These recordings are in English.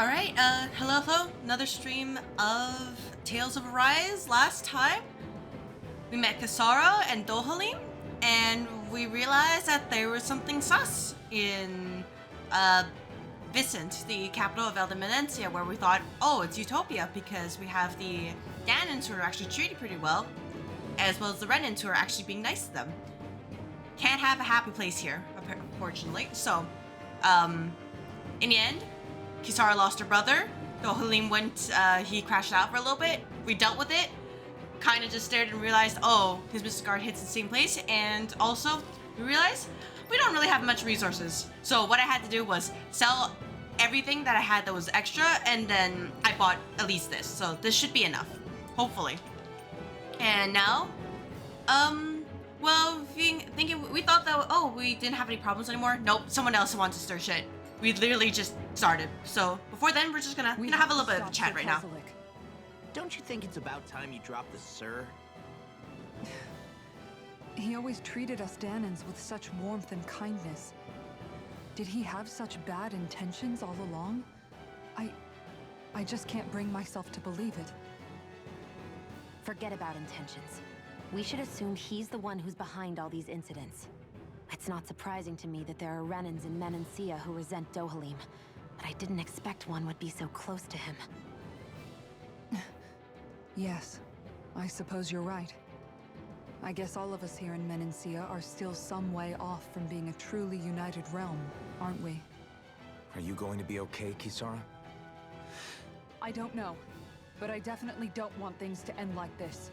Alright, hello, another stream of Tales of Arise. Last time, we met Kasara and Dohalim, and we realized that there was something sus in, Vicent, the capital of Elder where we thought, oh, it's Utopia, because we have the Danans who are actually treated pretty well as the Renans who are actually being nice to them. Can't have a happy place here, unfortunately. So, in the end, Kisara lost her brother. Dohalim went, he crashed out for a little bit. We dealt with it. Kind of just stared and realized, oh, his Mystic Guard hits the same place. And also, we realized we don't really have much resources. So what I had to do was sell everything that I had that was extra, and then I bought at least this. So this should be enough, hopefully. And now, well, thinking we thought that, oh, we didn't have any problems anymore. Nope, someone else wants to stir shit. We literally just started. So before then, we're just gonna have a little bit of a chat right now. Don't you think it's about time you dropped the sir? He always treated us Danans with such warmth and kindness. Did he have such bad intentions all along? I just can't bring myself to believe it. Forget about intentions. We should assume he's the one who's behind all these incidents. It's not surprising to me that there are Renans in Menancia who resent Dohalim, but I didn't expect one would be so close to him. Yes, I suppose you're right. I guess all of us here in Menancia are still some way off from being a truly united realm, aren't we? Are you going to be okay, Kisara? I don't know, but I definitely don't want things to end like this.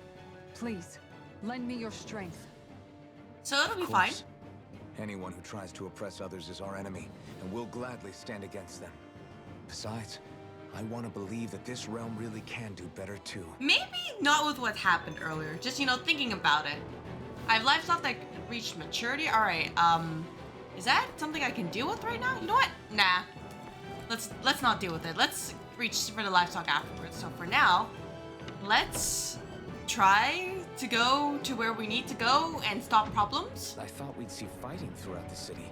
Please, lend me your strength. So it'll be fine. Anyone who tries to oppress others is our enemy, and we'll gladly stand against them. Besides, I want to believe that this realm really can do better too. Maybe not with what happened earlier. Just, thinking about it. I have livestock that reached maturity. Alright, is that something I can deal with right now? You know what? Nah. Let's not deal with it. Let's reach for the livestock afterwards. So for now, let's try to go to where we need to go and stop problems. I thought we'd see fighting throughout the city,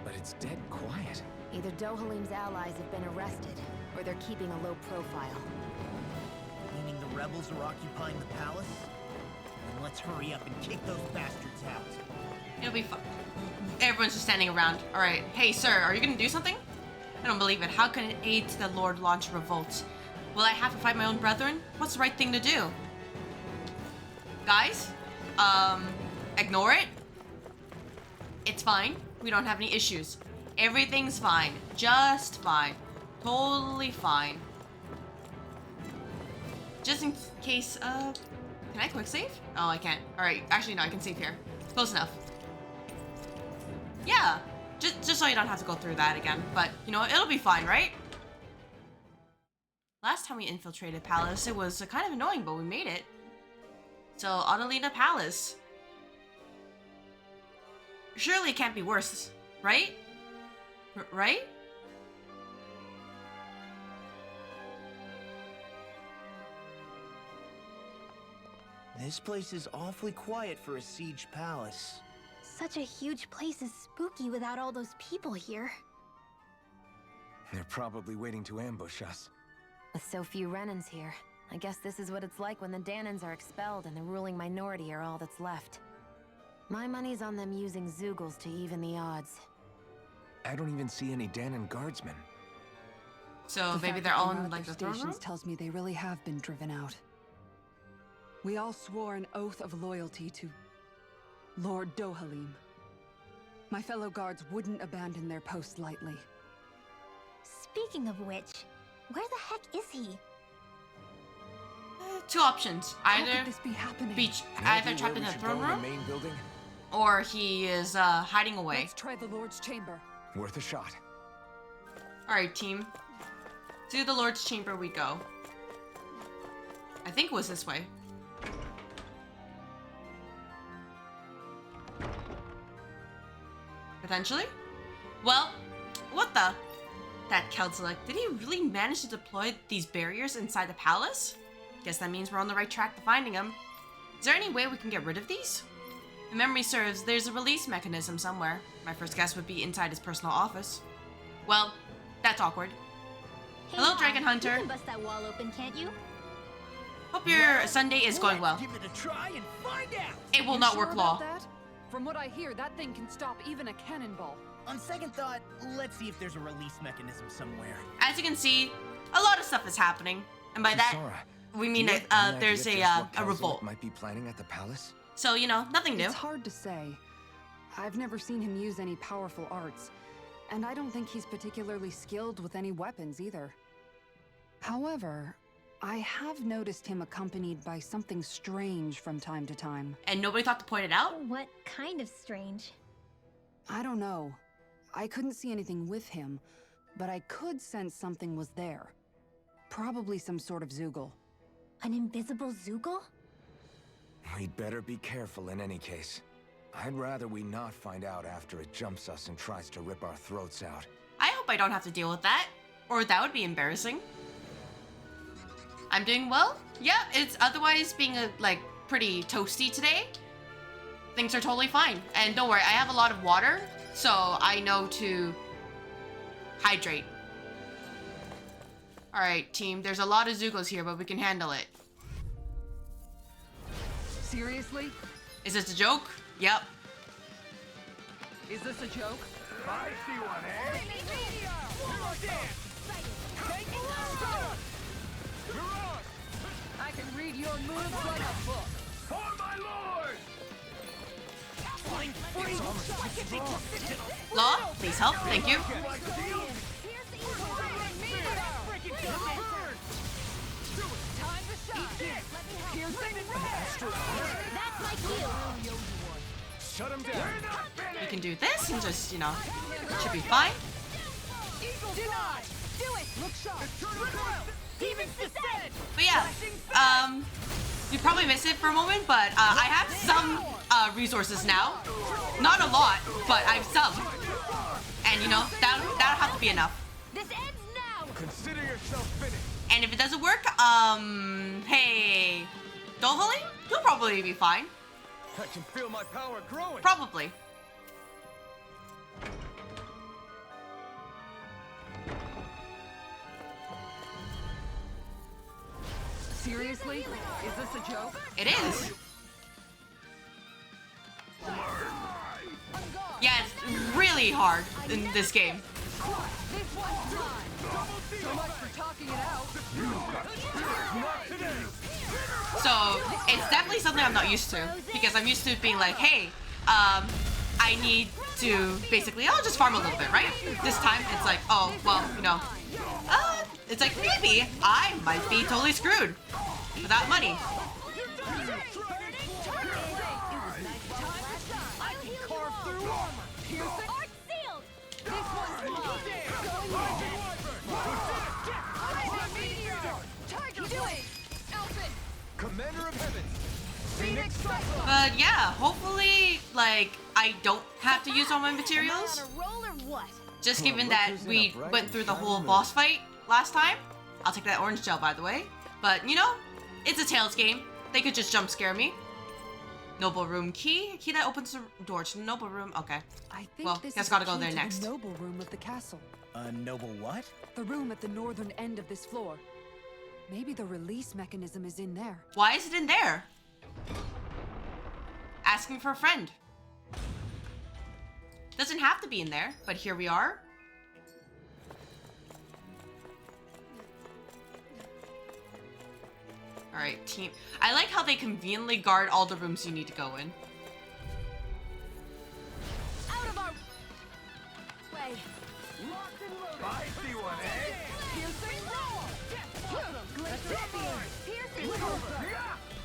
but it's dead quiet. Either Dohalim's allies have been arrested, or they're keeping a low profile. Meaning the rebels are occupying the palace? Then let's hurry up and kick those bastards out. It'll be fun. Everyone's just standing around. Alright, hey sir, are you gonna do something? I don't believe it. How can it aid the Lord launch a revolt? Will I have to fight my own brethren? What's the right thing to do? Guys, ignore it. It's fine. We don't have any issues. Everything's fine. Just fine. Totally fine. Just in case, can I quick save? Oh, I can't. Alright, actually no, I can save here. Close enough. Yeah, just so you don't have to go through that again. But, it'll be fine, right? Last time we infiltrated Palace, it was kind of annoying, but we made it. So, Adalina Palace. Surely it can't be worse, right? Right? This place is awfully quiet for a siege palace. Such a huge place is spooky without all those people here. They're probably waiting to ambush us. With so few Renans here, I guess this is what it's like when the Danans are expelled and the ruling minority are all that's left. My money's on them using Zeugles to even the odds. I don't even see any Danan guardsmen. So maybe they're all in like the throne room? Tells me they really have been driven out. We all swore an oath of loyalty to Lord Dohalim. My fellow guards wouldn't abandon their post lightly. Speaking of which, where the heck is he? Two options. Either How could this be happening? either trapped in the throne room, main building? or he is hiding away. Let's try the Lord's chamber. Worth a shot. Alright, team. To the Lord's chamber we go. I think it was this way. Potentially? Well, what the? That Kelzelek, did he really manage to deploy these barriers inside the palace? Guess that means we're on the right track to finding him. Is there any way we can get rid of these? If memory serves, there's a release mechanism somewhere. My first guess would be inside his personal office. Well, that's awkward. Hello, Dragon Hunter. You can bust that wall open, can't you? Hope your Sunday is going well. Give it a try and find out. It will not work, Law. From what I hear, that thing can stop even a cannonball. On second thought, let's see if there's a release mechanism somewhere. As you can see, a lot of stuff is happening, and by that Kisara, we mean do you have any there's idea just what a Kalzalot revolt. might be planning at the palace? So you know, nothing new. It's hard to say. I've never seen him use any powerful arts, and I don't think he's particularly skilled with any weapons either. However, I have noticed him accompanied by something strange from time to time. And nobody thought to point it out. What kind of strange? I don't know. I couldn't see anything with him, but I could sense something was there. Probably some sort of Zoogle. An invisible Zoogle? We'd better be careful in any case. I'd rather we not find out after it jumps us and tries to rip our throats out. I hope I don't have to deal with that, or that would be embarrassing. I'm doing well. Yeah, it's otherwise being pretty toasty today. Things are totally fine. And don't worry, I have a lot of water, so I know to hydrate. Alright, team, there's a lot of Zoogles here, but we can handle it. Seriously? Is this a joke? Yep. Is this a joke? I see one, eh? I can read your moves like a book. For my lord! Law, please help. Thank you. That's my cue. Shut him down. We can do this and just, you know, it should be fine. But yeah, you probably missed it for a moment, but I have some resources now. Not a lot, but I have some. And you know, that'll have to be enough. This ends now. Consider yourself finished. And if it doesn't work, hey, Dohalim, you'll probably be fine. I can feel my power growing. Probably. Seriously? Is this a joke? It is. Yeah, it's really hard in this game. This one's mine. So much for talking it out. So it's definitely something I'm not used to, because I'm used to being like, hey, I need to basically, I'll just farm a little bit, right? This time it's like, oh, well, you know, it's like maybe I might be totally screwed without money. Commander of Heavens. But yeah, hopefully, like, I don't have to use all my materials. Roll or what? Just given look that who's in we a bright went through the and whole shiny boss fight last time. I'll take that orange gel, by the way. But, you know, it's a Tails game. They could just jump scare me. Noble room key. Key that opens the door to the noble room. Okay. I think Well, this guess is gotta the go key there to next. the noble room of the castle. A noble what? The room at the northern end of this floor. Maybe the release mechanism is in there. Why is it in there? Asking for a friend. Doesn't have to be in there, but here we are. Alright, team. I like how they conveniently guard all the rooms you need to go in. Out of our way. I see one, eh?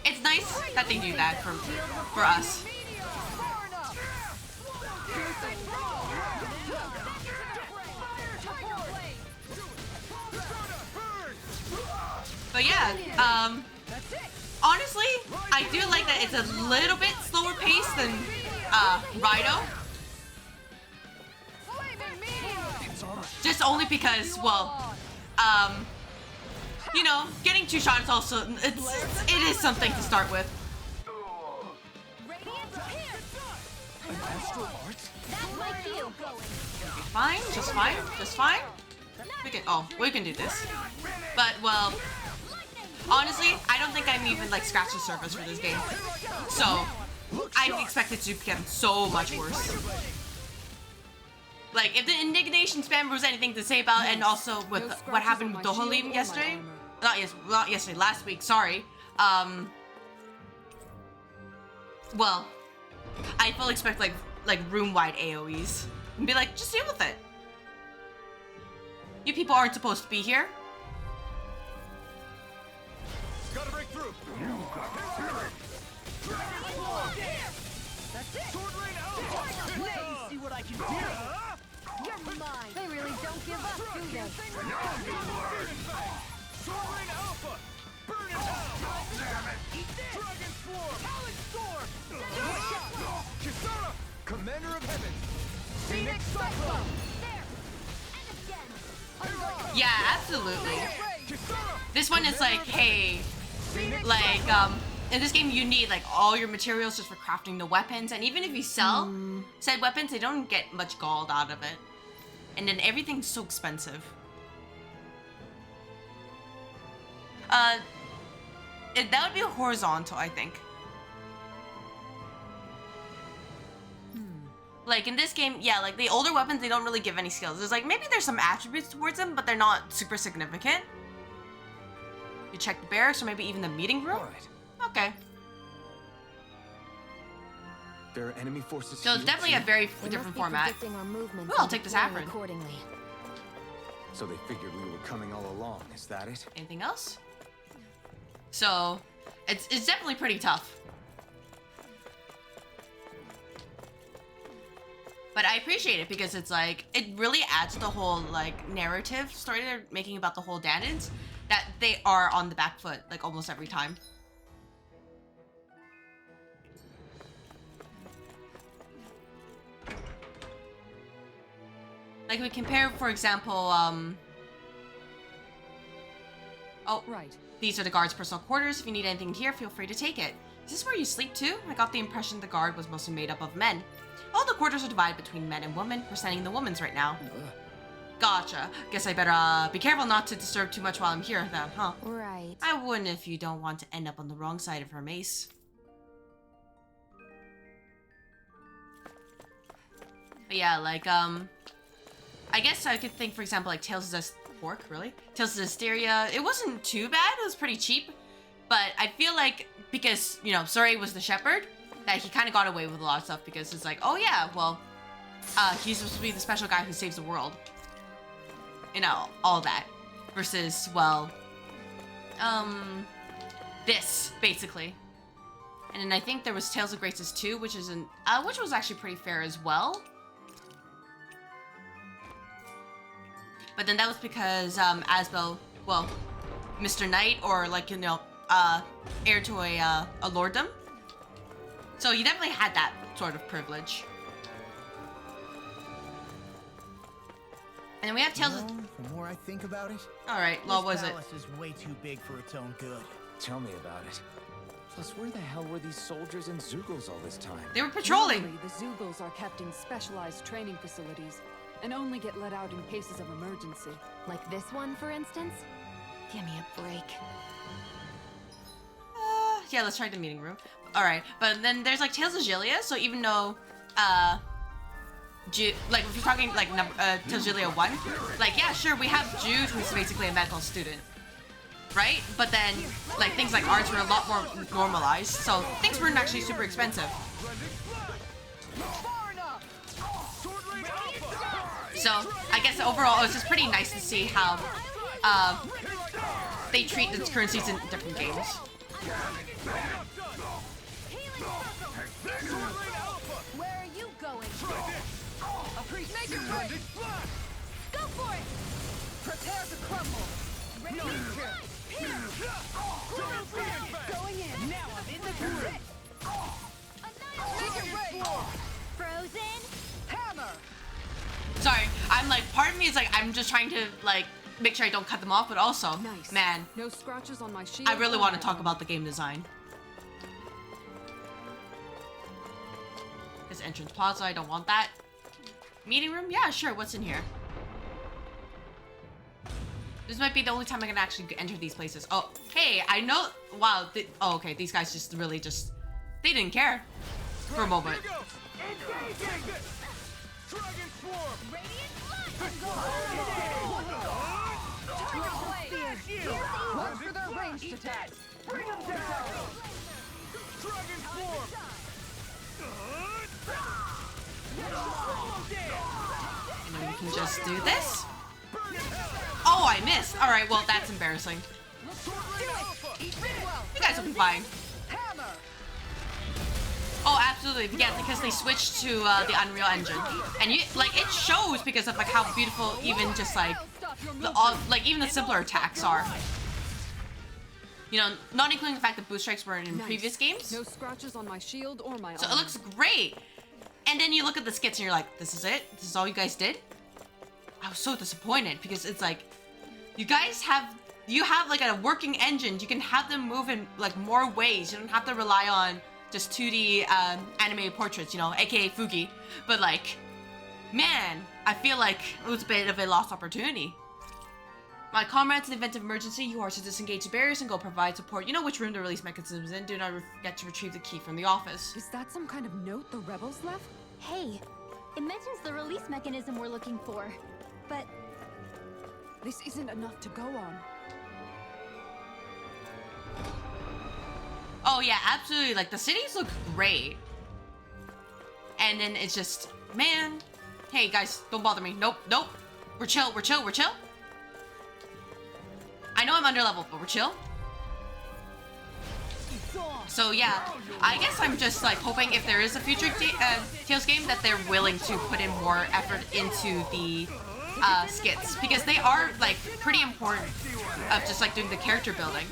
It's nice that they do that for us. But yeah, honestly, I do like that it's a little bit slower paced than Rhino. Just only because, well, you know, getting 2 shots also, it is something to start with. An astral art? That's my cue. Fine, just fine, just fine. we can do this. But, well, honestly, I don't think I'm even, like, scratched the surface for this game. So, I expect it to get so much worse. Like, if the indignation spam was anything to say about, and also with what happened with Dohalim yesterday, not yesterday, last week, sorry. Well, I fully expect like room-wide AoEs. And be like, just deal with it. You people aren't supposed to be here. Gotta break through. Let me see what I can do. You're mine. They really don't give up, do they? Sword Rain Alpha! Burn in hell! Damn it! Eat this! Dragon Swarm! Talon Storm! Kisara! Commander of Heaven! Phoenix Cyclone! There! And again! Yeah, absolutely. Kisara! This one is like, hey, like, in this game you need like all your materials just for crafting the weapons, and even if you sell said weapons, they don't get much gold out of it. And then everything's so expensive. That would be horizontal, I think. Like in this game, yeah, like the older weapons, they don't really give any skills. There's like, maybe there's some attributes towards them, but they're not super significant. You check the barracks or maybe even the meeting room? Alright. Okay. There are enemy forces So it's here, definitely a too? very They different must be format. predicting our movements Well, I'll and take this deploying Afrin. accordingly. So they figured we were coming all along, is that it? Anything else? So, it's definitely pretty tough. But I appreciate it because it's like, it really adds to the whole like narrative story they're making about the whole Dandans, that they are on the back foot like almost every time. Like we compare, for example, oh, Right. these are the guard's personal quarters. If you need anything here, feel free to take it. Is this where you sleep too? I got the impression the guard was mostly made up of men. All the quarters are divided between men and women. We're sending the women's right now. Gotcha. Guess I better be careful not to disturb too much while I'm here then, huh? Right. I wouldn't if you don't want to end up on the wrong side of her mace. But yeah, like, I guess I could think, for example, like Tales of Pork, really? Tales of Hysteria. It wasn't too bad. It was pretty cheap. But I feel like because, you know, Suri was the shepherd, that he kind of got away with a lot of stuff because it's like, oh yeah, well, he's supposed to be the special guy who saves the world. You know, all that. Versus, well, this, basically. And then I think there was Tales of Graces 2, which was actually pretty fair as well. But then that was because Asbel, well, Mr. Knight, or like, you know, heir to a lorddom. So he definitely had that sort of privilege. And then we have Tales of... The more I think about it, Alright, what was this it? palace is way too big for its own good. Tell me about it. Plus, where the hell were these soldiers and Zeugles all this time? They were patrolling! Normally, the Zeugles are kept in specialized training facilities and only get let out in cases of emergency. Like this one, for instance? Give me a break. Yeah, let's try the meeting room. Alright, but then there's like Tales of Gilia, so even though, like if you're talking like Tales of Gilia 1, like yeah, sure, we have Jude, who's basically a medical student, right? But then, like things like arts were a lot more normalized, so things weren't actually super expensive. So I guess overall, it was just pretty nice to see how they treat the currencies in different games. Where are you going? Make it break! Go for it! Prepare to crumble! Going in! Now I'm in the groove. Make it break! Frozen? Hammer! Sorry, I'm like, part of me is like, I'm just trying to like make sure I don't cut them off, but also, Nice. man, No scratches on my shield. I really or want to my talk armor. about the game design. This entrance plaza, I don't want that. Meeting room? Yeah, sure, what's in here? This might be the only time I can actually enter these places. Oh, hey, I know. Wow. Oh, okay. These guys just really just. They didn't care for a moment. Watch for their ranged attacks. Bring them down. Dragon form. And then we can just do this. Oh, I missed. All right. Well, that's embarrassing. You guys will be fine. Oh, absolutely. Yeah, because they switched to the Unreal Engine, and you like it shows because of like how beautiful even just like like even the simpler attacks are. You know, not including the fact that boost strikes were in previous games. No scratches on my shield or my So armor. it looks great. And then you look at the skits and you're like, this is it? This is all you guys did? I was so disappointed because it's like, you have like a working engine. You can have them move in like more ways. You don't have to rely on just 2D animated portraits, you know, aka Fugi. But like, man, I feel like it was a bit of a lost opportunity. My comrades, in the event of emergency, you are to disengage the barriers and go provide support. You know which room the release mechanism is in. Do not forget to retrieve the key from the office. Is that some kind of note the rebels left? Hey, it mentions the release mechanism we're looking for. But This isn't enough to go on. Oh yeah, absolutely. Like the cities look great. And then it's just, man. Hey guys, don't bother me. Nope, nope. We're chill, we're chill, we're chill. I know I'm under level, but we're chill. So yeah, I guess I'm just like hoping if there is a future Tales game that they're willing to put in more effort into the skits, because they are like pretty important of just like doing the character building.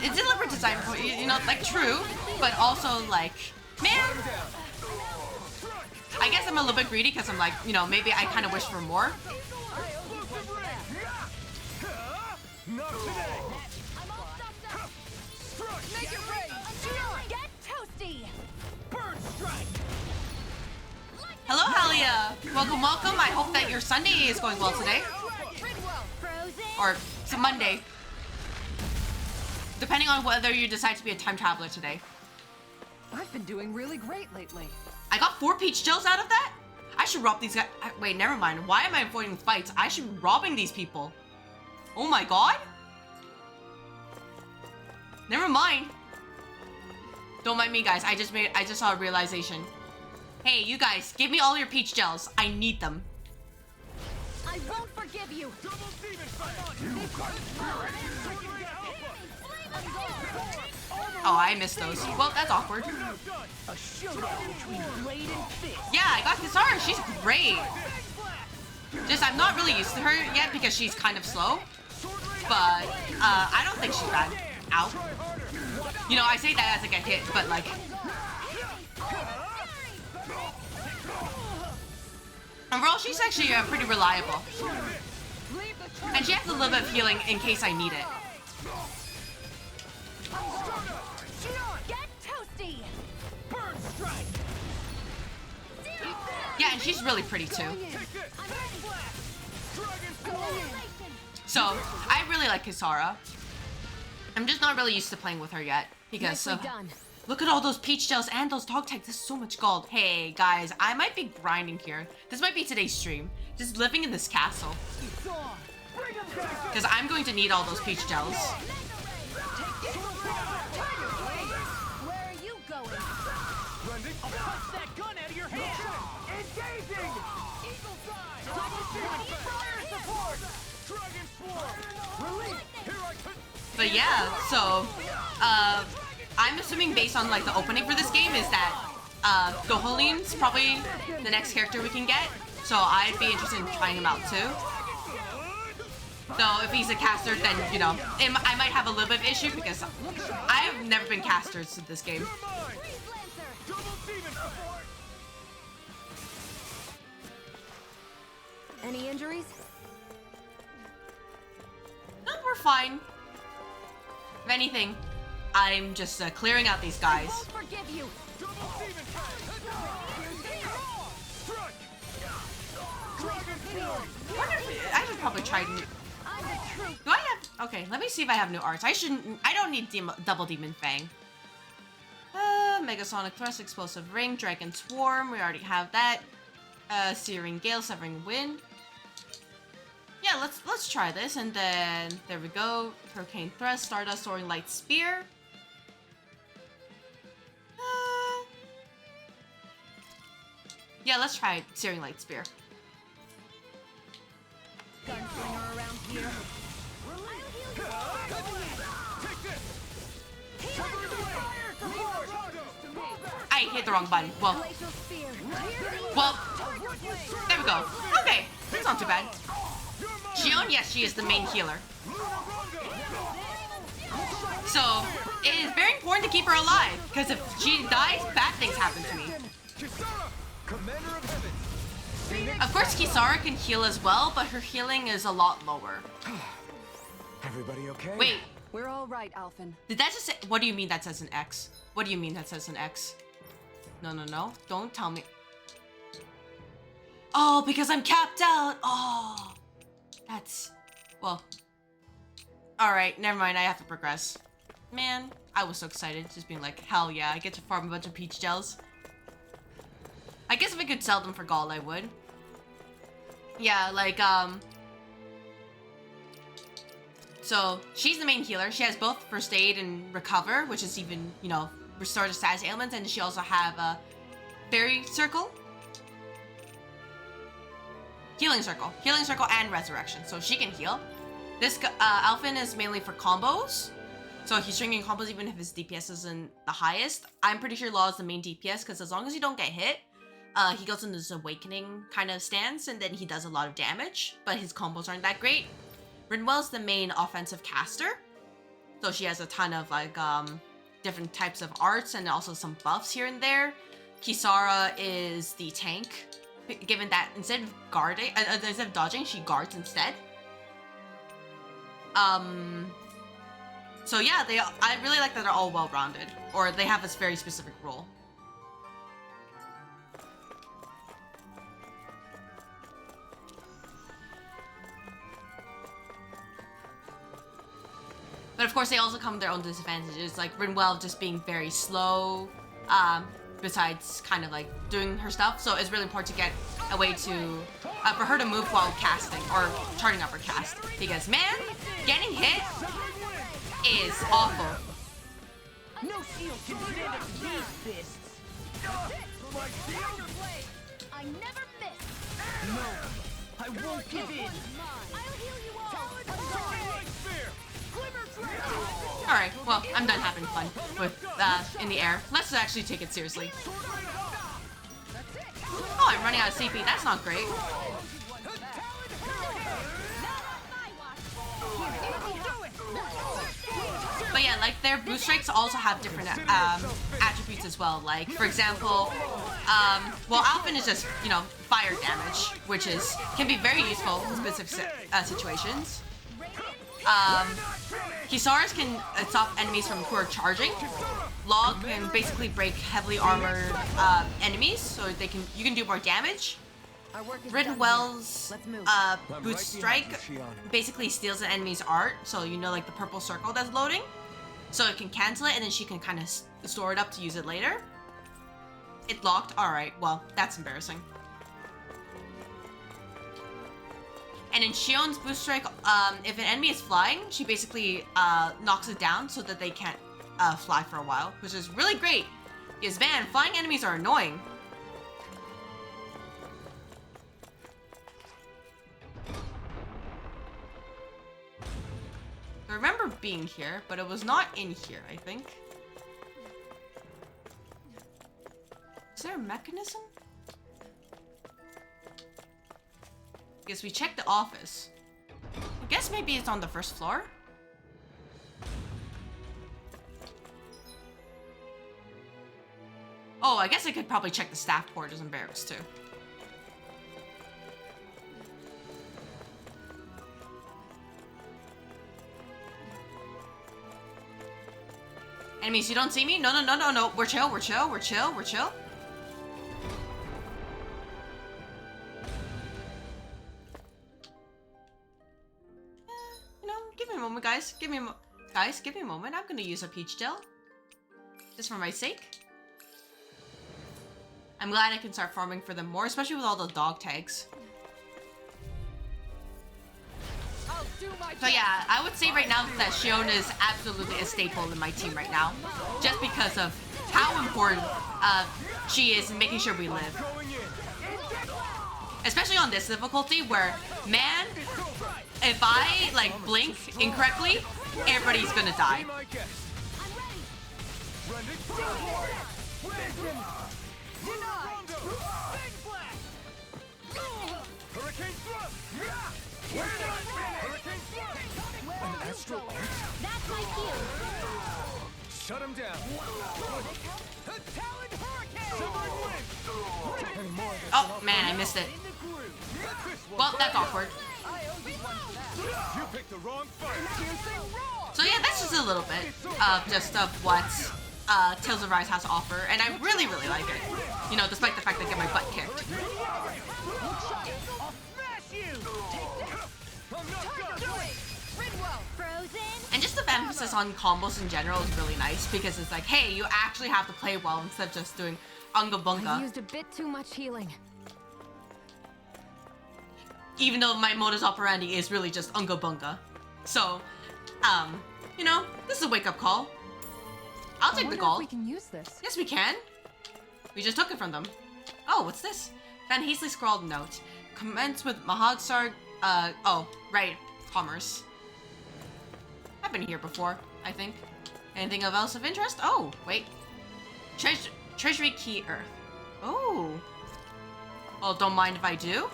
It's deliberate design, you know, like true, but also like, man. I guess I'm a little bit greedy because I'm like, you know, maybe I kind of wish for more. Not today. make it rain! Get toasty! Bird strike. Hello, Halia. Welcome, welcome. I hope that your Sunday is going well today. Frozen! Or it's a Monday. Depending on whether you decide to be a time traveler today. I've been doing really great lately. I got 4 peach gels out of that? I should rob these guys. Wait, never mind. Why am I avoiding fights? I should be robbing these people. Oh my god. Never mind. Don't mind me, guys. I just saw a realization. Hey, you guys, give me all your peach gels. I need them. I won't forgive you! Double demon fight. Oh, I missed those. Well, that's awkward. A showdown between blade and fist. Yeah, I got Kisara. She's great. Just, I'm not really used to her yet because she's kind of slow. But, I don't think she's bad. Ow. You know, I say that as I get hit, but like... Overall, she's actually pretty reliable. And she has a little bit of healing in case I need it. Get toasty! Bird strike. Yeah, and she's really pretty too. Take this. Dragon form. So, I really like Kisara. I'm just not really used to playing with her yet. Because Nicely done. look at all those peach gels and those dog tags. This is so much gold. Hey, guys, I might be grinding here. This might be today's stream. Just living in this castle. Because I'm going to need all those peach gels. Where are you going? Blending. I'll punch that gun out of your hand. Engaging. Eagle side. Fire support. Dragon form. Release. Here I come. But yeah, so, I'm assuming based on like the opening for this game is that, Dohalim's probably the next character we can get. So I'd be interested in trying him out too. Though if he's a caster, then, you know, I might have a little bit of issue because I've never been casters to this game. Double demon support. Any injuries? No, we're fine. If anything, I'm just clearing out these guys. Won't forgive you! Double Demon Fang! Strike! Dragon Form! I wonder if I should probably try new. Do I have? Okay, let me see if I have new arts. I shouldn't. I don't need double Demon Fang. Megasonic Thrust, Explosive Ring, Dragon Swarm. We already have that. Searing Gale, Severing Wind. Yeah, let's try this, and then there we go. Hurricane Thrust, Stardust, Soaring Light Spear. Yeah, let's try Searing Light Spear. Gunslinger around here. Take this! Cover his way! I hit the wrong button. Well, Glacial spear. there we go. Okay, that's not too bad. Shion, yes, she is the main healer. So, it is very important to keep her alive, because if she dies, bad things happen to me. Kisara, Commander of Heaven. Of course, Kisara can heal as well, but her healing is a lot lower. Everybody okay? Wait, We're all right, Alphen. did that just say... What do you mean that says an X? What do you mean that says an X? No. Don't tell me. Oh, because I'm capped out. Oh, that's... Well. Alright, never mind. I have to progress. Man, I was so excited. Just being like, hell yeah, I get to farm a bunch of peach gels. I guess if I could sell them for gold, I would. Yeah, like, so, she's the main healer. She has both First Aid and Recover, which is even, you know, restore to status ailments, and she also have a Fairy Circle. Healing Circle and Resurrection, so she can heal. This Alphen is mainly for combos, so he's stringing combos even if his DPS isn't the highest. I'm pretty sure Law is the main DPS, because as long as you don't get hit, he goes into this Awakening kind of stance, and then he does a lot of damage, but his combos aren't that great. Rinwell's the main offensive caster, so she has a ton of like different types of arts and also some buffs here and there. Kisara is the tank, given that instead of guarding, instead of dodging, she guards instead. So yeah, I really like that they're all well-rounded, or they have this very specific role. But of course, they also come with their own disadvantages, like Rinwell just being very slow, besides kind of like doing her stuff. So it's really important to get a way to, for her to move while casting, or charting up her cast. Because man, getting hit is awful. No shield can stand up to these fists. My shield? I never miss. No, I won't give in. I'll heal you all. Starlight Spear! Alright, well, I'm done having fun with, in the air. Let's actually take it seriously. Oh, I'm running out of CP. That's not great. But yeah, like, their boost strikes also have different, attributes as well. Like, for example, well, Alphen is just, you know, fire damage, which can be very useful in specific situations. Kisara's can stop enemies from who are charging. Log can basically break heavily armored enemies, so you can do more damage. Rinwell's boost strike basically steals an enemy's art, so you know, like the purple circle that's loading, so it can cancel it, and then she can kind of store it up to use it later. It locked. All right, well, that's embarrassing. And in Shion's boost strike, if an enemy is flying, she basically knocks it down so that they can't fly for a while, which is really great. Because man, flying enemies are annoying. I remember being here, but it was not in here, I think. Is there a mechanism? Guess we checked the office. I guess maybe it's on the first floor. Oh, I guess I could probably check the staff quarters and barracks too. Enemies, you don't see me? No, no, no, no, no. We're chill, we're chill, we're chill, we're chill. You know, give me a moment, guys. Give me a guys, give me a moment. I'm gonna use a peach gel. Just for my sake. I'm glad I can start farming for them more, especially with all the dog tags. So yeah, I would say right now that Shiona is absolutely a staple in my team right now. Just because of how important she is in making sure we live. Especially on this difficulty where, man, if I like blink incorrectly, everybody's gonna die. That's my cue. Shut him down. Oh man, I missed it. Well, that's awkward. You picked the wrong fight. So yeah, that's just a little bit of what Tales of Rise has to offer, and I really, really like it. You know, despite the fact that I get my butt kicked. And just the emphasis on combos in general is really nice because it's like, hey, you actually have to play well instead of just doing unga I bunga. used a bit too much healing. Even though my modus operandi is really just unga bunga. So, you know, this is a wake-up call. I'll take the wonder gold. if we can use this. Yes, we can. We just took it from them. Oh, what's this? Van Heasley scrawled note. Commence with Mahagsar. Oh, right. Commerce. I've been here before, I think. Anything else of interest? Oh, wait. Treasury Key Earth. Oh. Well, don't mind if I do.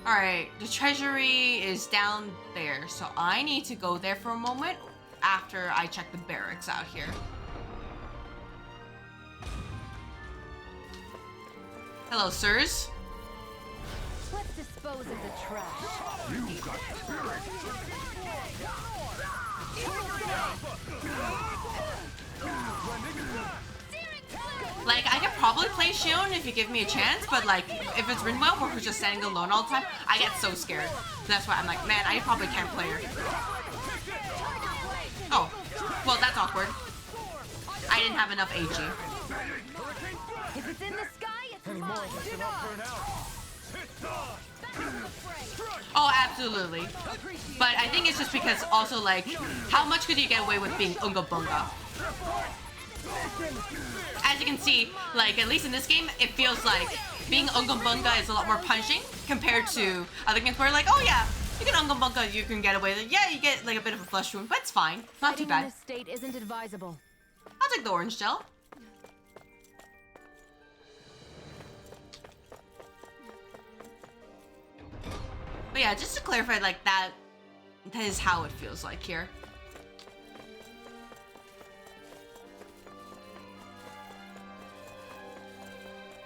Alright, the treasury is down there, so I need to go there for a moment after I check the barracks out here. Hello, sirs. Let's dispose of the trash. You got spirit. Like, I could probably play Shion if you give me a chance, but like, if it's Rinwell where who's just standing alone all the time, I get so scared. That's why I'm like, man, I probably can't play her. Oh, well, that's awkward. I didn't have enough AG. If it's in the sky, it's Any more mine. of us will not burn out. Oh, absolutely. But I think it's just because also like, how much could you get away with being Unga Bunga? As you can see, like at least in this game, it feels like being Unga Bunga is a lot more punishing compared to other games where like, oh yeah, you can Unga Bunga, you can get away with it. Yeah, you get like a bit of a flesh wound, but it's fine. Not too Fighting in bad. this state isn't advisable. I'll take the orange gel. But yeah, just to clarify, like that is how it feels like here.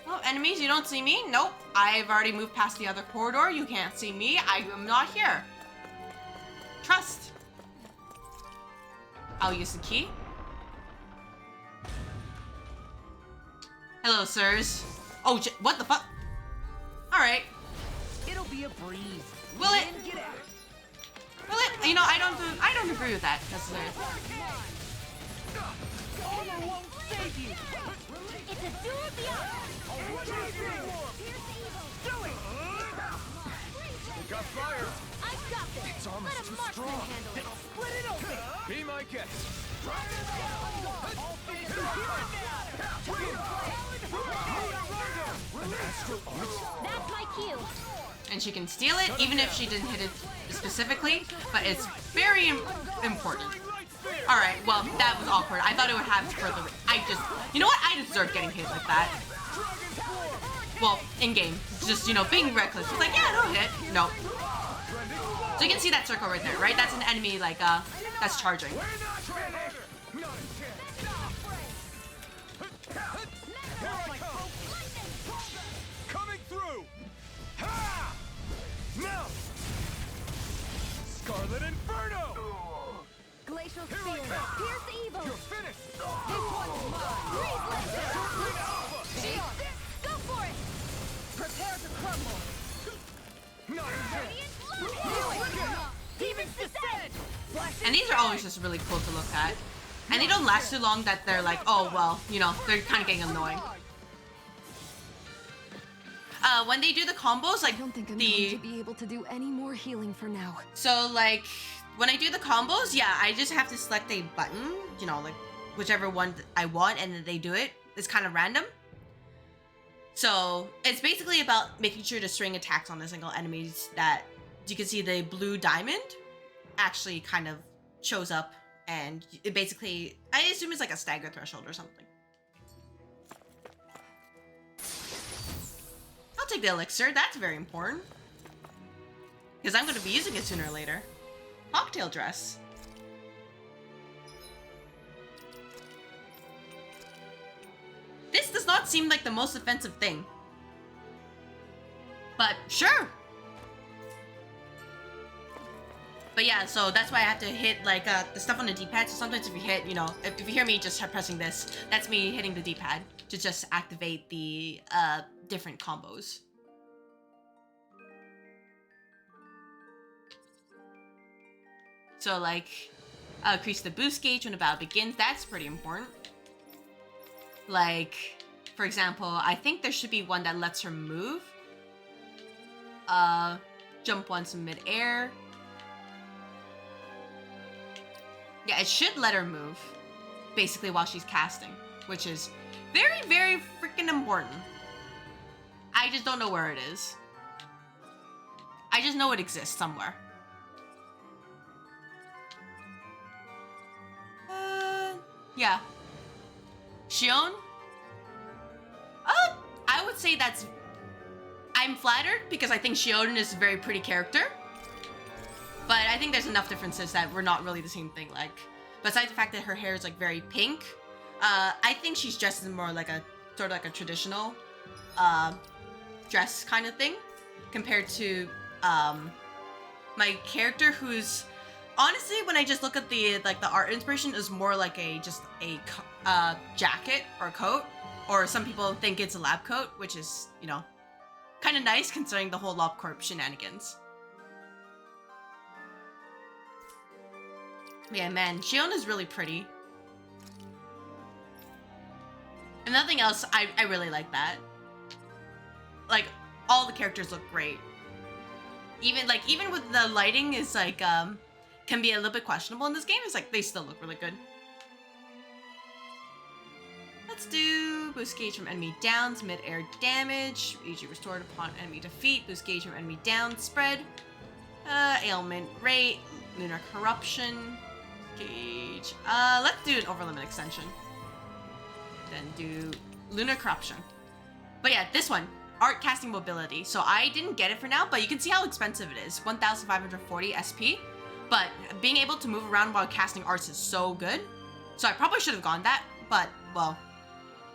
Oh, enemies, you don't see me? Nope. I've already moved past the other corridor. You can't see me. I am not here. Trust. I'll use the key. Hello, sirs. Oh, what the fuck? Alright. It'll be a breeze. Will it? Get out. Will it? You know, I don't agree with that necessarily. Armor won't save you. It's a duel of the We got fire. I've got this. Its armor's Let a too marksman strong. handle it. Split it open. Be my guest. That's my cue. And she can steal it, even if she didn't hit it specifically, but it's very important. Alright, well, that was awkward. I thought it would have further... You know what? I deserve getting hit like that. Well, in-game. Just, you know, being reckless. It's like, yeah, don't hit. No. So you can see that circle right there, right? That's an enemy, like, that's charging. Coming through. Ha! Now! Scarlet Inferno! Glacial Here I Spear, come! pierce evil! You're finished! This one's mine! Freeze lifted! Turbine Alpha! Shion, go for it! Prepare to crumble! Not again! Demons descend! And these are always just really cool to look at. And they don't last too long that they're like, oh, well, you know, they're kind of getting annoying. When they do the combos, like I don't think I'm going to be able to do any more healing for now. So, like, when I do the combos, yeah, I just have to select a button, you know, like, whichever one I want, and then they do it. It's kind of random. So, it's basically about making sure to string attacks on the single enemies that you can see the blue diamond actually kind of shows up, and it basically, I assume it's like a stagger threshold or something. I'll take the elixir, that's very important. Because I'm going to be using it sooner or later. Cocktail dress. This does not seem like the most offensive thing. But sure. But yeah, so that's why I have to hit like the stuff on the D-pad. So sometimes if you hit, you know, if you hear me just pressing this, that's me hitting the D-pad to just activate the different combos. So like, increase the boost gauge when the battle begins. That's pretty important. Like, for example, I think there should be one that lets her move. Jump once in mid-air. Yeah, it should let her move, basically while she's casting, which is very, very freaking important. I just don't know where it is. I just know it exists somewhere. Yeah. Shion? I would say that's... I'm flattered because I think Shion is a very pretty character. But I think there's enough differences that we're not really the same thing. Like, besides the fact that her hair is like very pink, I think she's dressed in more like a sort of like a traditional dress kind of thing, compared to my character, who's honestly, when I just look at the the art inspiration, is more like just a jacket or coat, or some people think it's a lab coat, which is, you know, kind of nice considering the whole LobCorp shenanigans. Yeah, man, Shion is really pretty. And nothing else, I really like that. Like, all the characters look great. Even with the lighting is like, can be a little bit questionable in this game, it's like, they still look really good. Let's do boost gauge from enemy downs, mid-air damage, EG restored upon enemy defeat, boost gauge from enemy down, spread, ailment rate, lunar corruption, gauge. Let's do an overlimit extension. Then do lunar corruption. But yeah, this one, art casting mobility. So I didn't get it for now, but you can see how expensive it is. 1,540 SP. But being able to move around while casting arts is so good. So I probably should have gone that, but, well,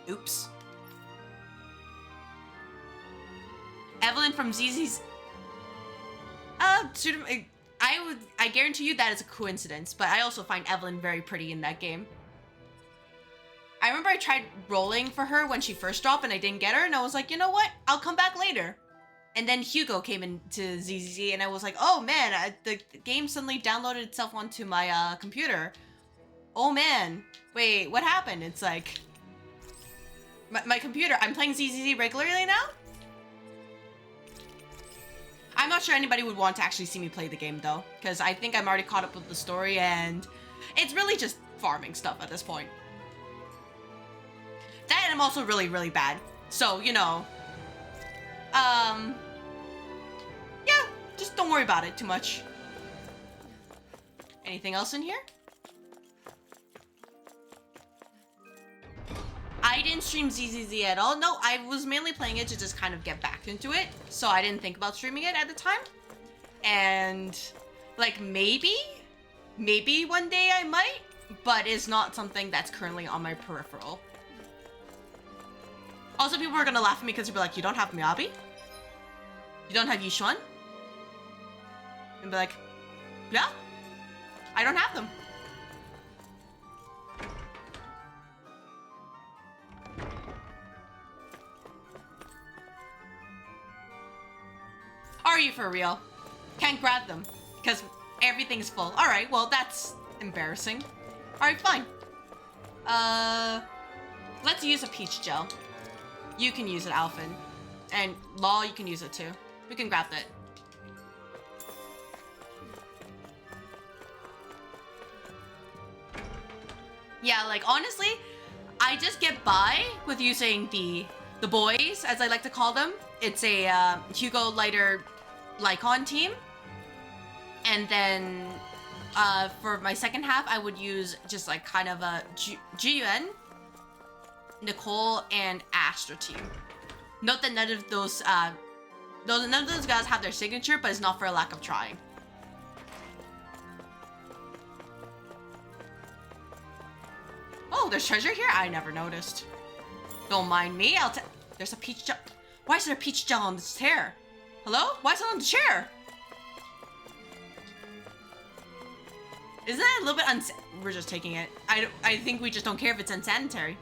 oops. Evelyn from ZZ's... I guarantee you that is a coincidence, but I also find Evelyn very pretty in that game. I remember I tried rolling for her when she first dropped and I didn't get her, and I was like, you know what? I'll come back later. And then Hugo came into ZZZ, and I was like, oh man, the game suddenly downloaded itself onto my computer. Oh man, wait, what happened? It's like, my computer, I'm playing ZZZ regularly now? I'm not sure anybody would want to actually see me play the game though, because I think I'm already caught up with the story, and it's really just farming stuff at this point. That, and I'm also really, really bad. So, you know, yeah, just don't worry about it too much. Anything else in here? I didn't stream ZZZ at all. No, I was mainly playing it to just kind of get back into it. So I didn't think about streaming it at the time. And, like, maybe one day I might, but it's not something that's currently on my peripheral. Also, people are gonna laugh at me because they'll be like, you don't have Miyabi? You don't have Yishuan? and be like, yeah, I don't have them. Are you for real? Can't grab them because everything's full. All right, well, that's embarrassing. All right, fine. Let's use a peach gel. You can use it, Alphin. And Law, you can use it too. We can grab it. Yeah, like honestly, I just get by with using the boys, as I like to call them. It's a Hugo Lighter Lycon team. And then for my second half, I would use just like kind of a Jiyuan, Nicole, and Astra team. Note that none of those guys have their signature, but it's not for a lack of trying. Oh, there's treasure here? I never noticed. Don't mind me, there's a peach gel. Why is there a peach gel on this chair? Hello? Why is it on the chair? Isn't that a little bit we're just taking it. I think we just don't care if it's unsanitary.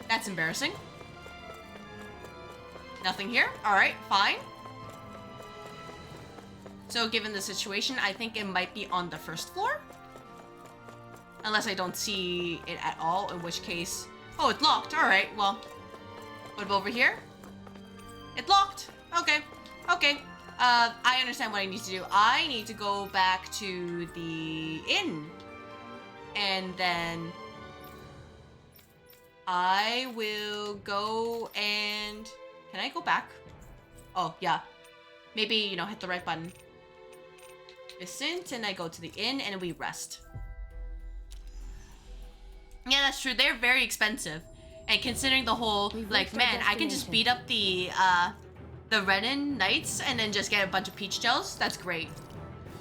That's embarrassing. Nothing here? Alright, fine. So given the situation, I think it might be on the first floor. Unless I don't see it at all, in which case... Oh, it's locked. Alright, well. What about over here? It's locked. Okay. Okay. I understand what I need to do. I need to go back to the inn. And then... I will go and... Can I go back? Oh, yeah. Maybe, you know, hit the right button. Listen, and I go to the inn and we rest. Yeah, that's true. They're very expensive. And considering the whole, like, man, I can just beat up the Renin Knights and then just get a bunch of peach gels. That's great.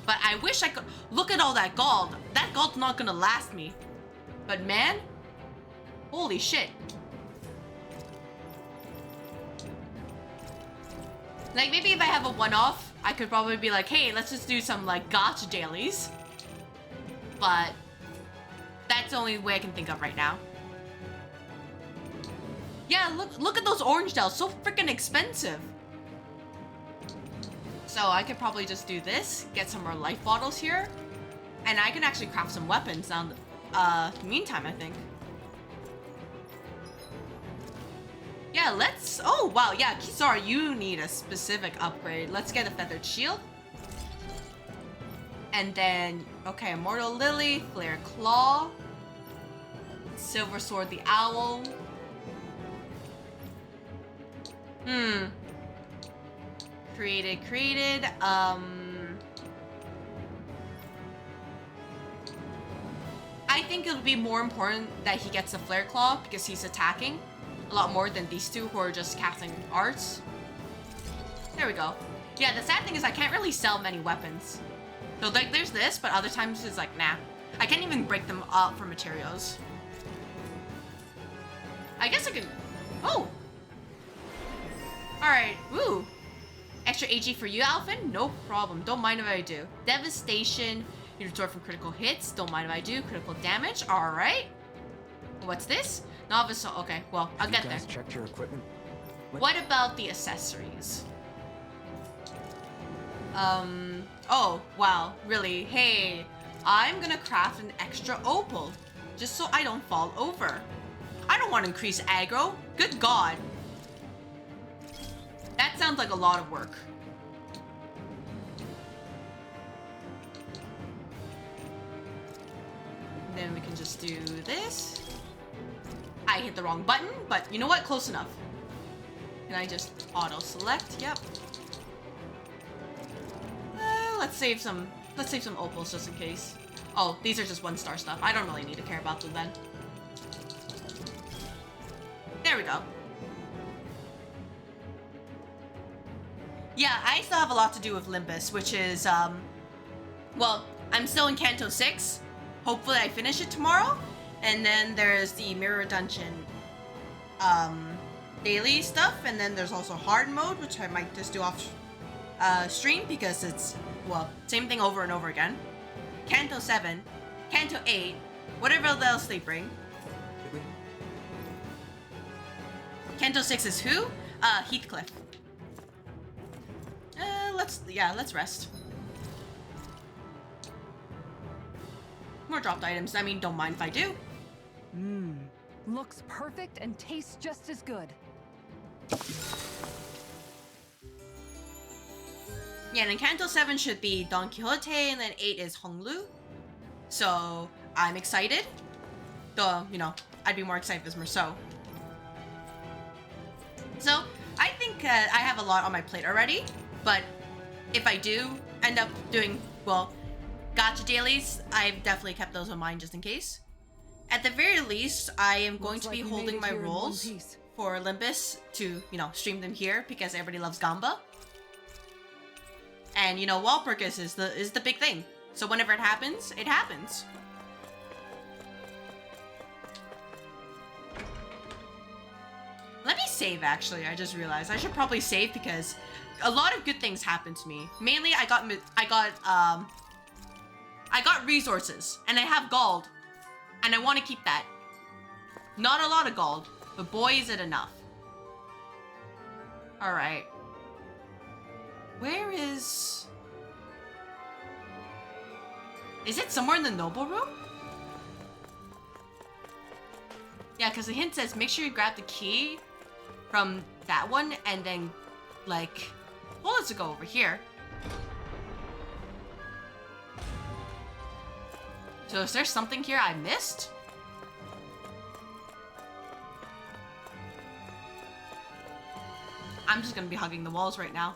But I wish I could... Look at all that gold. That gold's not gonna last me. But man... Holy shit. Like, maybe if I have a one-off, I could probably be like, hey, let's just do some, like, gotcha dailies. But... That's the only way I can think of right now. Yeah, look at those orange gels. So freaking expensive. So I could probably just do this. Get some more life bottles here. And I can actually craft some weapons now. Meantime, I think. Yeah, let's... Oh, wow. Yeah, Kisara, you need a specific upgrade. Let's get a feathered shield. And then... Okay, Immortal Lily. Flare Claw. Silver Sword the Owl. Created. I think it'll be more important that he gets a Flare Claw because he's attacking a lot more than these two who are just casting arts. There we go. Yeah, the sad thing is I can't really sell many weapons. So like there's this, but other times it's like, nah. I can't even break them up for materials. I guess I could... Oh! Alright, woo! Extra AG for you, Alphin? No problem. Don't mind if I do. Devastation. You restore from critical hits. Don't mind if I do. Critical damage. Alright. What's this? Novice... Okay, well, I'll get there. Checked your equipment? What about the accessories? Oh, wow. Really? Hey, I'm gonna craft an extra opal. Just so I don't fall over. I don't want to increase aggro. Good God. That sounds like a lot of work. And then we can just do this. I hit the wrong button, but you know what? Close enough. Can I just auto-select? Yep. Let's save some opals just in case. Oh, these are just 1-star stuff. I don't really need to care about them then. There we go. Yeah, I still have a lot to do with Limbus, which is, well, I'm still in Kanto 6. Hopefully I finish it tomorrow. And then there's the Mirror Dungeon, daily stuff. And then there's also hard mode, which I might just do off, stream because it's, well, same thing over and over again. Kanto 7, Kanto 8, whatever else they bring. Kanto 6 is who? Heathcliff. Let's rest. More dropped items. I mean, don't mind if I do. Looks perfect and tastes just as good. Yeah, and Kanto 7 should be Don Quixote, and then 8 is Honglu. So, I'm excited. Though, you know, I'd be more excited if it was Merceau. So, I think I have a lot on my plate already, but if I do end up doing, well, gacha dailies, I've definitely kept those in mind just in case. At the very least, I am going to be holding my roles for Olympus to, you know, stream them here because everybody loves Gamba. And, you know, Walpurgis is the big thing. So whenever it happens, it happens. Let me save, actually. I just realized I should probably save because a lot of good things happened to me. Mainly, I got resources, and I have gold, and I want to keep that. Not a lot of gold, but boy, is it enough. All right. Where is it somewhere in the noble room? Yeah, because the hint says make sure you grab the key from that one and then, like, well, let's go over here. So is there something here I missed? I'm just gonna be hugging the walls right now.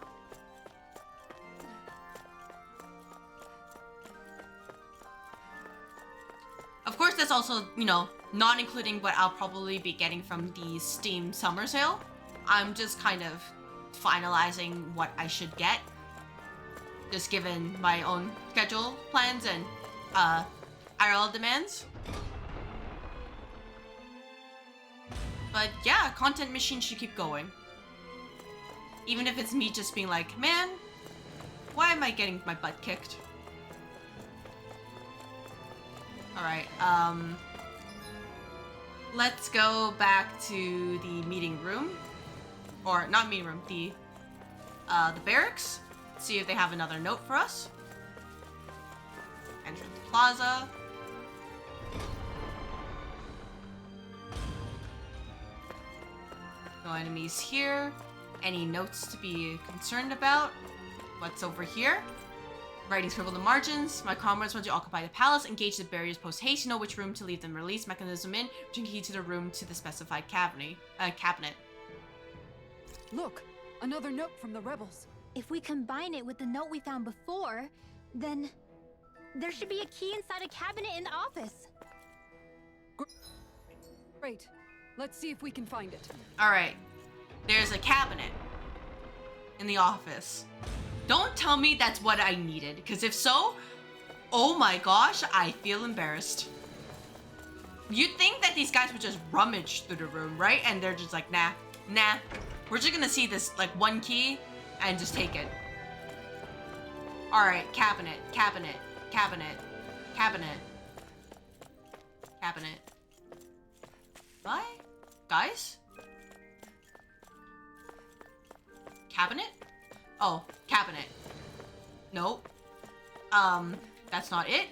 Of course, that's also, you know, not including what I'll probably be getting from the Steam Summer Sale. I'm just kind of finalizing what I should get, just given my own schedule plans and IRL demands. But yeah, content machine should keep going. Even if it's me just being like, man, why am I getting my butt kicked? Alright, let's go back to the meeting room. Or, not meeting room, the barracks. See if they have another note for us. Entrance plaza. No enemies here. Any notes to be concerned about? What's over here? Writing scribbled in the margins. My comrades want to occupy the palace. Engage the barriers post haste. You know which room to leave them. Release mechanism in. Return key to the room to the specified cabinet. Look, another note from the rebels. If we combine it with the note we found before, then there should be a key inside a cabinet in the office. Great. Let's see if we can find it. All right. There's a cabinet in the office. Don't tell me that's what I needed, because if so, oh my gosh, I feel embarrassed. You'd think that these guys would just rummage through the room, right? And they're just like, nah. We're just gonna see this, like, one key and just take it. All right, cabinet. What? Guys? Cabinet? Oh, cabinet. Nope. That's not it.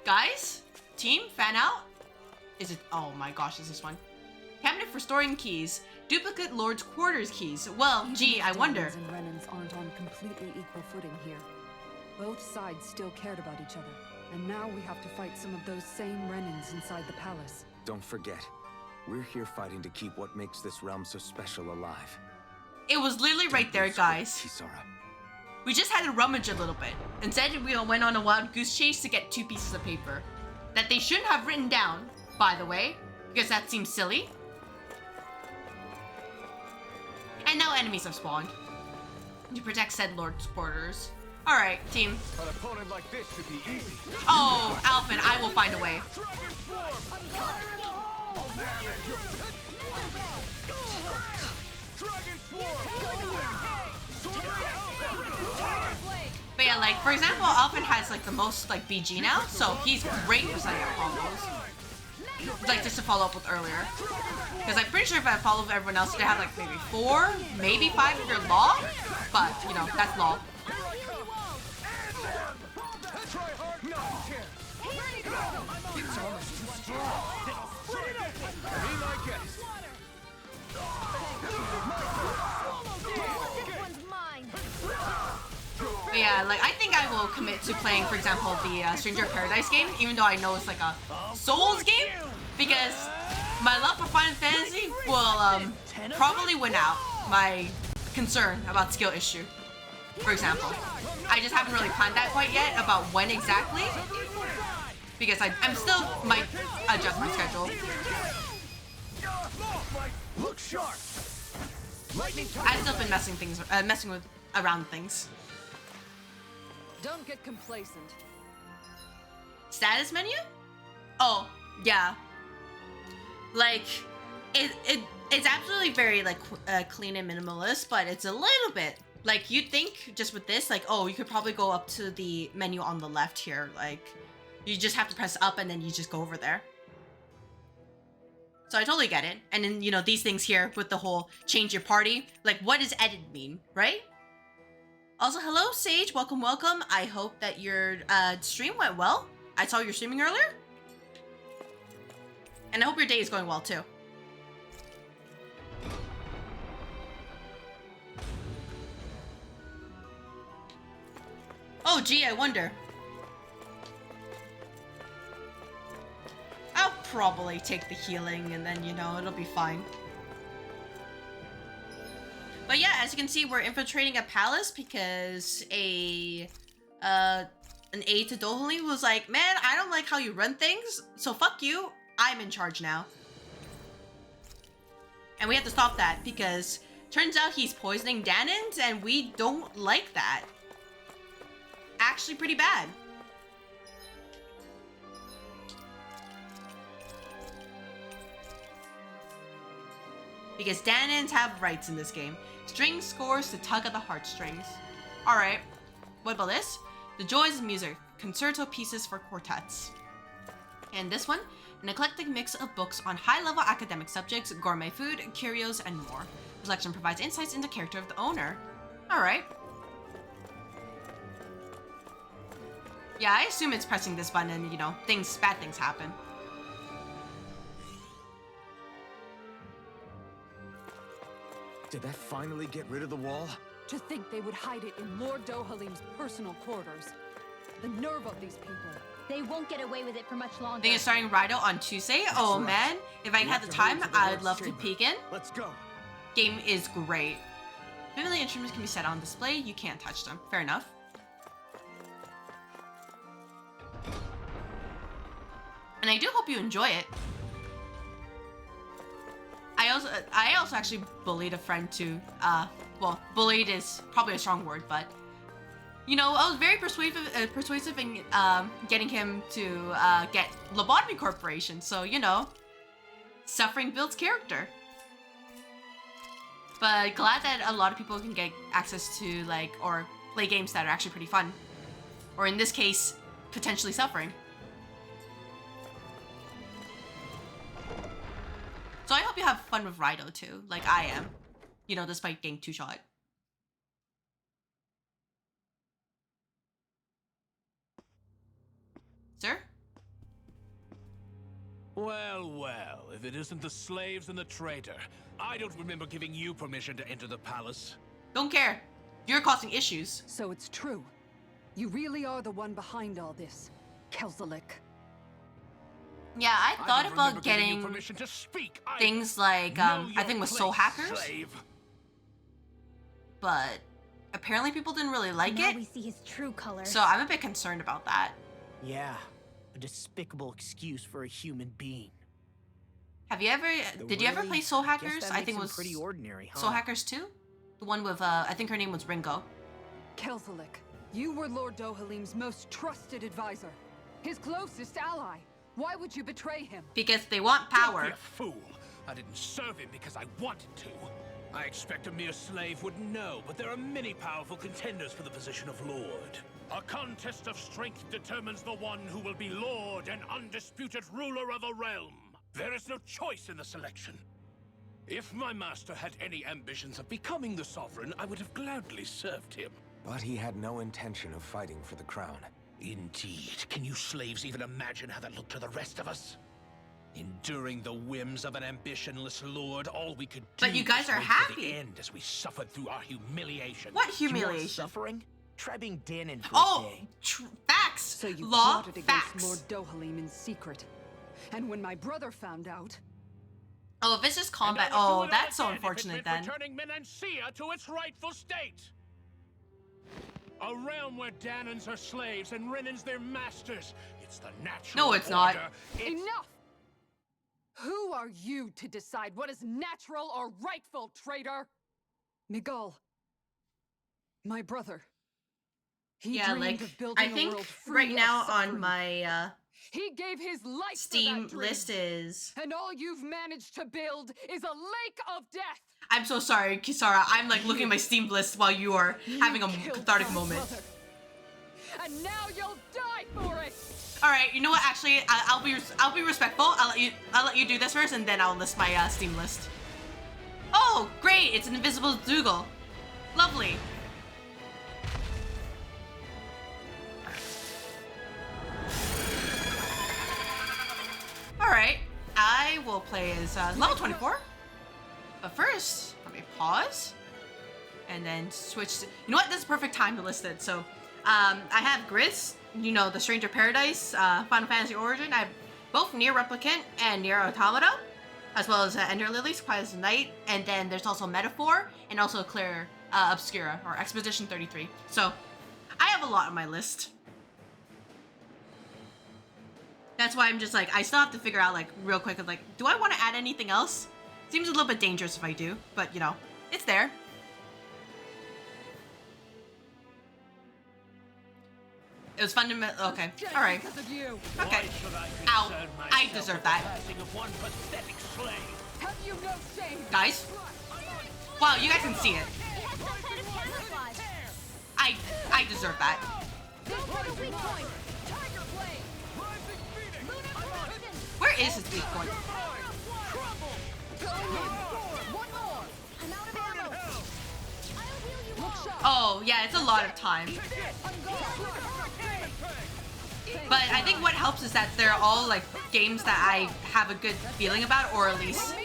Guys? Team, fan out? Is it? Oh my gosh, is this one? Cabinet for storing keys. Duplicate Lord's Quarters keys. Well, gee, I wonder. And Renans aren't on completely equal footing here. Both sides still cared about each other, and now we have to fight some of those same Renans inside the palace. Don't forget, we're here fighting to keep what makes this realm so special alive. It was literally right there, guys. Kisara. We just had to rummage a little bit. Instead, we went on a wild goose chase to get 2 pieces of paper. That they shouldn't have written down, by the way, because that seems silly. And now enemies have spawned. To protect said Lord's quarters. Alright, team. An opponent like this should be easy. Oh, Alphen, I will find a way. Dragon Swarm! But yeah, like for example, Alvin has like the most like BG now, so he's great for setting up combos. Like just to follow up with earlier, because I'm pretty sure if I follow everyone else, they have like maybe 4, maybe 5 if you're law, but you know that's law. But yeah, like I think I will commit to playing, for example, the Stranger of Paradise game, even though I know it's like a Souls game, because my love for Final Fantasy will probably win out my concern about skill issue. For example, I just haven't really planned that quite yet about when exactly, because I'm still might adjust my schedule. Look sharp. I've still been messing with around things. Don't get complacent. Status menu? Oh, yeah. Like, it's absolutely very like clean and minimalist, but it's a little bit like you'd think just with this, like, oh, you could probably go up to the menu on the left here. Like, you just have to press up and then you just go over there. So I totally get it. And then, you know, these things here with the whole change your party, like what does edit mean, right? Also, hello, Sage. Welcome, welcome. I hope that your stream went well. I saw you streaming earlier. And I hope your day is going well, too. Oh, gee, I wonder. I'll probably take the healing and then, you know, it'll be fine. But yeah, as you can see, we're infiltrating a palace because an aide to Dohali was like, man, I don't like how you run things, so fuck you, I'm in charge now. And we have to stop that because turns out he's poisoning Danans and we don't like that. Actually pretty bad. Because Danans have rights in this game. String scores to tug at the heartstrings. Alright, what about this? The Joys of Music, concerto pieces for quartets. And this one, an eclectic mix of books on high-level academic subjects, gourmet food, curios, and more. The selection provides insights into the character of the owner. Alright. Yeah, I assume it's pressing this button and, you know, bad things happen. Did that finally get rid of the wall? To think they would hide it in Lord Dohalim's personal quarters. The nerve of these people. They won't get away with it for much longer. I think it's starting Rido on Tuesday. Oh man, if I had the time, I'd love to peek in. Let's go. Game is great. Vividly instruments can be set on display. You can't touch them. Fair enough. And I do hope you enjoy it. I also actually bullied a friend too. Well, bullied is probably a strong word, but you know, I was very persuasive in getting him to get Lobotomy Corporation. So you know, suffering builds character. But glad that a lot of people can get access to like or play games that are actually pretty fun, or in this case, potentially suffering. So I hope you have fun with Rido too, like I am. You know, despite getting 2-shot. Sir? Well, well, if it isn't the slaves and the traitor. I don't remember giving you permission to enter the palace. Don't care. You're causing issues. So it's true. You really are the one behind all this, Kelzalik. Yeah, I thought don't about remember giving you getting permission to speak. things like, Know I think your with soul place, hackers, slave. but apparently people didn't really like now it. we see his true colors. So I'm a bit concerned about that. Yeah, a despicable excuse for a human being. Have you ever, did you ever play Soul Hackers? Guess that I makes think it him was pretty ordinary, huh? Soul Hackers 2? The one with, I think her name was Ringo. Kelzalik, you were Lord Dohalim's most trusted advisor. His closest ally. Why would you betray him? Because they want Don't power. be a fool. I didn't serve him because I wanted to. I expect a mere slave would know, but there are many powerful contenders for the position of Lord. A contest of strength determines the one who will be lord and undisputed ruler of a realm. There is no choice in the selection. If my master had any ambitions of becoming the sovereign, I would have gladly served him. But he had no intention of fighting for the crown. Indeed. Can you slaves even imagine how that looked to the rest of us? Enduring the whims of an ambitionless lord, all we could do But you guys was are wait for happy. the end as we suffered through our humiliation. What You want humiliation? suffering? Try being Danon for a Oh, day. facts. So you Law, plotted facts. against Lord Dohalim in secret. And when my brother found out, Oh, if it's just And combat. I would do Oh, it that's so again if it unfortunate meant then. returning Menancia to its rightful state. A realm where Danons are slaves and Renans their masters. It's the natural No, it's not. order. It's... enough! Who are you to decide what is natural or rightful, traitor? Miguel, my brother. He Yeah, dreamed like of building I a think world free right of now on suffering. my He gave his life Steam for that dream. list is. And all you've managed to build is a lake of death. I'm so sorry, Kisara. I'm like looking at my Steam list while you are having a You killed cathartic my moment. brother. And now you'll die for it. All right, you know what? Actually, I'll be respectful. I'll let you do this first, and then I'll list my Steam list. Oh, great! It's an invisible Dougal. Lovely. All right, I will play as level 24. But first, let me pause and then switch to, you know what? This is the perfect time to list it. So, I have Gris, you know, the Stranger Paradise, Final Fantasy Origin. I have both Nier Replicant and Nier Automata, as well as Ender Lilies, Quiet as the Night, and then there's also Metaphor and also Claire Obscura or Expedition 33. So, I have a lot on my list. That's why I'm just like, I still have to figure out like real quick of like, do I want to add anything else? Seems a little bit dangerous if I do, but you know, it's there. It was fun to okay, all right, Because of you. okay. Why should I Ow, concern I myself deserve with that. the passing of one pathetic slave? Have you no shame? Guys, wow, you guys can see it. It has some kind of camouflage. I deserve that. Go for the weak point. Tiger blade. Rising Phoenix. Lunar Where is his weak point? One more. I'm out of ammo. I'll heal you all. Oh yeah, it's a lot of time. But I think what helps is that they're all like games that I have a good feeling about, or at least,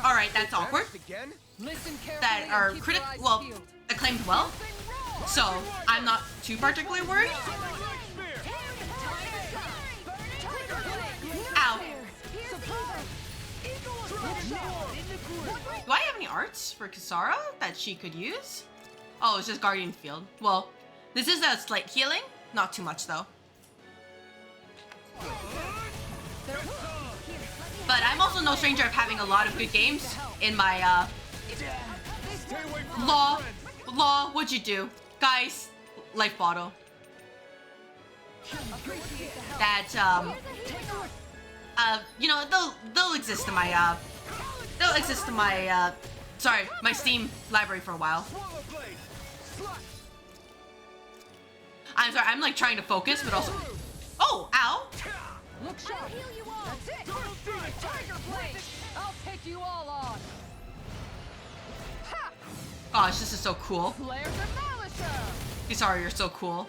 all right, that's awkward. Again? Listen carefully That and are keep your eyes well, peeled. acclaimed well. So I'm not too particularly worried. Ow. Do I have any arts for Kisara that she could use? Oh, it's just Guardian Field. Well, this is a slight healing. Not too much though. But I'm also no stranger of having a lot of good games in my Law, what'd you do? Guys, life bottle. That you know, they'll exist in my sorry, my Steam library for a while. I'm sorry, I'm like trying to focus, but also, oh, ow. Look sharp. I'll heal you all. That's it. Tiger blade. I'll take you all on. Ha! Gosh, this is so cool. Flair demolisher. Sorry, you're so cool.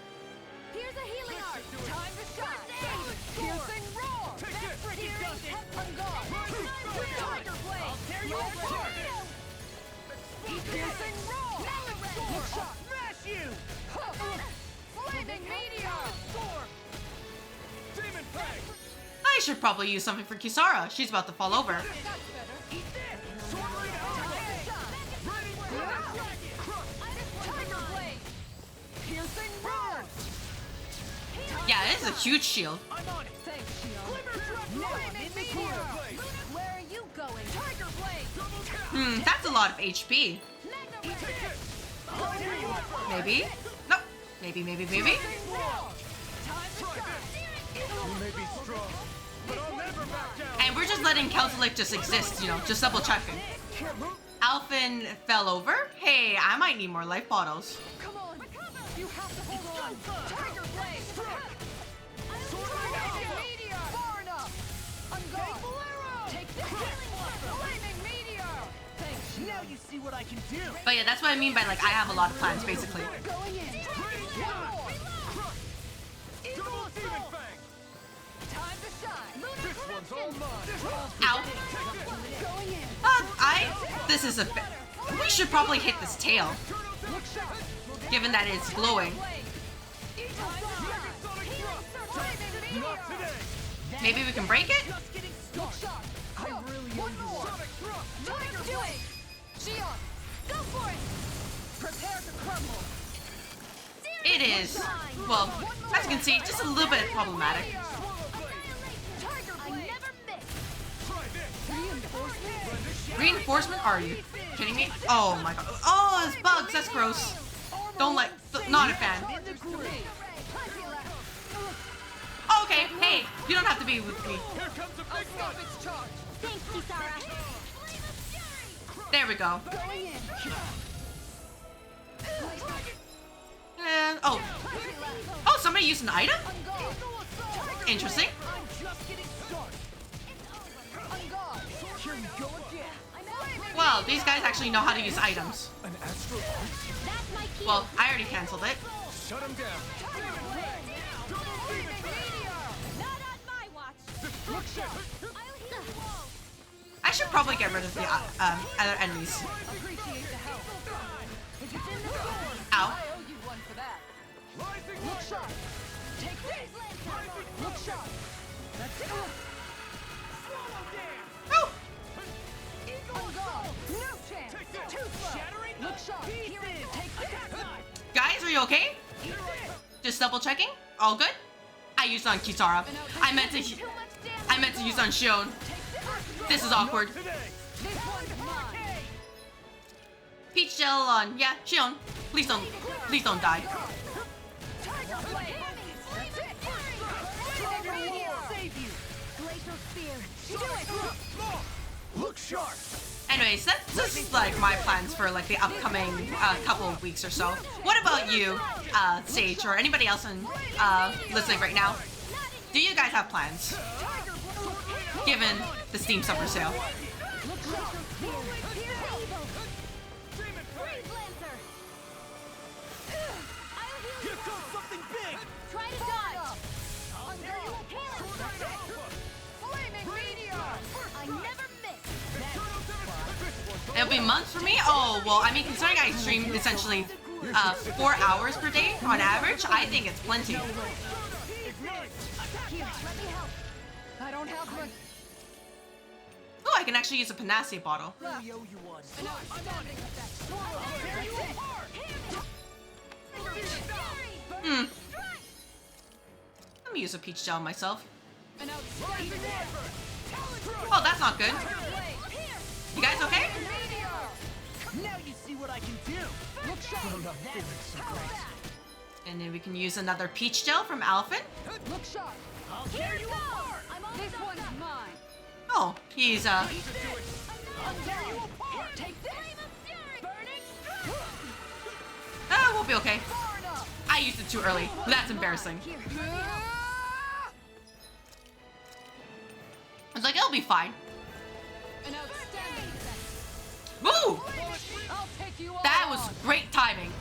Here's a healing art. Time to shine. Piercing roar. On guard. Tiger blade. I'll tear you apart. Piercing roar. Look sharp. Smash you! Flaming meteor. Demon Fang! I should probably use something for Kisara. She's about to fall over. That's better. Eat this! Sword Blade Ready for Tiger blade. Piercing roar. Yeah, it is a huge shield. I'm on it! Thanks, Shion. Flaming meteor. Where are you going? Tiger blade. That's a lot of HP. Maybe? No. Maybe. Roar. Time to shine. You may be strong, but I'll never back down! And we're just letting Keltalik just exist, you know, just double checking. Alphen fell over? Hey, I might need more life bottles. Come on. You have to hold on. Tiger can do. But yeah, that's what I mean by like I have a lot of plans basically. Going in. Double demon fang. Time to shine. This one's all mine. Ow. Going in. This is a bit. We should probably hit this tail, given that it's glowing. Not today. Maybe we can break it? I really owe you one. Sonic thrust. Tiger blade. Shion. Go for it. Prepare to crumble. It is, well, as you can see, just a little bit problematic. Tiger I blade. never miss. Try this. Reinforcement? Are you kidding me? Oh my god. Oh, it's bugs. That's gross. Don't like. Not a fan. Okay, hey, you don't have to be with me. Here comes a big one. Thanks, Kisara. There we go. Going in. And oh, somebody used an item. Interesting. I'm just getting started. Here we go again. Well, these guys actually know how to use items. An astral arc? That's my key. Well, I already canceled it. Shut him down. Double demon fang. Not on my watch. Destruction. I'll heal you all. I should probably get rid of the other enemies. Appreciate the help. Ow. I owe you one for that. Rising Look Wyvern. sharp. Take this. Look sharp. That's it. Swallow dance. Oh, On guard. No chance. Take this. Too slow. Shattering. Look sharp. Here it is. Take this. guys, are you okay? Just double checking. All good. I used on Kisara. I meant to use on Shion. This is awkward. Today. This one's mine. Peach gel on. Yeah, Shion. Please don't die. Tiger blade. That's it. Tiger will save you. Glacial spear. Do it. Look sharp. Anyways, that's just like my plans for like the upcoming couple of weeks or so. What about you, Sage, or anybody else listening right now? Do you guys have plans? Given the Steam Summer Sale. Demon fang. Here comes something big. Try to dodge. Flaming meteor. I never miss. It'll be months for me? Oh, well, I mean, considering I stream essentially 4 hours per day on average, I think it's plenty. Here, let me help. I don't have much. Oh, I can actually use a Panacea bottle. We owe you one. Let me use a peach gel myself. Rising Wyvern. Oh, that's not good. You guys okay? Now you see what I can do. Look sharp. I'm not feeling so great. And then we can use another peach gel from Alphen. Look sharp. I'll tear you apart. This one's mine. Oh, he's I'll tear you apart. Take this. we'll be okay. Far enough. I used it too early. That's embarrassing. Here. I was like, it'll be fine. An outstanding defense. Woo! I'll take you all That was on. great timing.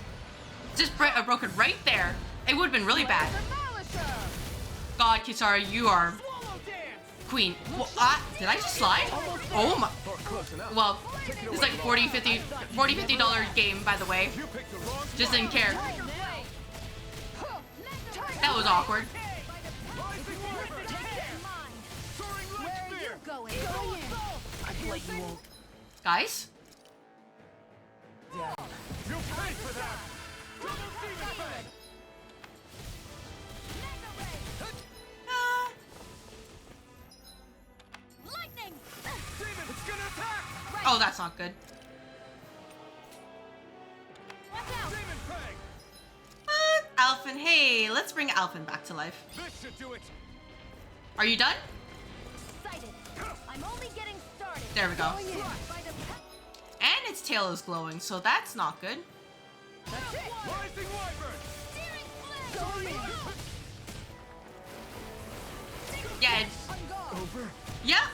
Just broke it right there. It would have been really bad. Demolisher. God, Kisara, you are Swallow dance. queen. Well, did I just slide? Oh my. Or close enough. Well, it's like $50 game, by the way. You picked the wrong Just didn't care. Tiger blade. That was awkward. Rising Wyvern. Soaring light spear. Going. Going in. I'd let you all Guys? down. You paid for that. Double demon fang. Lightning. Demon, it's gonna attack. Oh, that's not good. Watch out. Demon fang. Alphen, hey, let's bring Alphen back to life. This should do it. Are you done? Excited. I'm only getting started. There we go. By the And its tail is glowing, so that's not good. Rising Wyvern. steering flare. Yeah, Over. yeah.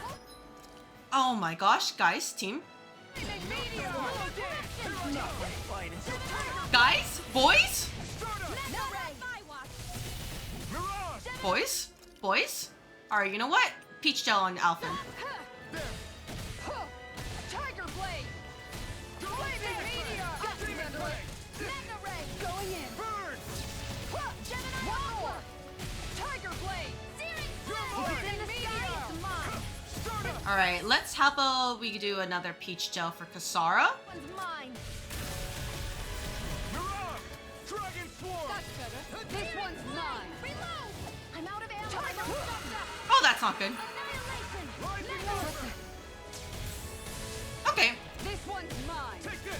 Oh my gosh, guys, team. Guys? Boys? Boys? Boys? Alright, you know what? Peach gel on Alpha. Tiger Blade! Blazing Meteor! Mega Ray! Going in! Burn! Gemini Aqua! Tiger Blade! Blazing Meteor! Alright, let's how about we do another peach gel for Kasara? One's mine. Mirage! Dragon Swarm! That's better. This one's mine. Reload! I'm out of ammo. Tiger Oh, that's not good. Annihilation! Okay. This one's mine. Take this!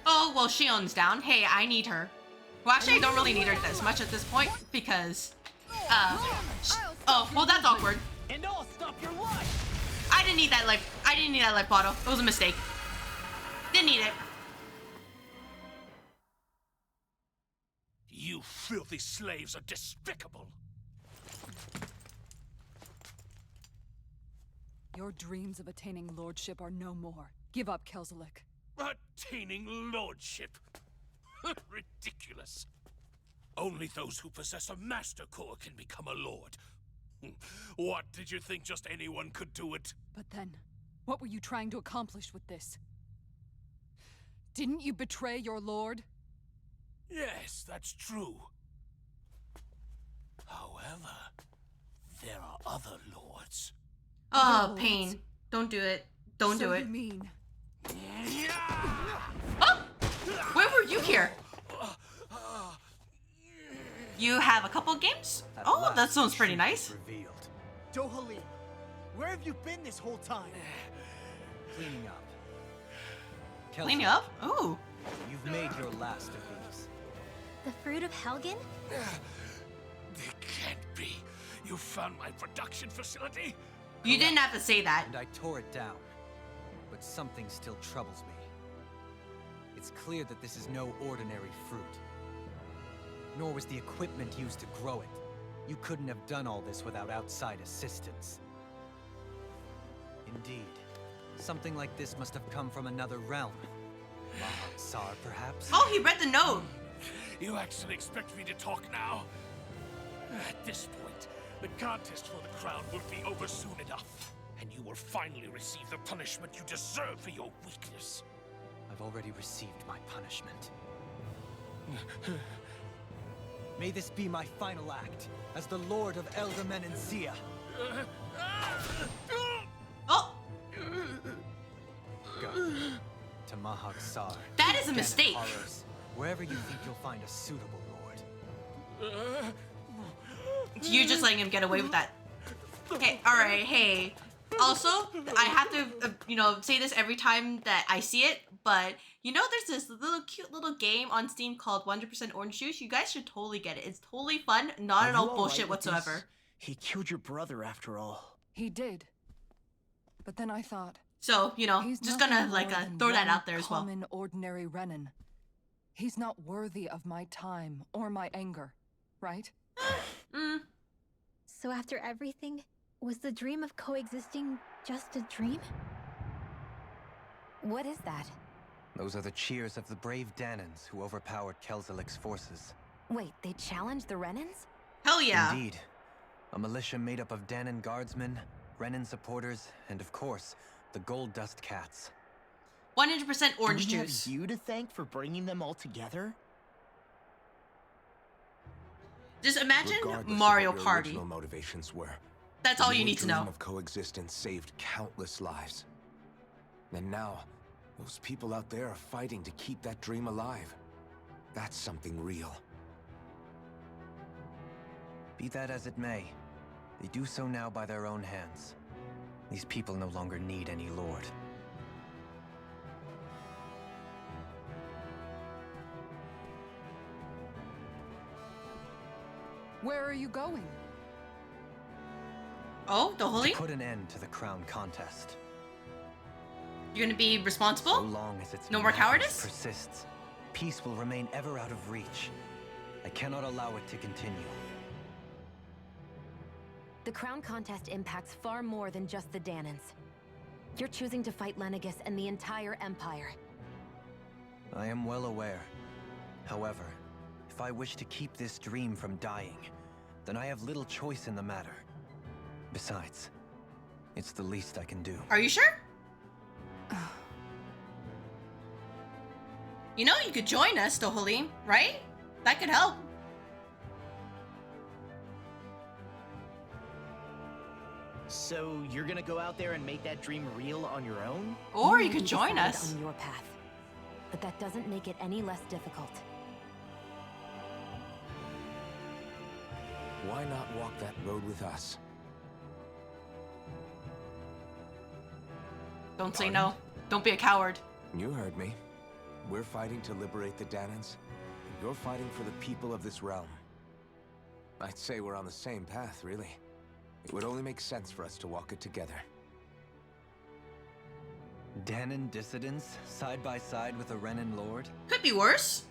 Oh, well, Shion's down. Hey, I need her. Well, actually, I don't really need her this much at this point because, oh, well, that's awkward. And I'll stop your life! I didn't need that life. I didn't need that life bottle. It was a mistake. Didn't need it. You filthy slaves are despicable. Your dreams of attaining lordship are no more. Give up, Kelzelik. Attaining lordship. Ridiculous. Only those who possess a master core can become a lord. What, did you think just anyone could do it? But then, what were you trying to accomplish with this? Didn't you betray your lord? Yes, that's true. However, there are other lords. Oh, pain. Don't do it. Don't do it. You mean Oh! Where were you here? You have a couple games? Oh, that sounds pretty nice. Revealed. Dohalim, where have you been this whole time? Cleaning up. Clean you up? Ooh. You've made your last of these. The fruit of Helgen? It can't be. You found my production facility? You didn't have to say that. And I tore it down. But something still troubles me. It's clear that this is no ordinary fruit. Nor was the equipment used to grow it. You couldn't have done all this without outside assistance. Indeed. Something like this must have come from another realm. Mahak-Sar, perhaps? Oh, he read the note. You actually expect me to talk now? At this point, the contest for the crown will be over soon enough. And you will finally receive the punishment you deserve for your weakness. I've already received my punishment. May this be my final act as the Lord of Elder Menencia. Oh, Go to Mahak-Sar. that is a Den of mistake. Horrors, wherever you think you'll find a suitable lord. You're just letting him get away with that. Hey, alright, hey. Also, I have to, say this every time that I see it, but there's this cute little game on Steam called 100% Orange Juice. You guys should totally get it. It's totally fun, not at all bullshit whatsoever. He killed your brother after all. he did? But then I thought, So, he's just nothing gonna more than throw that one out there as well. Common, ordinary Renan. He's not worthy of my time or my anger, right? So after everything, was the dream of coexisting just a dream? What is that? Those are the cheers of the brave Danans who overpowered Kelzelik's forces. Wait, they challenged the Renans? Hell yeah. Indeed. A militia made up of Danan guardsmen, Renan supporters, and of course, the Gold Dust Cats. 100% orange Do we have juice. you to thank for bringing them all together? Just imagine Regardless Mario of what your Party. original motivations were. That's all you your need to dream know. of coexistence saved countless lives. And now, those people out there are fighting to keep that dream alive. That's something real. Be that as it may, they do so now by their own hands. These people no longer need any lord. Where are you going? Oh, the holy? To put an end to the crown contest. You're gonna be So responsible? long as its No more madness cowardice? persists, peace will remain ever out of reach. I cannot allow it to continue. The crown contest impacts far more than just the Danans. You're choosing to fight Lenegis and the entire Empire. I am well aware. However, if I wish to keep this dream from dying, then I have little choice in the matter. Besides, it's the least I can do. Are you sure? You know, you could join us, Dohalim, right? That could help. So you're gonna go out there and make that dream real on your own? Or you may could be join decided us. on your path, but that doesn't make it any less difficult. Why not walk that road with us? Don't say no. Don't be a coward. You heard me. We're fighting to liberate the Danans, and you're fighting for the people of this realm. I'd say we're on the same path, really. It would only make sense for us to walk it together. Danan dissidents, side by side with a Renan lord? Could be worse.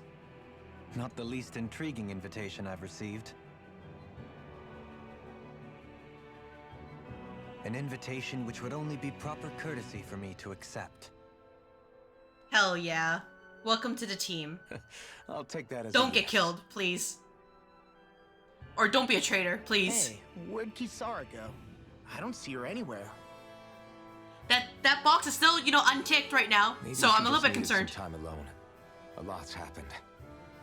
Not the least intriguing invitation I've received. An invitation which would only be proper courtesy for me to accept. Hell yeah. Welcome to the team. I'll take that as Don't a get yes. killed, please. Or don't be a traitor, please. Hey, where'd Kisara go? I don't see her anywhere. That box is still, you know, unticked right now. Maybe So she I'm a little just bit needed some concerned. time alone. A lot's happened.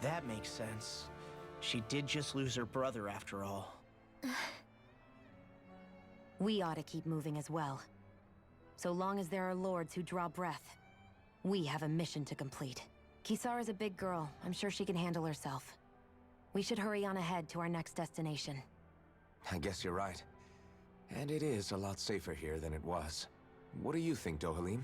That makes sense. She did just lose her brother after all. We ought to keep moving as well. So long as there are lords who draw breath, we have a mission to complete. Kisara's a big girl. I'm sure she can handle herself. We should hurry on ahead to our next destination. I guess you're right. And it is a lot safer here than it was. What do you think, Dohalim?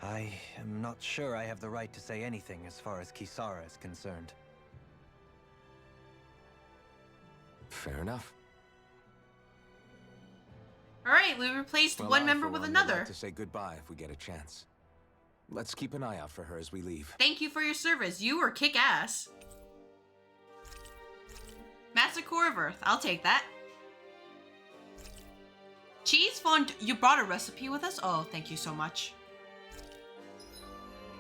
I am not sure I have the right to say anything as far as Kisara is concerned. Fair enough. Alright, we replaced Well, one I, member for with one, would another. like to say goodbye if we get a chance. Let's keep an eye out for her as we leave. Thank you for your service. You were kick-ass. Massacre of Earth. I'll take that. Cheese fond. You brought a recipe with us? Oh, thank you so much.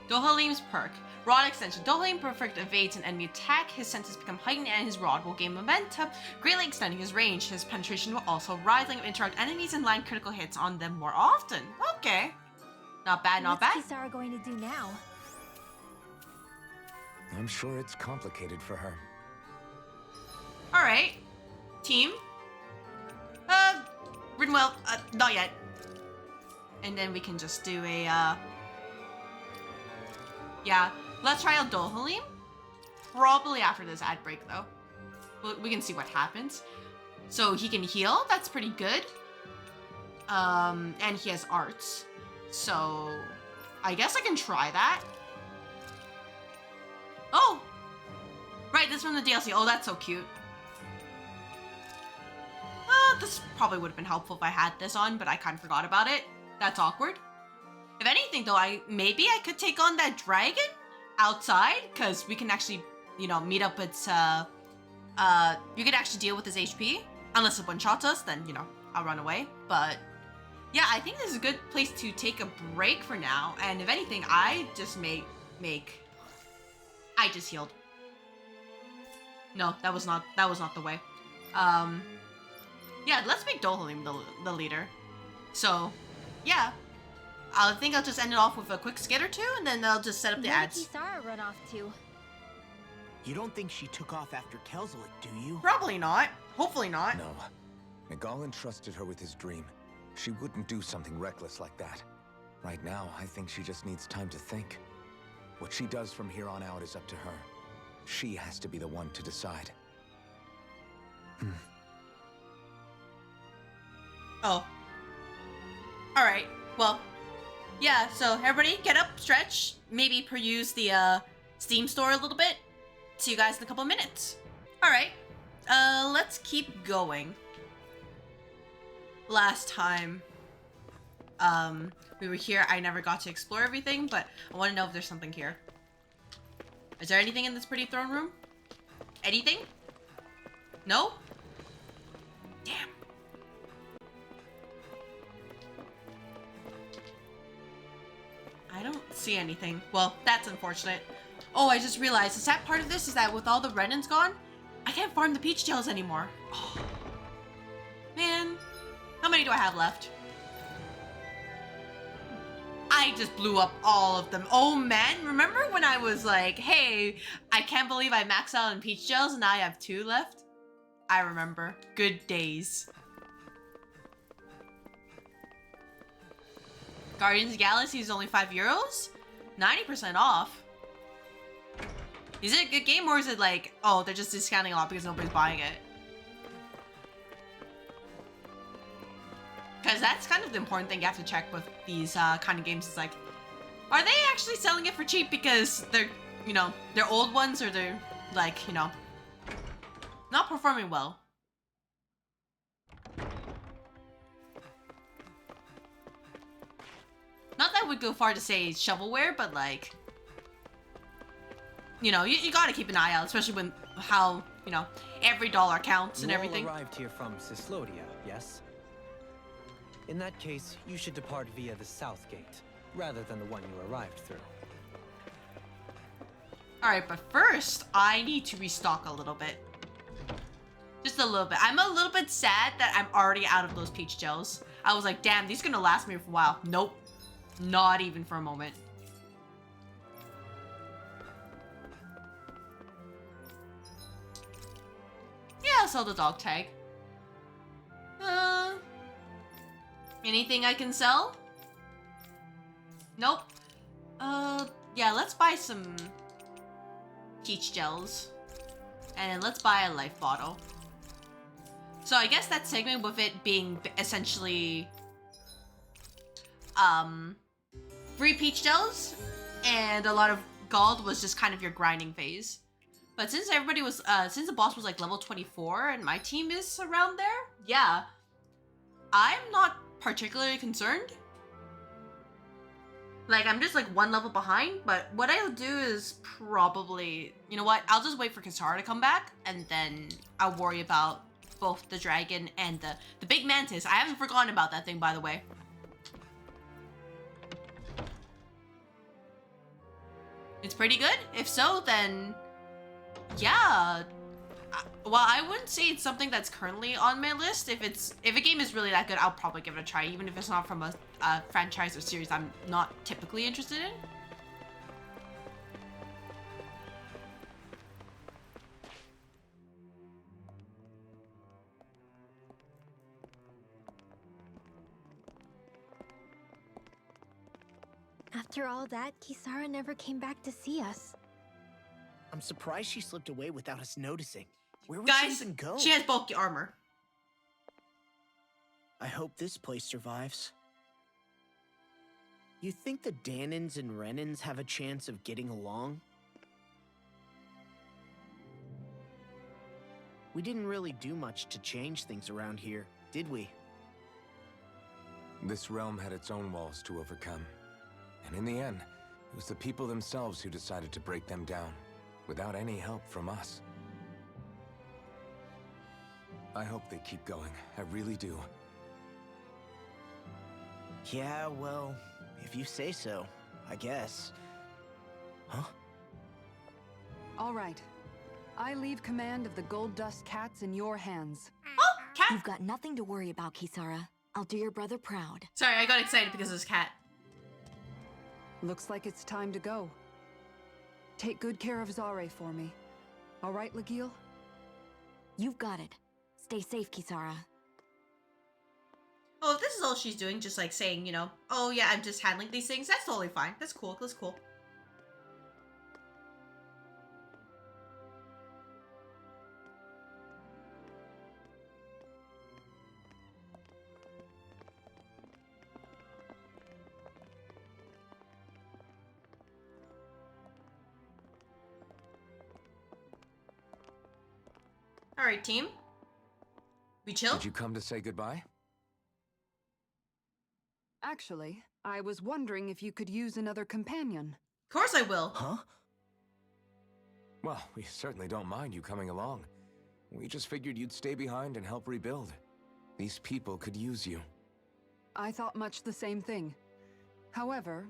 Dohalim's perk. Rod extension. Dohalim perfect evades an enemy attack. His senses become heightened and his rod will gain momentum, greatly extending his range. His penetration will also rise, letting him interact enemies and land critical hits on them more often. Okay. Not bad, not bad. What's Kisara going to do now? I'm sure it's complicated for her. Alright. Team. Ridwell, not yet. And then we can just do a, yeah. Let's try out Dohalim. Probably after this ad break, though. We can see what happens. So he can heal. That's pretty good. And he has arts. So I guess I can try that. Oh! Right, this is from the DLC. Oh, that's so cute. This probably would have been helpful if I had this on, but I kind of forgot about it. That's awkward. If anything, though, maybe I could take on that dragon outside, because we can actually, you know, meet up with, you could actually deal with his HP. Unless it one-shots us, then, you know, I'll run away. But, yeah, I think this is a good place to take a break for now. And if anything, I just I just healed. No, that was not the way. Yeah, let's make Dohalim the leader. So, yeah. I think I'll just end it off with a quick skit or two, and then I'll just set up the Where did ads. Kisara run off to? You don't think she took off after Kelzelik, do you? Probably not. Hopefully not. No. Nagal entrusted her with his dream. She wouldn't do something reckless like that. Right now, I think she just needs time to think. What she does from here on out is up to her. She has to be the one to decide. Oh. Alright, well. Yeah, so everybody get up, stretch, maybe peruse the Steam store a little bit. See you guys in a couple of minutes. Alright, let's keep going. Last time, we were here, I never got to explore everything, but I want to know if there's something here. Is there anything in this pretty throne room? Anything? No? Damn. see anything. Well, that's unfortunate. Oh, I just realized the sad part of this is that with all the Renans gone, I can't farm the peach tails anymore. Oh. Man, how many do I have left? I just blew up all of them. Oh man, remember when I was like, hey, I can't believe I maxed out on peach gels and now I have 2 left? I remember. Good days. Guardians of the Galaxy is only €5? 90% off. Is it a good game or is it like, oh, they're just discounting a lot because nobody's buying it? Because that's kind of the important thing you have to check with these kind of games. It's like, are they actually selling it for cheap because they're, you know, they're old ones, or they're like, you know, not performing well? Not that I would go far to say shovelware, but like, you know, you gotta keep an eye out, especially when how, you know, every dollar counts and everything. You all arrived here from Cislodia, yes? In that case, you should depart via the south gate, rather than the one you arrived through. Alright, but first, I need to restock a little bit. Just a little bit. I'm a little bit sad that I'm already out of those peach gels. I was like, damn, these are gonna last me for a while. Nope. Not even for a moment. Yeah, I'll sell the dog tag. Anything I can sell? Nope. Yeah, let's buy some peach gels. And then let's buy a life bottle. So I guess that segment with it being essentially free peach gels and a lot of gold was just kind of your grinding phase. But since everybody was since the boss was like level 24 and my team is around there, yeah, I'm not particularly concerned. Like, I'm just like 1 level behind, but what I'll do is probably, you know what, I'll just wait for Kisara to come back and then I'll worry about both the dragon and the big mantis. I haven't forgotten about that thing, by the way. It's pretty good? If so, then yeah. Well, I wouldn't say it's something that's currently on my list. If a game is really that good, I'll probably give it a try, even if it's not from a franchise or series I'm not typically interested in. After all that, Kisara never came back to see us. I'm surprised she slipped away without us noticing. Where would she Guys, even go? she has bulky armor. I hope this place survives. You think the Danins and Renans have a chance of getting along? We didn't really do much to change things around here, did we? This realm had its own walls to overcome. And in the end, it was the people themselves who decided to break them down, without any help from us. I hope they keep going. I really do. Yeah, well, if you say so, I guess. Huh? All right. I leave command of the Gold Dust Cats in your hands. Oh, cat! You've got nothing to worry about, Kisara. I'll do your brother proud. Sorry, I got excited because of this cat. Looks like it's time to go. Take good care of Zare for me. All right, Legil? You've got it. Stay safe, Kisara. Oh, if this is all she's doing, just like saying, you know, oh yeah, I'm just handling these things, that's totally fine. That's cool, that's cool. Alright, team. We chill? Did you come to say goodbye? Actually, I was wondering if you could use another companion. Of course I will. Huh? Well, we certainly don't mind you coming along. We just figured you'd stay behind and help rebuild. These people could use you. I thought much the same thing. However,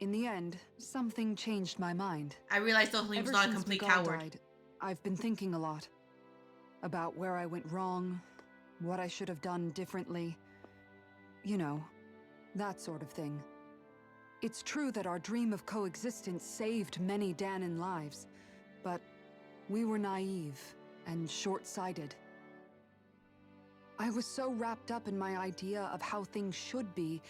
in the end, something changed my mind. I realized Dohalim's Ever not a since complete Miguel coward. died, I've been thinking a lot. About where I went wrong, what I should have done differently. You know, that sort of thing. It's true that our dream of coexistence saved many Danan lives, but we were naive and short-sighted. I was so wrapped up in my idea of how things should be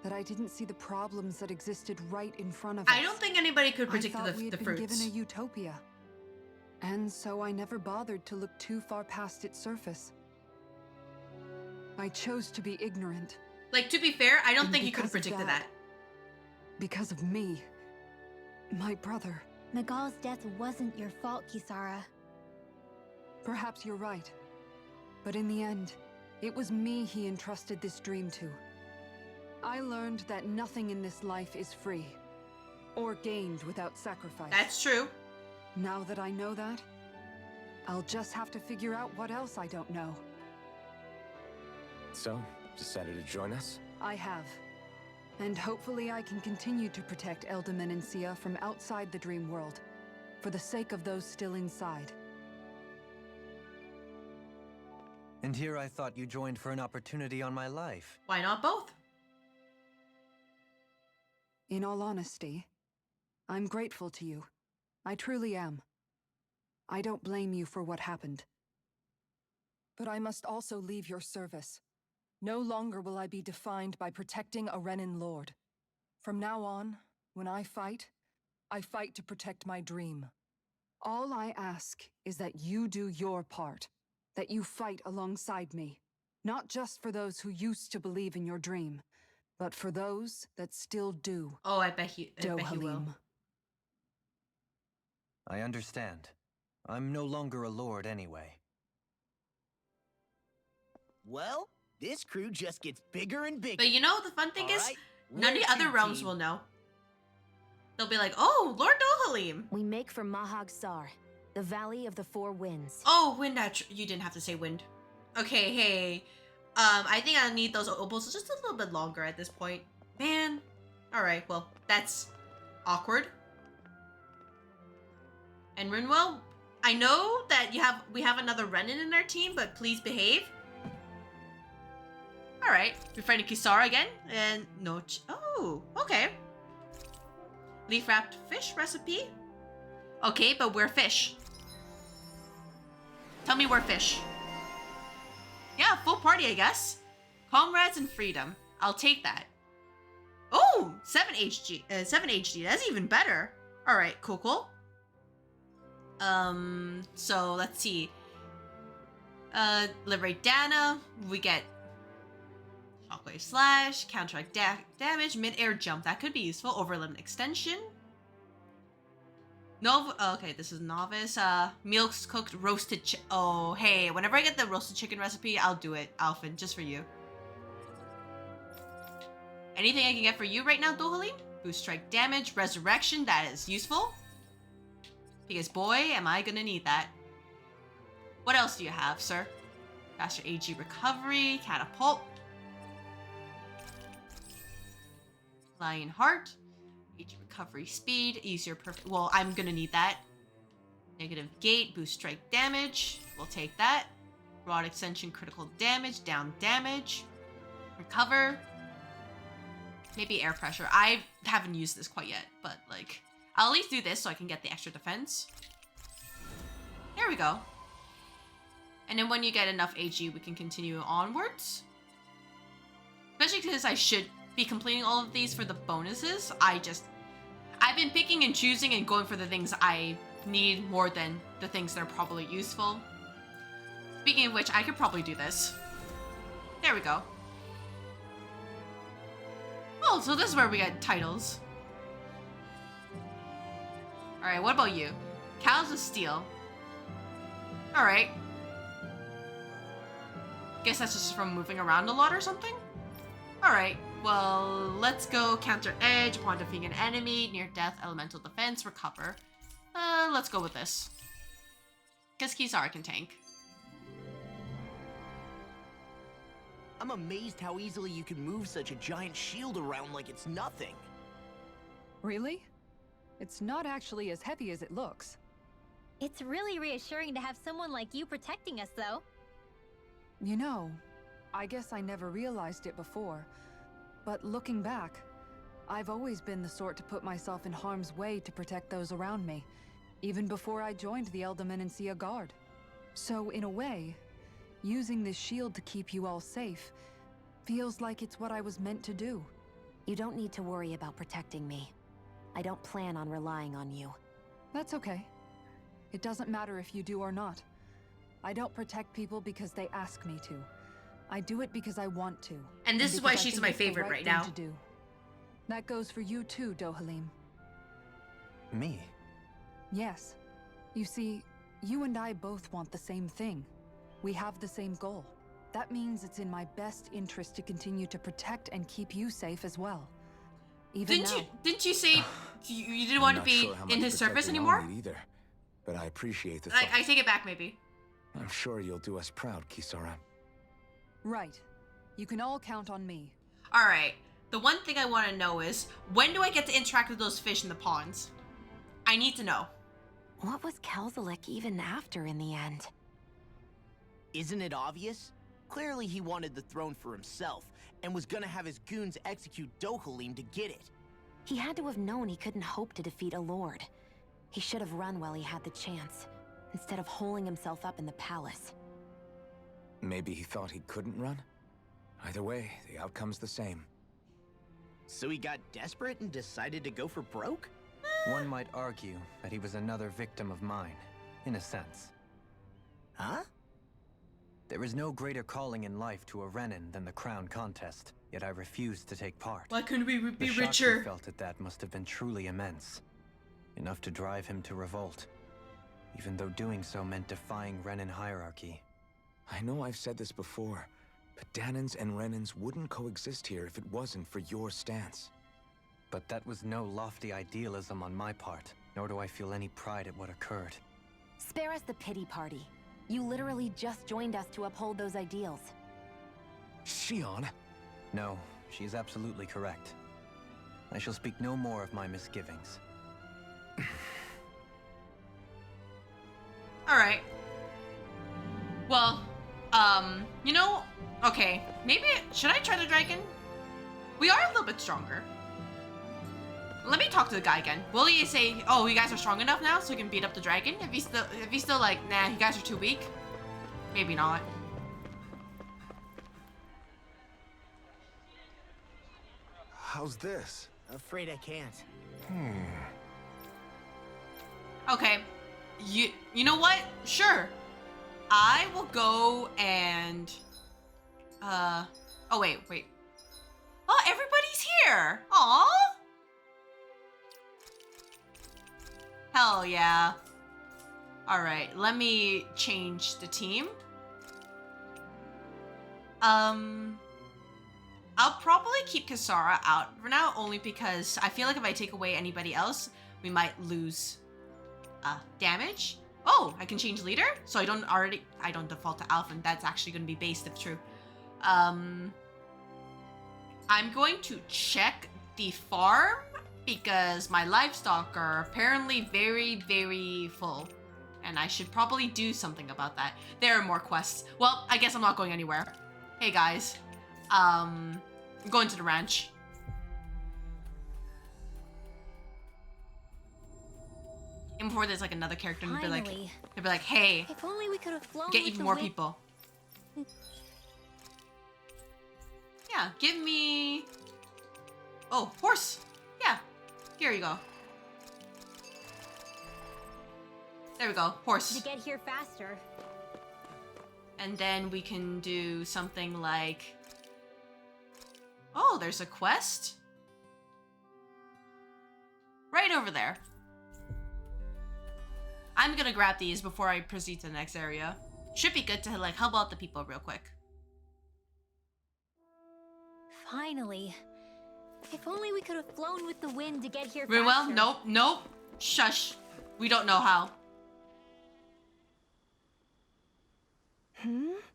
that I didn't see the problems that existed right in front of us. I don't think anybody could predict I thought we had the been fruits. given a utopia. And so I never bothered to look too far past its surface. I chose to be ignorant. Like, to be fair, I don't And think you could have because of predicted that. Because of me. My brother. Miguel's death wasn't your fault, Kisara. Perhaps you're right. But in the end, it was me he entrusted this dream to. I learned that nothing in this life is free. Or gained without sacrifice. That's true. Now that I know that, I'll just have to figure out what else I don't know. So, decided to join us? I have. And hopefully I can continue to protect Eldam and Sia from outside the dream world, for the sake of those still inside. And here I thought you joined for an opportunity on my life. Why not both? In all honesty, I'm grateful to you. I truly am. I don't blame you for what happened. But I must also leave your service. No longer will I be defined by protecting a Renin Lord. From now on, when I fight to protect my dream. All I ask is that you do your part, that you fight alongside me. Not just for those who used to believe in your dream, but for those that still do. Oh, I bet he will. Dohalim. I understand. I'm no longer a lord anyway. Well, this crew just gets bigger and bigger. But you know, the fun thing is, Alright, none of where the other to, realms team? will know. They'll be like, oh, Lord Dohalim. We make for Mahag Sar, the Valley of the Four Winds. Oh, wind. You didn't have to say wind. Okay, hey. I think I need those opals just a little bit longer at this point. Man. Alright, well, that's awkward. And Rinwell, I know that we have another Renin in our team, but please behave. Alright, befriending Kisara again, and no oh, okay. Leaf wrapped fish recipe? Okay, but we're fish. Tell me we're fish. Yeah, full party, I guess. Comrades and freedom. I'll take that. Oh, 7 HD. 7 HD. That's even better. All right, cool. So let's see. Liberate Dana. We get Shockwave Slash, counteract damage, mid-air jump. That could be useful. Overlimit extension. Okay, this is novice. Meals cooked roasted oh, hey, whenever I get the roasted chicken recipe, I'll do it, Alphin, just for you. Anything I can get for you right now, Dohalim? Boost strike damage, resurrection, that is useful. Because boy, am I gonna need that. What else do you have, sir? Faster AG recovery, catapult. Lion heart. AG recovery speed, easier perfect. Well, I'm gonna need that. Negative gate, boost strike damage. We'll take that. Rod extension, critical damage, down damage. Recover. Maybe air pressure. I haven't used this quite yet, but like, I'll at least do this so I can get the extra defense. There we go. And then when you get enough AG, we can continue onwards. Especially because I should be completing all of these for the bonuses. I've been picking and choosing and going for the things I need more than the things that are probably useful. Speaking of which, I could probably do this. There we go. Oh, so this is where we get titles. Alright, what about you? Cows of Steel. Alright. Guess that's just from moving around a lot or something? Alright, well, let's go counter edge upon defeating an enemy, near death, elemental defense, recover. Let's go with this. Guess Kisara can tank. I'm amazed how easily you can move such a giant shield around like it's nothing. Really? It's not actually as heavy as it looks. It's really reassuring to have someone like you protecting us, though. You know, I guess I never realized it before, but looking back, I've always been the sort to put myself in harm's way to protect those around me, even before I joined the Eldomenencia Guard. So in a way, using this shield to keep you all safe feels like it's what I was meant to do. You don't need to worry about protecting me. I don't plan on relying on you. That's okay. It doesn't matter if you do or not. I don't protect people because they ask me to. I do it because I want to. And this is why because I she's think my it's the favorite right right thing now. to do. That goes for you too, Dohalim. Me? Yes. You see, you and I both want the same thing. We have the same goal. That means it's in my best interest to continue to protect and keep you safe as well. Even now. Didn't you say you didn't want to be in his service anymore? Either, but I appreciate the I take it back, maybe. I'm sure you'll do us proud, Kisara. Right. You can all count on me. All right. The one thing I want to know is, when do I get to interact with those fish in the ponds? I need to know. What was Kelzelik even after in the end? Isn't it obvious? Clearly he wanted the throne for himself, and was gonna have his goons execute Dohalim to get it. He had to have known he couldn't hope to defeat a lord. He should have run while he had the chance, instead of holding himself up in the palace. Maybe he thought he couldn't run? Either way, the outcome's the same. So he got desperate and decided to go for broke? One might argue that he was another victim of mine, in a sense. Huh? There is no greater calling in life to a Renin than the crown contest, yet I refused to take part. Why couldn't we be The shock richer? he felt at that must have been truly immense. Enough to drive him to revolt, even though doing so meant defying Renin hierarchy. I know I've said this before, but Danans and Renins wouldn't coexist here if it wasn't for your stance. But that was no lofty idealism on my part, nor do I feel any pride at what occurred. Spare us the pity party. You literally just joined us to uphold those ideals. Shion? No, she is absolutely correct. I shall speak no more of my misgivings. Alright. Well, you know, okay, maybe, should I try the dragon? We are a little bit stronger. Let me talk to the guy again. Will he say, oh, you guys are strong enough now so we can beat up the dragon? If he's still like, nah, you guys are too weak? Maybe not. How's this? Afraid I can't. Okay, you know what? Sure. I will go and, oh, wait. Oh, everybody's here. Aw. Hell yeah. All right, let me change the team. I'll probably keep Kisara out for now, only because I feel like if I take away anybody else, we might lose damage. Oh, I can change leader, so I don't default to Alpha, and that's actually going to be based if true. I'm going to check the farm because my livestock are apparently very, very full, and I should probably do something about that. There are more quests. Well, I guess I'm not going anywhere. Hey guys, I'm going to the ranch. And before there's like another character, and they'll be like, hey, If only we could have flown get with even the more wind. people. Yeah, give me... Oh, horse. Yeah, here you go. There we go, horse. To get here faster. And then we can do something like... Oh, there's a quest? Right over there. I'm gonna grab these before I proceed to the next area. Should be good to like help out the people real quick. Finally. If only we could have flown with the wind to get here faster. Rinwell, nope. Shush. We don't know how.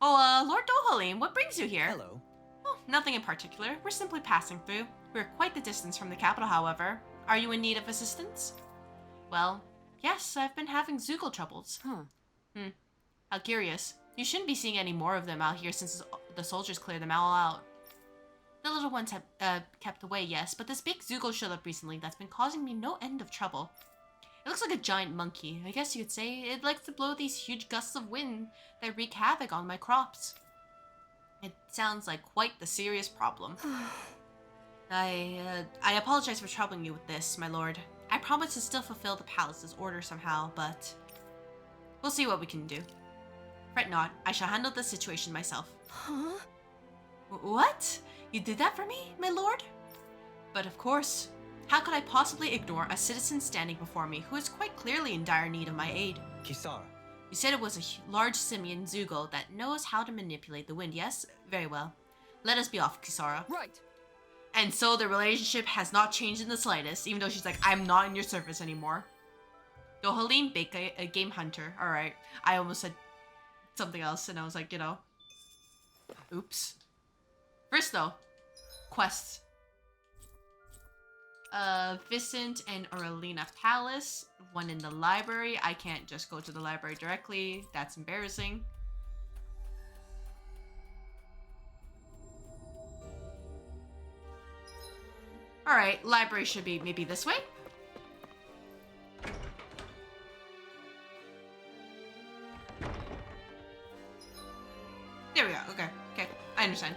Oh, Lord Dohalim, what brings you here? Hello. Oh, nothing in particular. We're simply passing through. We're quite the distance from the capital, however. Are you in need of assistance? Well, yes, I've been having Zoogle troubles. Huh. How curious. You shouldn't be seeing any more of them out here since the soldiers cleared them all out. The little ones have kept away, yes, but this big Zoogle showed up recently that's been causing me no end of trouble. It looks like a giant monkey. I guess you could say it likes to blow these huge gusts of wind that wreak havoc on my crops. It sounds like quite the serious problem. I apologize for troubling you with this, my lord. I promise to still fulfill the palace's order somehow, but we'll see what we can do. Fret not, I shall handle the situation myself. Huh? What? You did that for me, my lord? But of course. How could I possibly ignore a citizen standing before me who is quite clearly in dire need of my aid? Kisara. You said it was a large simian Zoogle that knows how to manipulate the wind, yes? Very well. Let us be off, Kisara. Right. And so the relationship has not changed in the slightest, even though she's like, I'm not in your service anymore. Dohalim, a game hunter. Alright. I almost said something else, and I was like, you know. Oops. First though, quests. Vicent and Aurelina Palace. One in the library. I can't just go to the library directly. That's embarrassing. Alright, library should be maybe this way. There we go. Okay. Okay. I understand.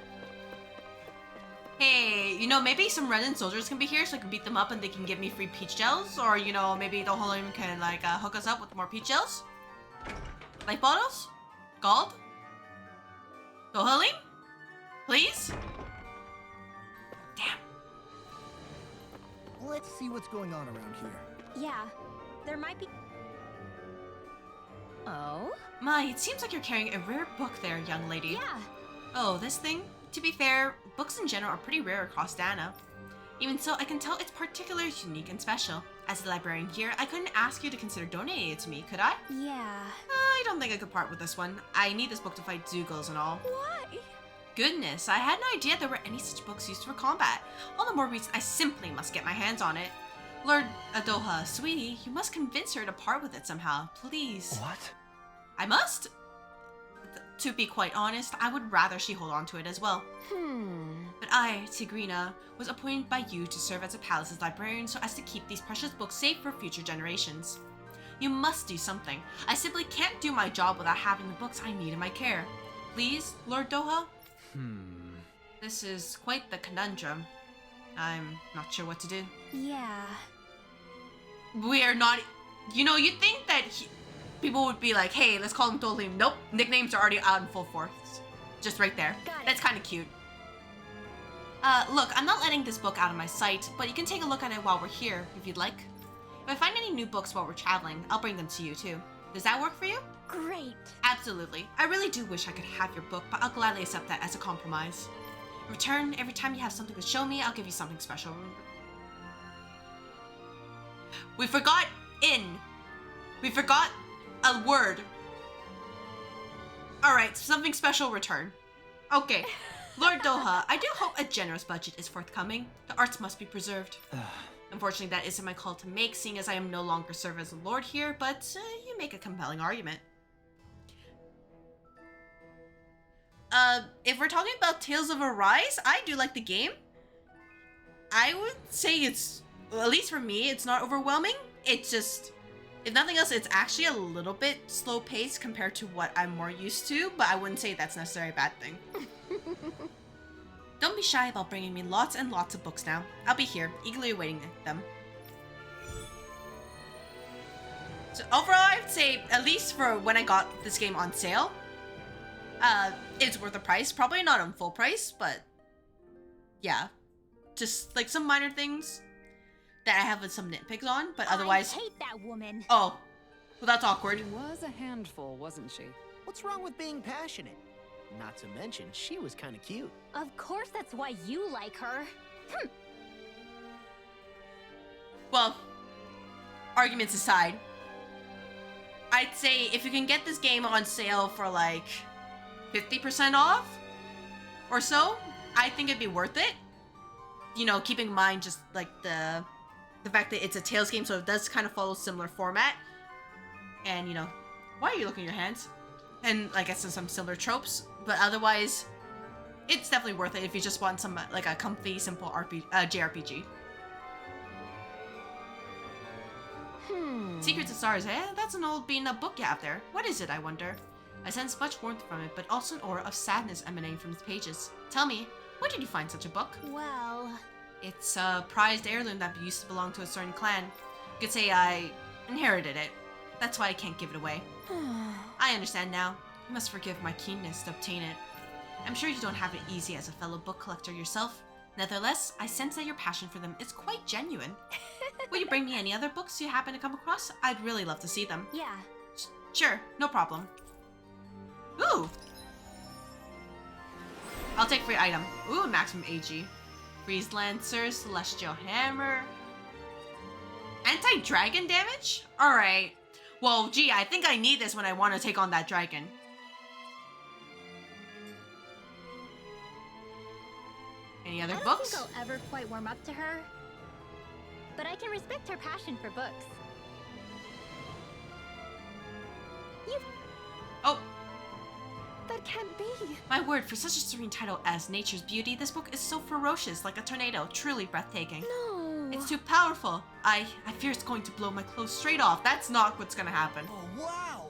Hey, you know, maybe some Renin soldiers can be here so I can beat them up and they can give me free peach gels. Or, you know, maybe the Holim can, like, hook us up with more peach gels. Light bottles? Gold? Dohalim? Please? Damn. Let's see what's going on around here. Yeah, there might be... Oh? My, it seems like you're carrying a rare book there, young lady. Yeah. Oh, this thing? To be fair, books in general are pretty rare across Dana. Even so, I can tell it's particularly unique and special. As a librarian here, I couldn't ask you to consider donating it to me, could I? Yeah. I don't think I could part with this one. I need this book to fight Zoogles and all. Why? Goodness, I had no idea there were any such books used for combat. All the more reason I simply must get my hands on it. Lord Adoha, sweetie, you must convince her to part with it somehow, please. What? I must? To be quite honest, I would rather she hold on to it as well. But I, Tigrina, was appointed by you to serve as a palace's librarian so as to keep these precious books safe for future generations. You must do something. I simply can't do my job without having the books I need in my care. Please, Lord Doha? This is quite the conundrum. I'm not sure what to do. Yeah. We are not... You know, you'd think that people would be like, hey, let's call him Dohalim. Nope, nicknames are already out in full force. Just right there. Got it. That's kind of cute. Look, I'm not letting this book out of my sight, but you can take a look at it while we're here, if you'd like. If I find any new books while we're traveling, I'll bring them to you, too. Does that work for you? Great. Absolutely. I really do wish I could have your book, but I'll gladly accept that as a compromise. In return, every time you have something to show me, I'll give you something special. We forgot in. We forgot a word. Alright, something special return. Okay. Lord Doha, I do hope a generous budget is forthcoming. The arts must be preserved. Unfortunately, that isn't my call to make, seeing as I am no longer serve as a lord here, but you make a compelling argument. If we're talking about Tales of Arise, I do like the game. I would say it's, well, at least for me, it's not overwhelming. It's just, if nothing else, it's actually a little bit slow paced compared to what I'm more used to, but I wouldn't say that's necessarily a bad thing. Don't be shy about bringing me lots and lots of books now. I'll be here, eagerly awaiting them. So overall, I'd say, at least for when I got this game on sale, it's worth the price. Probably not on full price, but yeah. Just like some minor things that I have some nitpicks on, but otherwise... I hate that woman. Oh, well that's awkward. She was a handful, wasn't she? What's wrong with being passionate? Not to mention, she was kind of cute. Of course that's why you like her. Well, arguments aside, I'd say if you can get this game on sale for like 50% off or so, I think it'd be worth it. You know, keeping in mind just like the the fact that it's a Tales game, so it does kind of follow similar format. And, you know, why are you looking at your hands? And, I guess, some similar tropes. But otherwise, it's definitely worth it if you just want some, like, a comfy, simple JRPG. Secrets of Stars, eh? That's an old beaten-up book you have there. What is it, I wonder? I sense much warmth from it, but also an aura of sadness emanating from its pages. Tell me, where did you find such a book? Well... It's a prized heirloom that used to belong to a certain clan. You could say I inherited it. That's why I can't give it away. I understand now. You must forgive my keenness to obtain it. I'm sure you don't have it easy as a fellow book collector yourself. Nevertheless, I sense that your passion for them is quite genuine. Will you bring me any other books you happen to come across? I'd really love to see them. Yeah. Sure, no problem. Ooh! I'll take free item. Ooh, maximum AG. Freeze Lancer, Celestial Hammer. Anti-dragon damage? Alright. Well, gee, I think I need this when I want to take on that dragon. Any other books? I don't think I'll ever quite warm up to her. But I can respect her passion for books. Oh! That can't be. My word, for such a serene title as Nature's Beauty, this book is so ferocious, like a tornado, truly breathtaking. No. It's too powerful. I fear it's going to blow my clothes straight off. That's not what's gonna happen. Oh, wow!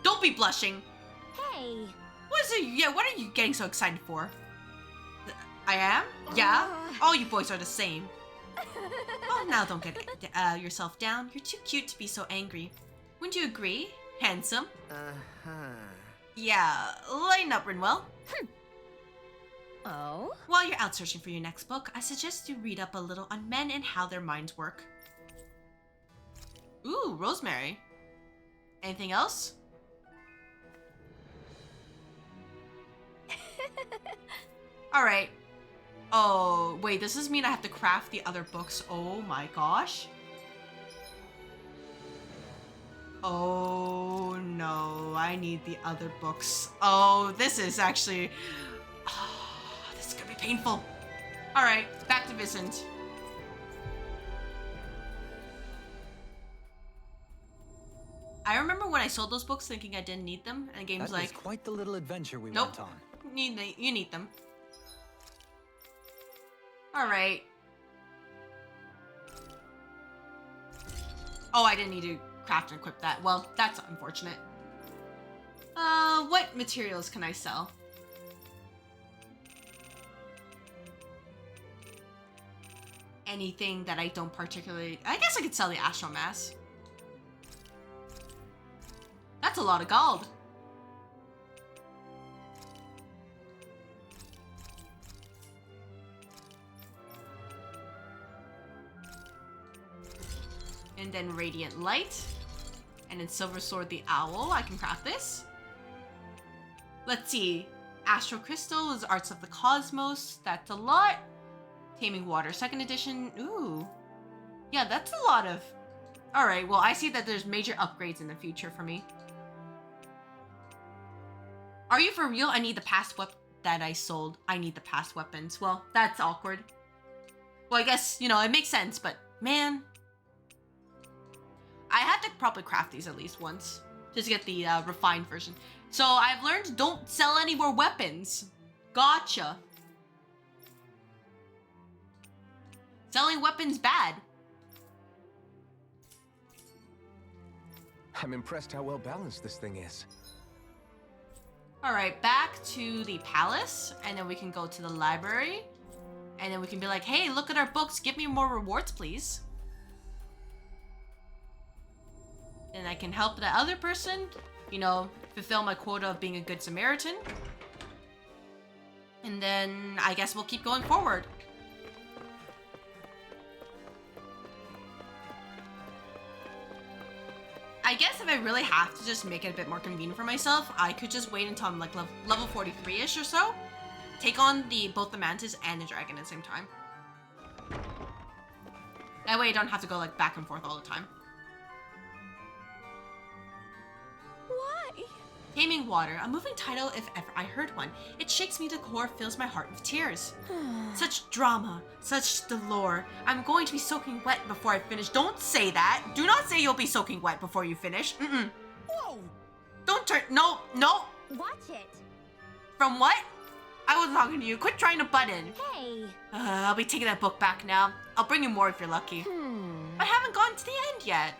Don't be blushing. Hey. What is it? Yeah, what are you getting so excited for? I am? Yeah? All you boys are the same. Oh, now don't get yourself down. You're too cute to be so angry. Wouldn't you agree? Handsome? Yeah, lighten up, Rinwell. Oh? While you're out searching for your next book, I suggest you read up a little on men and how their minds work. Ooh, Rosemary. Anything else? Alright. Oh, wait, does this mean I have to craft the other books? Oh my gosh. Oh no, I need the other books. Oh, this is actually... Oh, this is gonna be painful. Alright, back to Vicent. I remember when I sold those books thinking I didn't need them, and the game's That like... was quite the little adventure we Nope. went on. You need them. Alright. Oh, I didn't need to craft and equip that. Well, that's unfortunate. What materials can I sell? Anything that I don't particularly... I guess I could sell the Astral Mass. That's a lot of gold. And then Radiant Light. And then Silver Sword the Owl. I can craft this. Let's see. Astral Crystal is Arts of the Cosmos. That's a lot. Taming Water, 2nd edition. Ooh. Yeah, that's a lot of... Alright, well, I see that there's major upgrades in the future for me. Are you for real? I need the past weapon that I sold. I need the past weapons. Well, that's awkward. Well, I guess, you know, it makes sense, but man... I had to probably craft these at least once. Just to get the refined version. So I've learned don't sell any more weapons. Gotcha. Selling weapons bad. I'm impressed how well balanced this thing is. Alright, back to the palace. And then we can go to the library. And then we can be like, hey, look at our books. Give me more rewards, please. And I can help that other person, you know, fulfill my quota of being a good Samaritan. And then I guess we'll keep going forward. I guess if I really have to just make it a bit more convenient for myself, I could just wait until I'm like level 43-ish or so. Take on both the mantis and the dragon at the same time. That way I don't have to go like back and forth all the time. Why? Taming Water, a moving title if ever I heard one. It shakes me to the core, fills my heart with tears. Such drama, such lore. I'm going to be soaking wet before I finish. Don't say that. Do not say you'll be soaking wet before you finish. Whoa! Don't turn. No, no. Watch it. From what? I wasn't talking to you. Quit trying to butt in. Hey. I'll be taking that book back now. I'll bring you more if you're lucky. I haven't gotten to the end yet.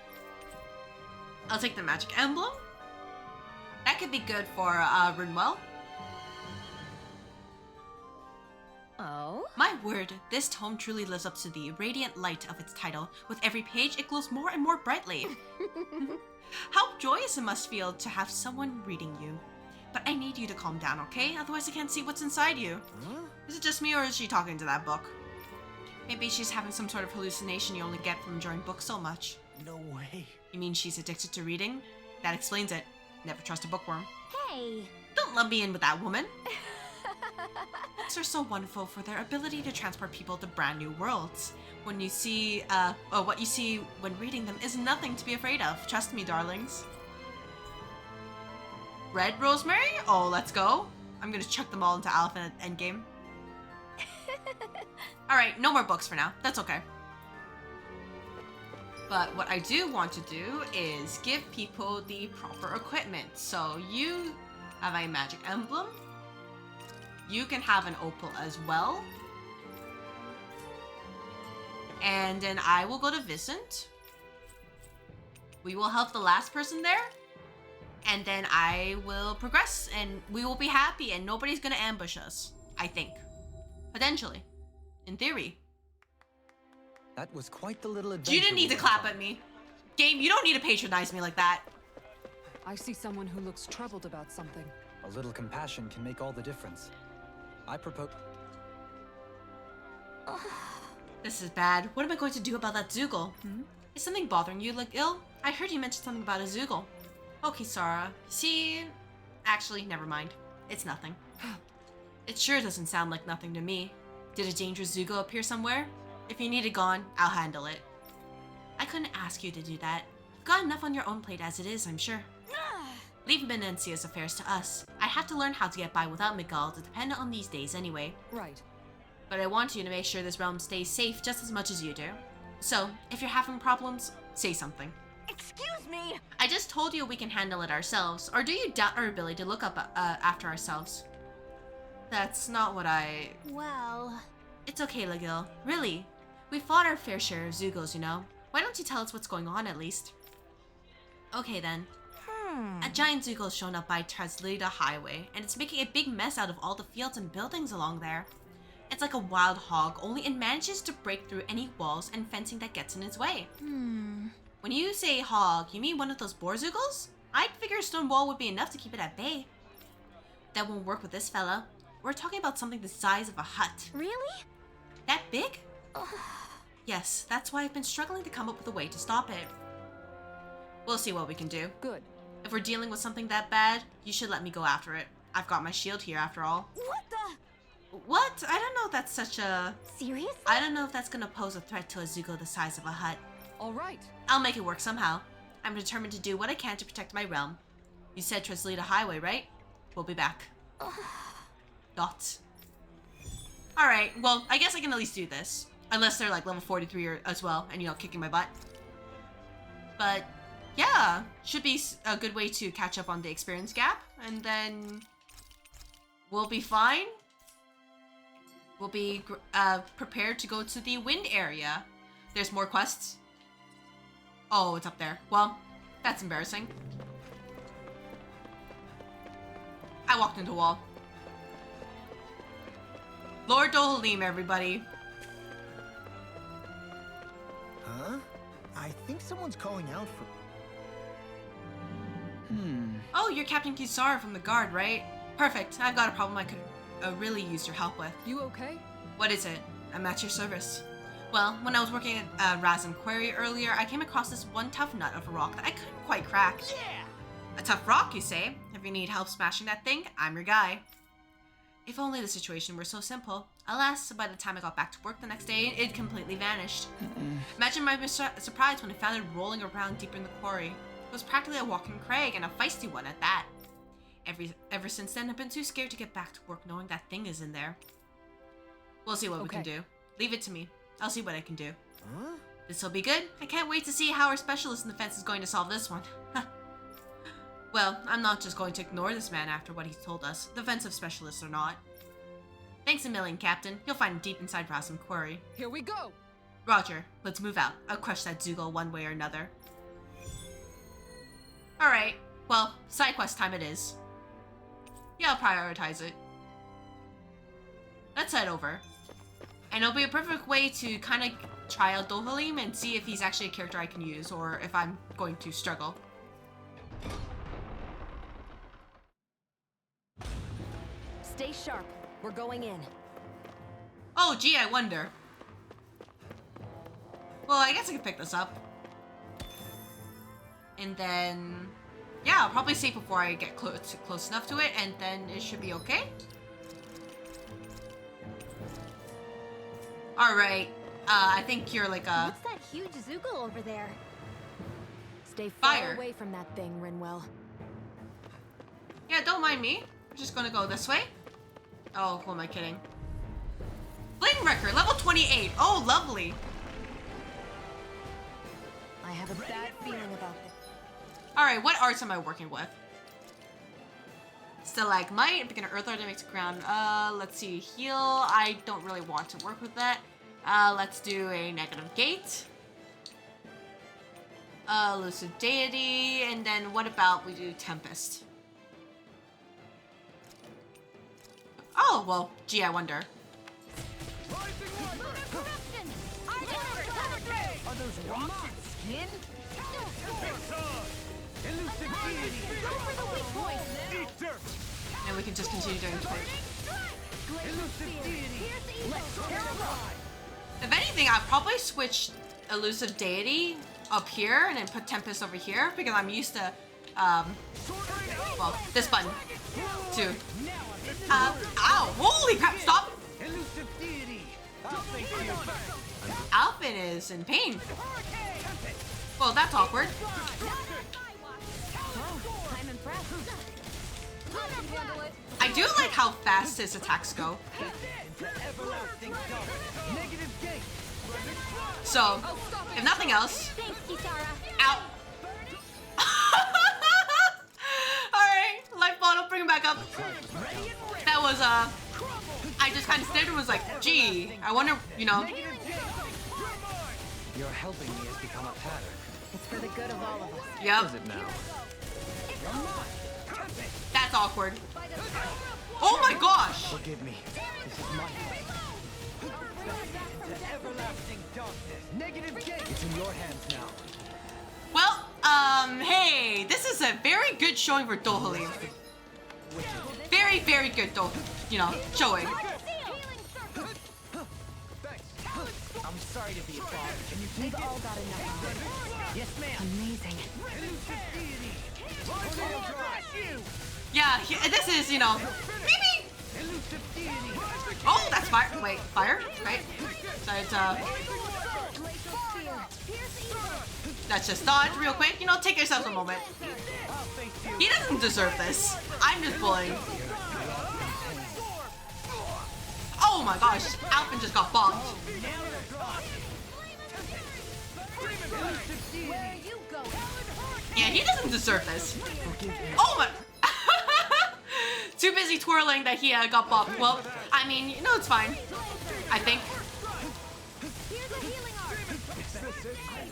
I'll take the magic emblem. That could be good for Runewell. Oh? My word, this tome truly lives up to the radiant light of its title. With every page, it glows more and more brightly. How joyous it must feel to have someone reading you. But I need you to calm down, okay? Otherwise I can't see what's inside you. Huh? Is it just me or is she talking to that book? Maybe she's having some sort of hallucination you only get from enjoying books so much. No way. You mean she's addicted to reading? That explains it. Never trust a bookworm. Hey. Don't lump me in with that woman. Books are so wonderful for their ability to transport people to brand new worlds. When you see, what you see when reading them is nothing to be afraid of. Trust me, darlings. Red Rosemary? Oh, let's go. I'm gonna chuck them all into Alpha at Endgame. Alright, no more books for now. That's okay. But what I do want to do is give people the proper equipment. So you have a magic emblem. You can have an opal as well. And then I will go to Vicent. We will help the last person there. And then I will progress and we will be happy and nobody's gonna ambush us, I think. Potentially. In theory. That was quite the little adventure. You didn't need we to went clap on. at me. Game, you don't need to patronize me like that. I see someone who looks troubled about something. A little compassion can make all the difference. I propose... This is bad. What am I going to do about that Zoogle? Is something bothering you, like ill? I heard you mentioned something about a Zoogle. Okay, Sarah. See... Actually, never mind. It's nothing. It sure doesn't sound like nothing to me. Did a dangerous Zoogle appear somewhere? If you need it gone, I'll handle it. I couldn't ask you to do that. You've got enough on your own plate as it is, I'm sure. Leave Menencia's affairs to us. I have to learn how to get by without Miguel to depend on these days anyway. Right. But I want you to make sure this realm stays safe just as much as you do. So, if you're having problems, say something. Excuse me! I just told you we can handle it ourselves, or do you doubt our ability to look up after ourselves? That's not what I... Well... It's okay, Legil. Really. We fought our fair share of Zoogles, you know. Why don't you tell us what's going on at least? Okay then. A giant Zoogle has shown up by Translita Highway, and it's making a big mess out of all the fields and buildings along there. It's like a wild hog, only it manages to break through any walls and fencing that gets in its way. When you say hog, you mean one of those boar Zoogles? I'd figure a stone wall would be enough to keep it at bay. That won't work with this fella. We're talking about something the size of a hut. Really? That big? Yes, that's why I've been struggling to come up with a way to stop it. We'll see what we can do. Good. If we're dealing with something that bad, you should let me go after it. I've got my shield here after all. What the? What? I don't know if that's such a... Seriously? I don't know if that's gonna pose a threat to a Zuko the size of a hut. All right. I'll make it work somehow. I'm determined to do what I can to protect my realm. You said Translita Highway, right? We'll be back. Dots. Alright, well, I guess I can at least do this. Unless they're like level 43 as well, and you know, kicking my butt. But, yeah. Should be a good way to catch up on the experience gap. And then... we'll be fine. We'll be prepared to go to the wind area. There's more quests. Oh, it's up there. Well, that's embarrassing. I walked into a wall. Lord Dohalim, everybody. Huh? I think someone's calling out for... Oh, you're Captain Kisara from the Guard, right? Perfect. I've got a problem I could really use your help with. You okay? What is it? I'm at your service. Well, when I was working at Razin Quarry earlier, I came across this one tough nut of a rock that I couldn't quite crack. Yeah! A tough rock, you say? If you need help smashing that thing, I'm your guy. If only the situation were so simple. Alas, by the time I got back to work the next day, it completely vanished. Imagine my surprise when I found it rolling around deeper in the quarry. It was practically a walking crag, and a feisty one at that. Ever since then, I've been too scared to get back to work knowing that thing is in there. We'll see what we can do. Leave it to me. I'll see what I can do. Huh? This'll be good. I can't wait to see how our specialist in defense is going to solve this one. Well, I'm not just going to ignore this man after what he's told us, defensive specialist or not. Thanks a million, Captain. You'll find him deep inside Rossum Quarry. Here we go! Roger, let's move out. I'll crush that Zoogle one way or another. Alright, well, side quest time it is. Yeah, I'll prioritize it. Let's head over. And it'll be a perfect way to kind of try out Dohalim and see if he's actually a character I can use or if I'm going to struggle. Stay sharp. We're going in. Oh, gee, I wonder. Well, I guess I can pick this up. And then... yeah, I'll probably save before I get close enough to it, and then it should be okay. Alright. I think you're like a... What's that huge Zoogle over there? Stay far Fire. away from that thing, Rinwell. Yeah, don't mind me. I'm just gonna go this way. Oh, who am I kidding? Flame Wrecker, level 28. Oh, lovely. I have a bad feeling about this. Alright, what arts am I working with? Stalagmite, picking an earth art that makes a crown. Let's see, heal. I don't really want to work with that. Let's do a negative gate. Elusive deity, and then what about we do Tempest? Oh, well, gee, I wonder. Are those rocks and skin? Elusive deity! Go for the weak point! Eat dirt! And we can just continue doing torch. Elusive deity! Let's terrorize! If anything, I'll probably switch Elusive Deity up here and then put Tempest over here because I'm used to, well, this button too. Ow! Holy crap! Stop! Elusive deity! Thank you. Alphin is in pain. Well, that's awkward. I'm impressed. I do like how fast his attacks go. Everlasting darkness. Negative gate. So, if nothing else, Thanks, Kisara. ow. Alright, life bottle, bring him back up. That was, I just kind of stared and was like, gee, I wonder, you know. Your helping me has become a pattern. It's for the good of all of us. Yep, Is it now? that's awkward. Oh my gosh! Forgive me. This is my Everlasting darkness. Negative gate. It's in your hands now. Well, hey, this is a very good showing for Dohalim. Very, very good, showing. I'm sorry to be a bother. Can you We've all got enough of it. Yes, ma'am. Amazing. Elusive deity. Yeah, this is, maybe. Elusive deity. Oh, that's fire. Wait, fire? Right? So it's, let's just dodge real quick. Take yourself a moment. He doesn't deserve this. I'm just bullying. Oh my gosh, Alphin just got bombed. Yeah, he doesn't deserve this. Oh my... Too busy twirling that he got bopped. Well, I mean, it's fine. I think.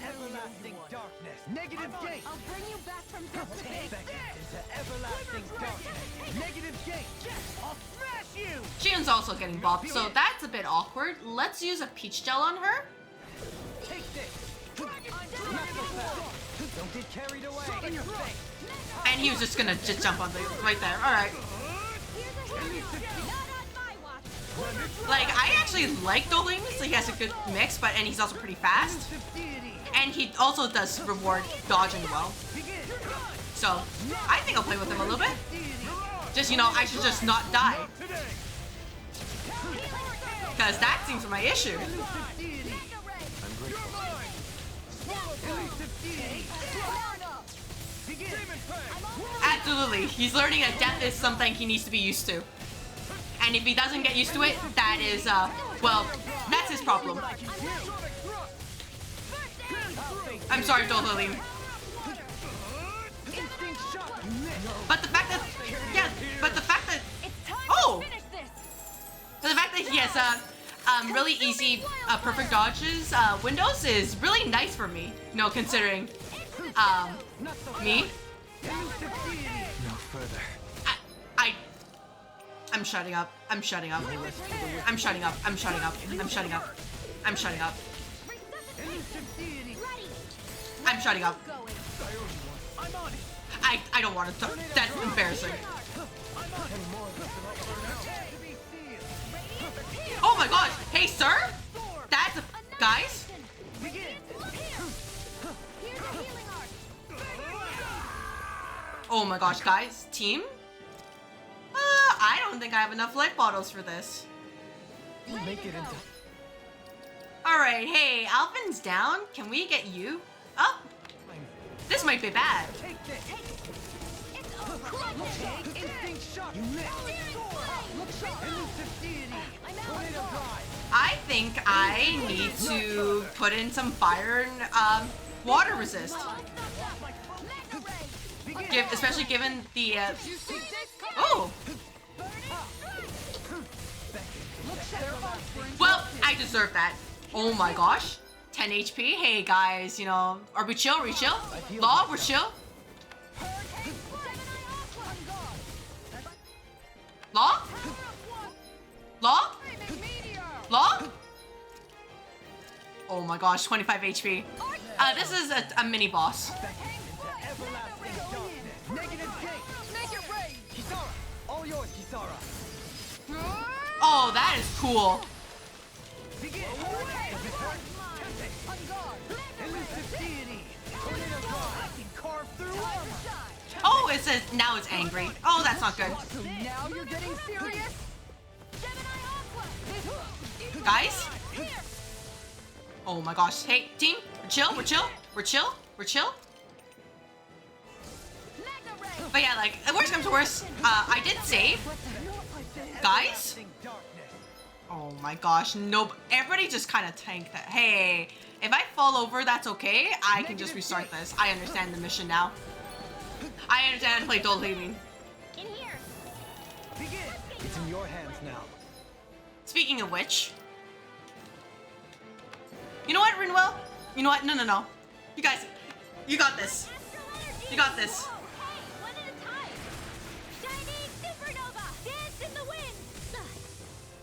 Everlasting darkness. Negative gate. I'll bring you back from Take that into everlasting darkness. Negative gate. I'll smash you. Shion's also getting bopped, so that's a bit awkward. Let's use a peach gel on her. Take this. Don't get carried away. In your face. And he was just gonna jump on the right there. Alright. Like, I actually like Dohalim, so he has a good mix, and he's also pretty fast. And he also does reward dodging well. So, I think I'll play with him a little bit. Just, I should just not die. Because that seems my issue. Absolutely. He's learning that death is something he needs to be used to. And if he doesn't get used to it, that is, well, that's his problem. I'm sorry, Dohalim. But the fact that, yeah, but the fact that, oh! But the fact that he has, really easy, perfect dodges, windows is really nice for me. You know, considering, me. No further. I'm shutting up. I'm shutting up. I'm shutting up. I'm shutting up. I'm shutting up. I'm shutting up. I'm shutting up. I don't want to. That's embarrassing. Oh my gosh! Hey, sir. That's a guys. Oh my gosh, guys, team. I don't think I have enough life bottles for this. Make it into. All right, hey, Alvin's down. Can we get you? Oh, this might be bad. Take this. Instinct shock. You missed. Look shot. Elusive deity. Tornado drive. I think I need to put in some fire and water resist. Especially given the oh. Well, I deserve that. Oh my gosh. 10 HP. Hey guys, you know, are we chill? Are we chill? Law, we're chill. Law? Law? Law? Oh my gosh, 25 HP. This is a mini boss. Oh, that is cool. Oh, it says now it's angry. Oh, that's not good. Now you're getting serious? Guys? Oh my gosh. Hey, team, we're chill, we're chill, we're chill, we're chill. But yeah, like, worst comes to worst, I did save. Guys? Oh my gosh, nope. Everybody just kind of tanked that. Hey, if I fall over, that's okay. I can just restart this. I understand the mission now. I understand how to play Dole Leaving. In here. It's in your hands now. Speaking of which, you know what, Rinwell? You know what? No. You guys, you got this. You got this.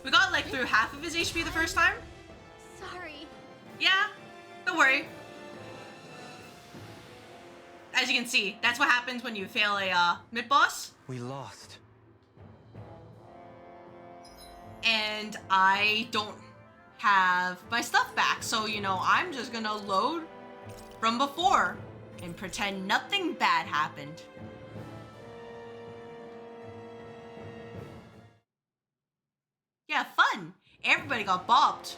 We got like through half of his HP the first time. Sorry. Yeah, don't worry. As you can see, that's what happens when you fail a mid-boss. We lost. And I don't have my stuff back, so you know, I'm just gonna load from before and pretend nothing bad happened. Yeah, fun. Everybody got bopped.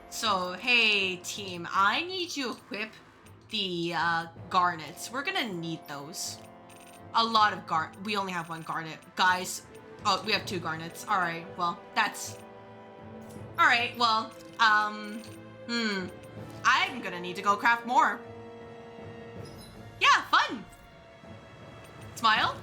So, hey team, I need you to equip the garnets. We're gonna need those. A lot of we only have one garnet. Guys, oh, we have 2 garnets. Alright, well, that's... Alright, well, I'm gonna need to go craft more. Yeah, fun. Smile.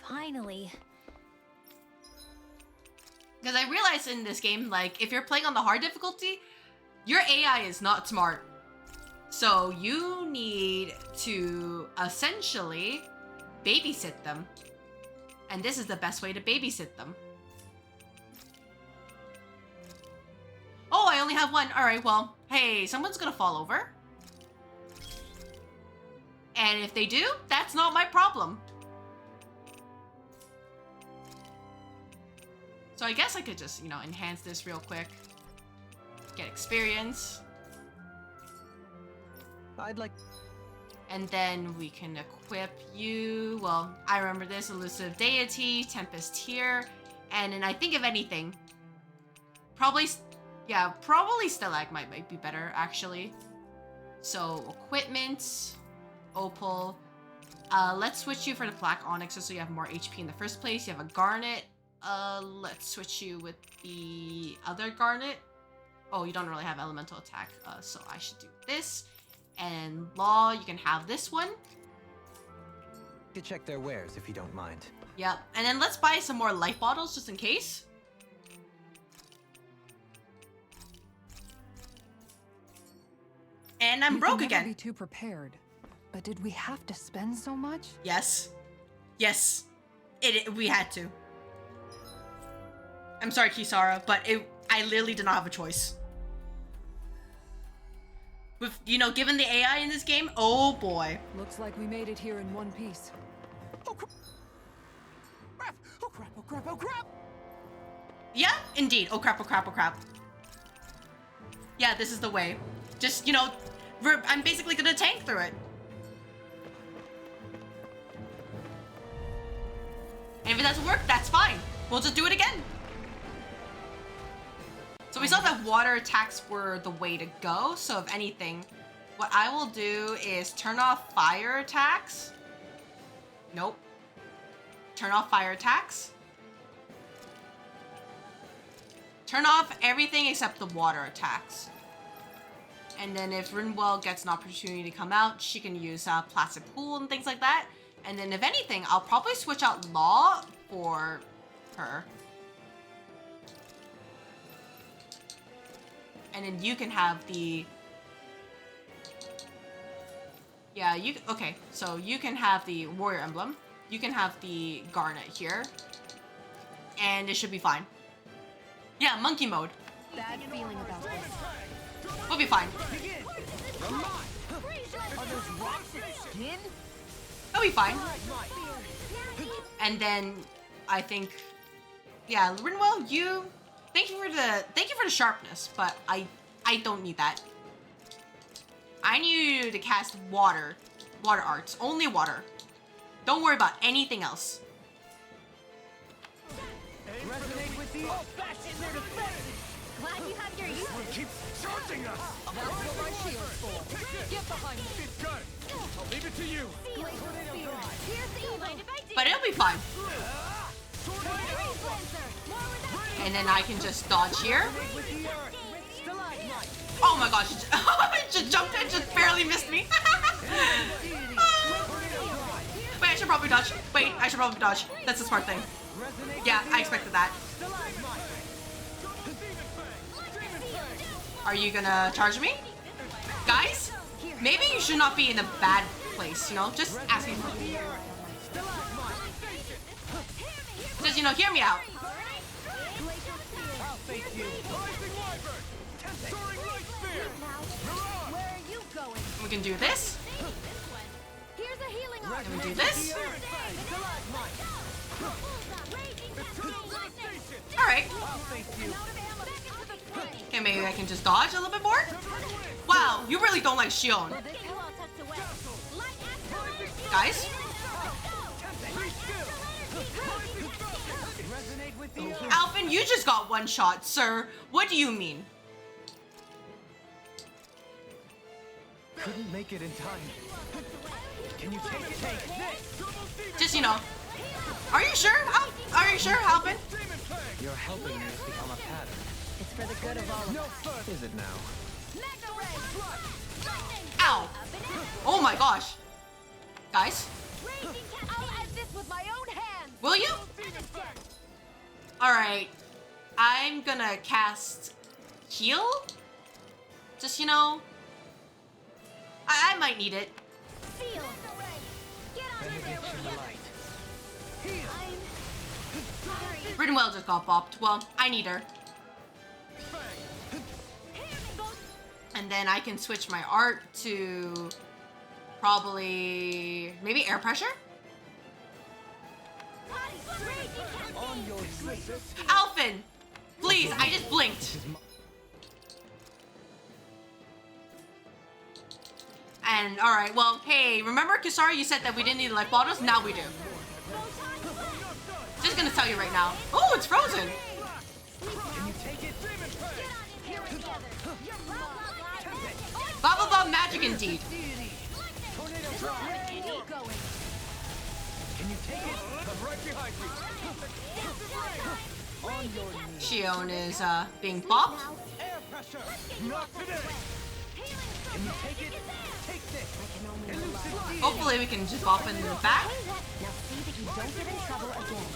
Finally. Because I realized in this game, like, if you're playing on the hard difficulty, your AI is not smart. So you need to essentially babysit them. And this is the best way to babysit them. Oh, I only have one. All right, well, hey, someone's gonna fall over. And if they do, that's not my problem. So I guess I could just, you know, enhance this real quick. Get experience. I'd like... And then we can equip you. Well, I remember this. Elusive Deity, Tempest here. And then I think if anything, Probably, yeah, probably stalagmite might be better, actually. So, equipment, opal. Let's switch you for the black onyx so you have more HP in the first place. You have a garnet. Let's switch you with the other garnet. Oh, you don't really have elemental attack, so I should do this. And law, you can have this one. You could check their wares if you don't mind. Yep, and then let's buy some more life bottles just in case. And I'm broke Never again. Be too prepared. But did we have to spend so much? Yes. Yes. We had to. I'm sorry, Kisara, but I literally did not have a choice. With, you know, given the AI in this game, oh boy. Looks like we made it here in one piece. Oh crap! Oh crap! Oh crap! Oh crap! Yeah, indeed. Oh crap, oh crap, oh crap. Yeah, this is the way. Just, you know, I'm basically gonna tank through it. And if it doesn't work, that's fine. We'll just do it again. So we saw that water attacks were the way to go. So if anything, what I will do is turn off fire attacks. Nope. Turn off fire attacks. Turn off everything except the water attacks. And then if Rinwell gets an opportunity to come out, she can use Placid Pool and things like that. And then if anything, I'll probably switch out Law for her. And then you can have the... Yeah, okay, so you can have the Warrior Emblem. You can have the Garnet here. And it should be fine. Yeah, monkey mode. Bad feeling about this. We'll be fine. We'll be fine. And then I think, yeah, Rinwell, thank you for the sharpness, but I don't need that. I need you to cast water arts, only water. Don't worry about anything else. Resonate with the old-fashioned their defenses. Glad you have your use. Keeps charging us. That's what my shield's for. Get behind me. It's good. I'll leave it to you. Here's the evil. Mind if I do? But it'll be fine. And then I can just dodge here. Oh my gosh, it just jumped and just barely missed me. Wait, I should probably dodge. Wait, I should probably dodge. That's a smart thing. Yeah, I expected that. Are you gonna charge me? Guys, maybe you should not be in a bad place, you know? Just asking for just, you know, hear me out. We can do this. Here's a healing And we do this. Alright. Okay, maybe I can just dodge a little bit more. Wow, you really don't like Shion. Guys? Alphen, you just got one shot, sir. What do you mean? Couldn't make it in time. Can you take it? Take this. Just, you know. Are you sure? Are you sure, Alphen? You're helping me become a pattern. It's for the good of all of us. Is it now? Ow. Oh my gosh. Guys? I'll end this with my own hands. Will you? Alright. I'm gonna cast heal? Just, you know. I might need it. Feel. Get on in there with you. Rinwell just got bopped. Well, I need her. And then I can switch my art to probably maybe air pressure? On your Alphen! Please, I just blinked. And alright, well, hey, remember Kisara, you said that we didn't need life bottles? Now we do. Just gonna tell you right now. Oh, it's frozen. Can you take it? Demon Prey! Here together. You're Blah blah blah magic indeed. Tornado Drive! going. Can you take it? I'm right behind you. On your knees. Shion is being bopped. Air pressure! Not today! Can you take it? Take this! Elusive deity! Hopefully we can just bop in the back. Now see that you don't get in trouble again.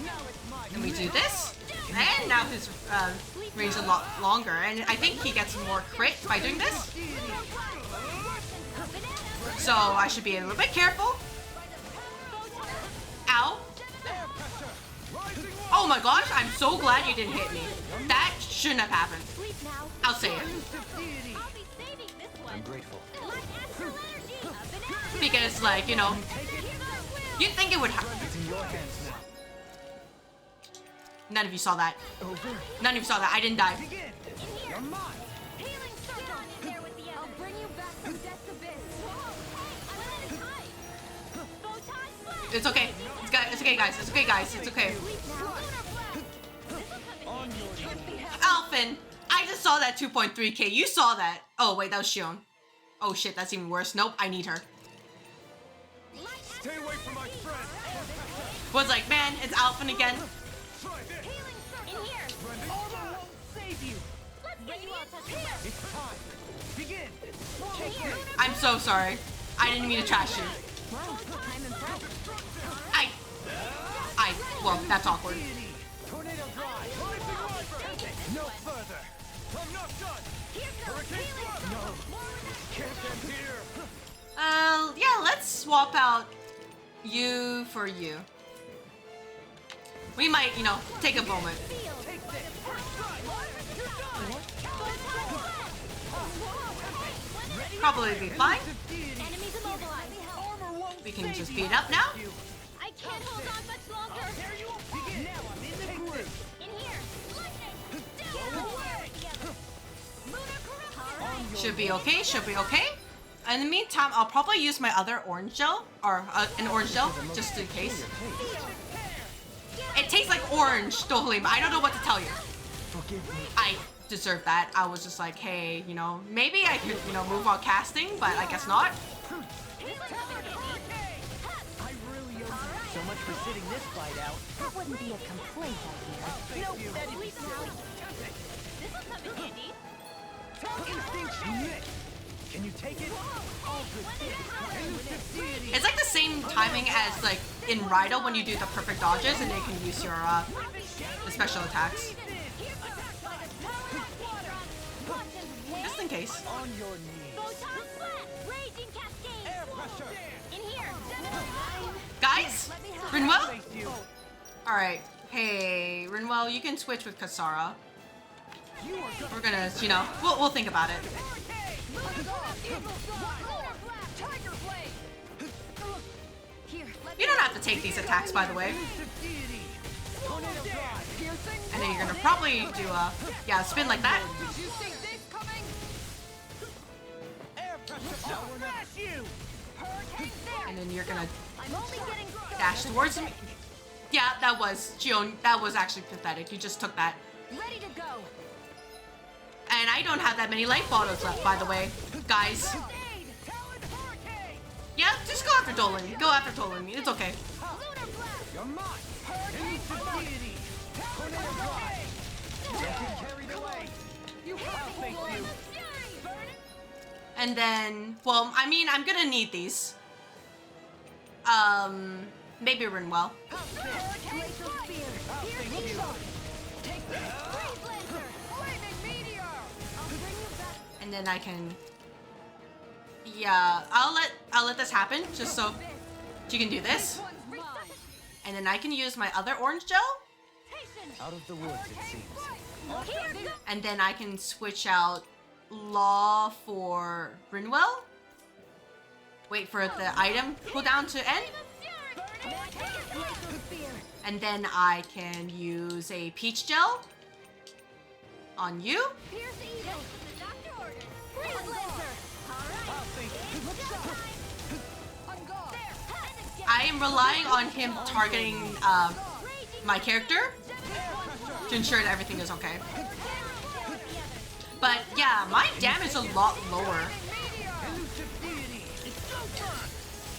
Now it's my And we do this. And now his range is a lot longer. And I think he gets more crit by doing this. So I should be a little bit careful. Ow. Oh my gosh, I'm so glad you didn't hit me. That shouldn't have happened. I'll say it. I'm grateful. Because, like, you know, you'd think it would happen. It's in your hands now. None of you saw that. Over. None of you saw that. I didn't die. Begin! You're mine! I'll bring you back from death's abyss. It's okay. It's okay, guys. It's okay, guys. It's okay. On your knees. Alphin, I just saw that 2.3k. You saw that. Oh, wait, that was Shion. Oh, shit. That's even worse. Nope, I need her. Stay away from my friend! Was like, man, it's Alphin again. Try this! In here. Armor won't save you! Let's get you all touched. It's time! Begin! Take this! I'm so sorry. I didn't mean to trash you. Well, that's awkward. Tornado Drive! No further! I'm not done! Hurricane Thrust! No! Can't end here! Yeah, let's swap out you for you. We might, you know, take a moment. Take this! Probably be fine. Enemies immobilized. Armor won't We can save just you. beat up now. I can't hold on much longer. There you begin! Now I'm in the groove! In here. Lightning. Go away! Should be okay. Should be okay. In the meantime, I'll probably use my other orange gel, or an orange gel, just in case. It tastes like orange, Dohalim. I don't know what to tell you. Forgive me. I deserve that. I was just like, hey, you know, maybe I could, you know, move on casting, but I guess not. I really owe you so much for sitting this fight out. That wouldn't be a complaint, I hear. No, that'd be silly. This will come in handy. Instinct knit. Can you take it? All good things. Elusive deity. It's like the same timing as like in Raido when you do the perfect dodges and then you can use your the special attacks. Just in case. On your knees. Photon flat. Raging cascade. Air pressure. In here. Guys, Rinwell? Face you. Alright. Hey, Rinwell, you can switch with Kasara. You are good. We're gonna, you know, we'll think about it. You don't have to take these attacks, by the way. Elusive deity. Tornado Drive. Piercing. And then you're gonna probably do a, yeah, spin like that. Did you see this coming? Air pressure. I'll smash you. And then you're gonna I'm only getting dash towards me. Yeah, that was, Gion, that was actually pathetic. You just took that. ready to go. And I don't have that many life bottles left, by the way. Guys. Yeah, just go after Dolan. Go after Dolan. It's okay. You're mine. Elusive deity. Tornado Drive. Don't get carried away. I'll face you. And then, well, I mean, I'm gonna need these. Maybe Rinwell. And then I can, yeah, I'll let this happen just so you can do this. And then I can use my other orange gel. Out of the woods, it seems. And then I can switch out Law for Rinwell. Wait for the item cooldown to end. And then I can use a peach gel on you. I am relying on him targeting my character. to ensure that everything is okay. But yeah, my damage is a lot lower.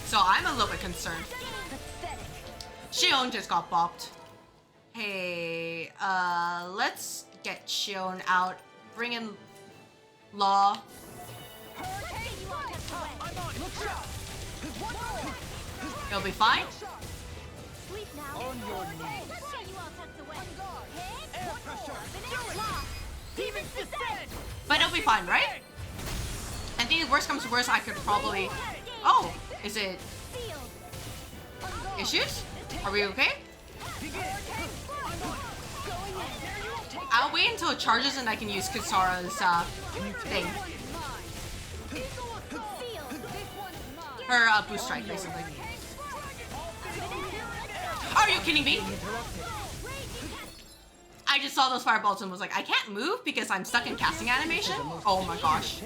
So I'm a little bit concerned. Shion just got bopped. Hey, let's get Shion out. Bring in Law. He'll be fine. On your knees. Air pressure. Demons descend. But it'll be fine, right? I think worst comes to worst, I could probably... Oh, is it... issues? Are we okay? I'll wait until it charges and I can use Kisara's thing. Her boost strike, basically. Are you kidding me? I just saw those fireballs and was like, I can't move because I'm stuck in casting animation? Oh my gosh.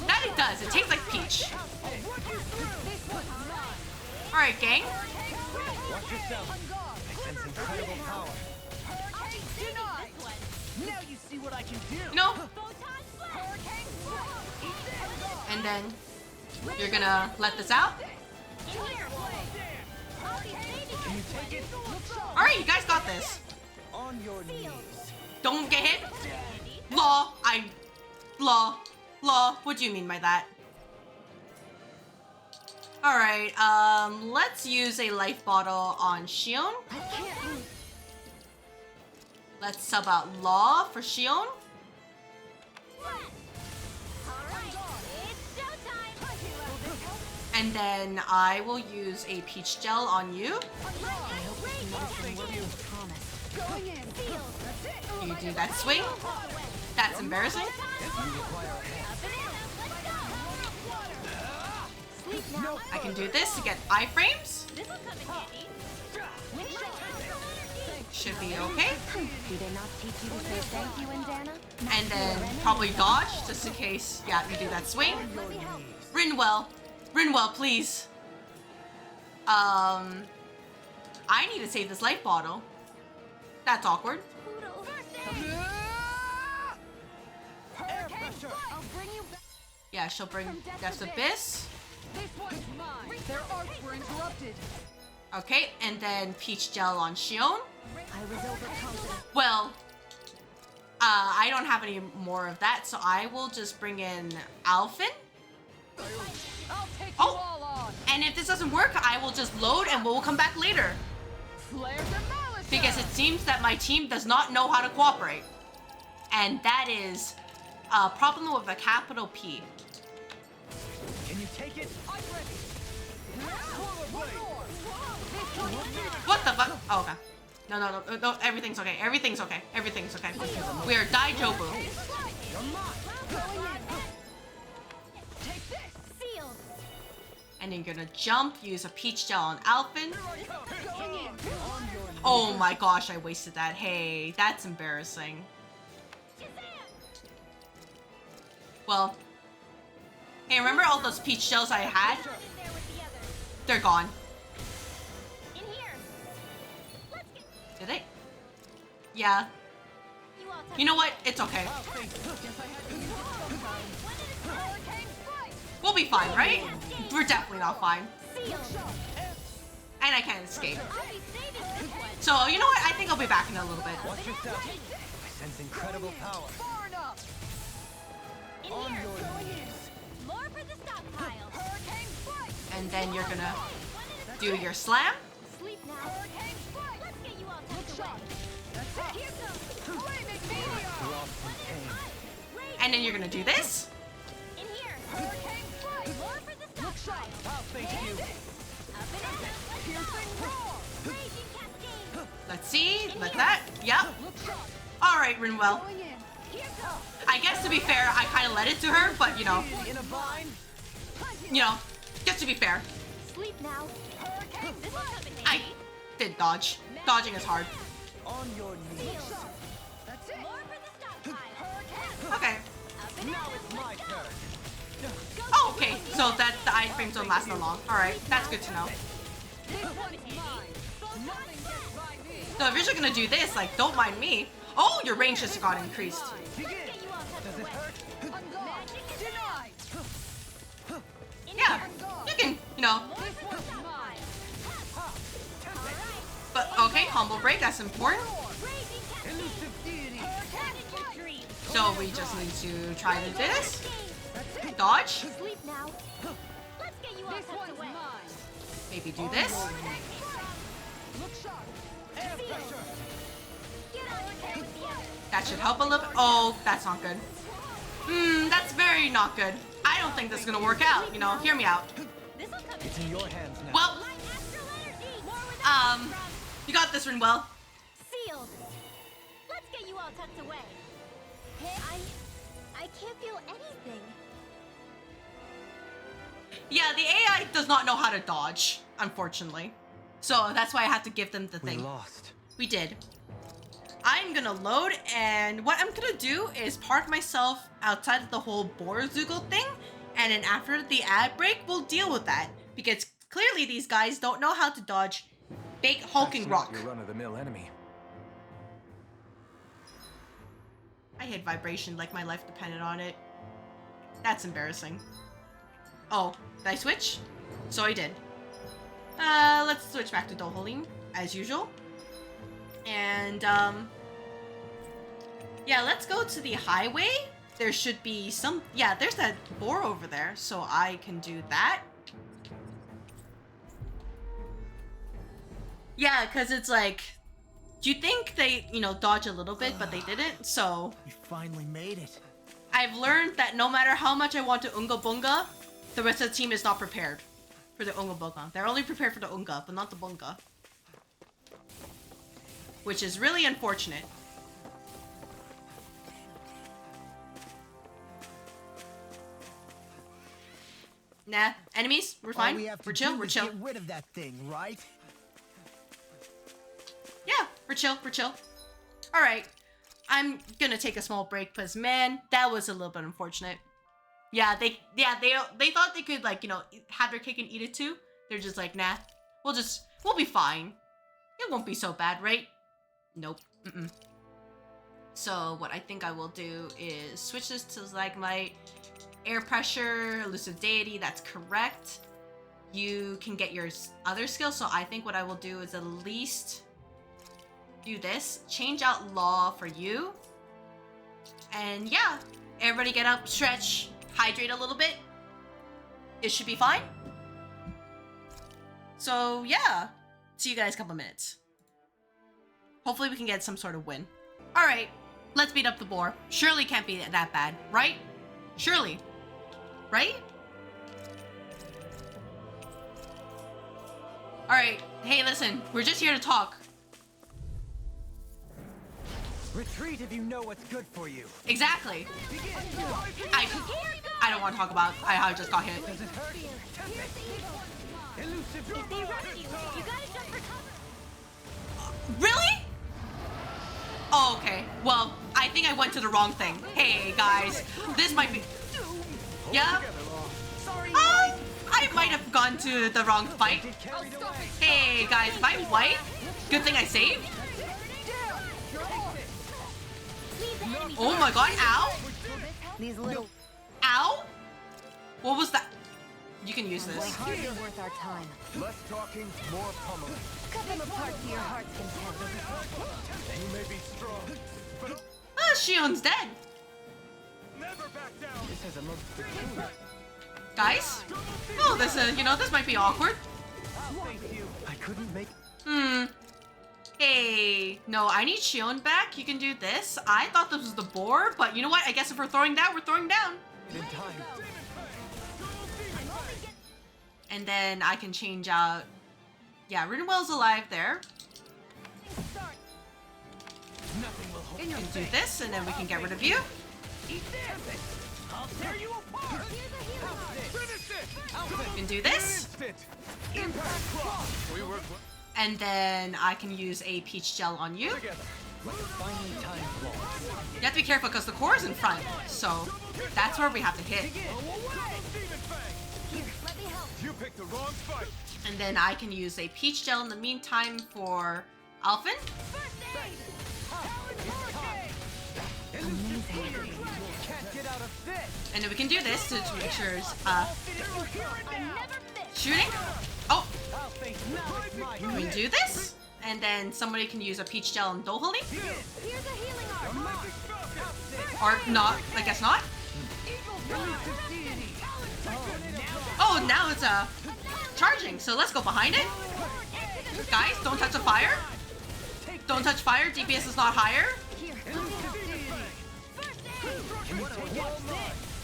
That it does. It tastes like peach. Alright, gang. Watch yourself. I sense incredible power. Now you see what I can do. No. And then you're gonna let this out. Can you take it? Alright, you guys got this. On your knees. Don't get hit. Law. Law. What do you mean by that? Alright, let's use a life bottle on Shion. Let's sub out Law for Shion. And then I will use a peach gel on you. You do that swing. That's embarrassing. I can do this to get iframes. Should be okay. Do they not teach you to say thank you, Indiana? And then probably dodge, just in case, yeah, you do that swing. Rinwell, please. I need to save this life bottle. That's awkward. Yeah, she'll bring Death's Abyss. Their arts were interrupted. Okay, and then Peach Gel on Shion. I was overconfident. Well, I don't have any more of that, so I will just bring in Alphin. I'll take you Oh. all on. And if this doesn't work, I will just load and we'll come back later. Flare their malice. Because it seems that my team does not know how to cooperate. And that is a problem with a capital P. Can you take it? I'm ready. What the fuck? Oh, okay. No, everything's okay. Everything's okay. Everything's okay. We are Daijobu. And then you're gonna jump, use a peach gel on Alphin. Oh my gosh, I wasted that. Hey, that's embarrassing. Well, hey, remember all those peach gels I had? They're gone. Did they? Yeah. You know what? It's okay. We'll be fine, right? We're definitely not fine. And I can't escape. So, you know what? I think I'll be back in a little bit. Watch yourself. I sense incredible power. On your knees. And then you're gonna do your slam. And then you're gonna do this. Let's see, like that. Yep. Alright, Rinwell. I guess to be fair, I kind of led it to her, but you know, just to be fair. I did dodge. Dodging is hard. On your knees. Okay. Now it's my turn. Oh, okay. So that the iframes don't last that long. Alright, that's good to know. So if you're just gonna do this, like, don't mind me. Oh, your range just got increased. Yeah, you can, you know. But okay, combo break, that's important. So we just need to try to do this. Dodge. Maybe do this. That should help a little bit. Oh, that's not good. That's very not good. I don't think this is gonna work out, you know, hear me out. It's in your hands now. Well, you got this, Rinwell. Sealed. Let's get you all tucked away. I can't feel anything. Yeah, the AI does not know how to dodge, unfortunately. So that's why I had to give them the thing. We lost. We did. I'm gonna load, and what I'm gonna do is park myself outside of the whole Boruzugal thing, and then after the ad break, we'll deal with that. Because clearly these guys don't know how to dodge big hulking rock. Your run-of-the-mill enemy. I hit vibration like my life depended on it. That's embarrassing. Oh, did I switch? So I did. Let's switch back to Dohalim, as usual. And, yeah, let's go to the highway. There should be some, yeah, there's that boar over there, so I can do that. Yeah, because it's like, do you think they, you know, dodge a little bit, but they didn't, so. We finally made it. I've learned that no matter how much I want to Unga Bunga, the rest of the team is not prepared for the Unga Bunga. They're only prepared for the Unga, but not the Bunga. Which is really unfortunate. Nah, enemies, we're fine. We're chill, we're chill. Get rid of that thing, right? Yeah, we're chill, we're chill. Alright, I'm gonna take a small break because, man, that was a little bit unfortunate. Yeah, they thought they could, like, you know, have their cake and eat it too. They're just like, nah, we'll be fine. It won't be so bad, right? Nope. So what I think I will do is switch this to like my air pressure, elusive deity. That's correct. You can get your other skill. So I think what I will do is at least do this. Change out law for you. And yeah, everybody get up, stretch, hydrate a little bit. It should be fine. So yeah, see you guys in a couple minutes. Hopefully we can get some sort of win. Alright, let's beat up the boar. Surely can't be that bad, right? Surely. Right? Alright, hey listen, we're just here to talk. Retreat if you know what's good for you. Exactly. I don't want to talk about I just got hit. Does it hurt? Elusive. If they rush you, you gotta jump for cover. Really? Oh, okay. Well, I think I went to the wrong thing. Hey, guys. This might be... Yeah? I might have gone to the wrong fight. Hey, guys, if I'm white, good thing I saved. Oh my god, ow! These little Ow? What was that? You can use this. hardly worth our time. Less talking, more pummeling. Cut them apart to your heart's content. You may be strong, but Ah, Shion's dead. never back down. This has a most peculiar. Guys? Oh, this you know, this might be awkward. Thank you. I couldn't make. Hey, no, I need Shion back. You can do this. I thought this was the boar, but you know what? I guess if we're throwing down, we're throwing down. In time. And then I can change out... Yeah, Rinwell's alive there. Nothing will hold. You can do this, and then we can get rid of you. I'll tear you apart. Finish it. You can do this. Impact cross. We work And then I can use a peach gel on you. together. Like a finely timed ball. You have to be careful because the core is in front. So that's where we have to hit. You picked the wrong fight. And then I can use a peach gel in the meantime for Alphen? Can't get out of this. And then we can do this to make sure it's shooting. Oh, I'll face now. can we do this? And then somebody can use a peach gel and Dohalim? Here's a healing arm. Or not, I guess not. Oh, now it's charging, so let's go behind it. Guys, don't touch the fire. Don't touch fire, DPS is not higher.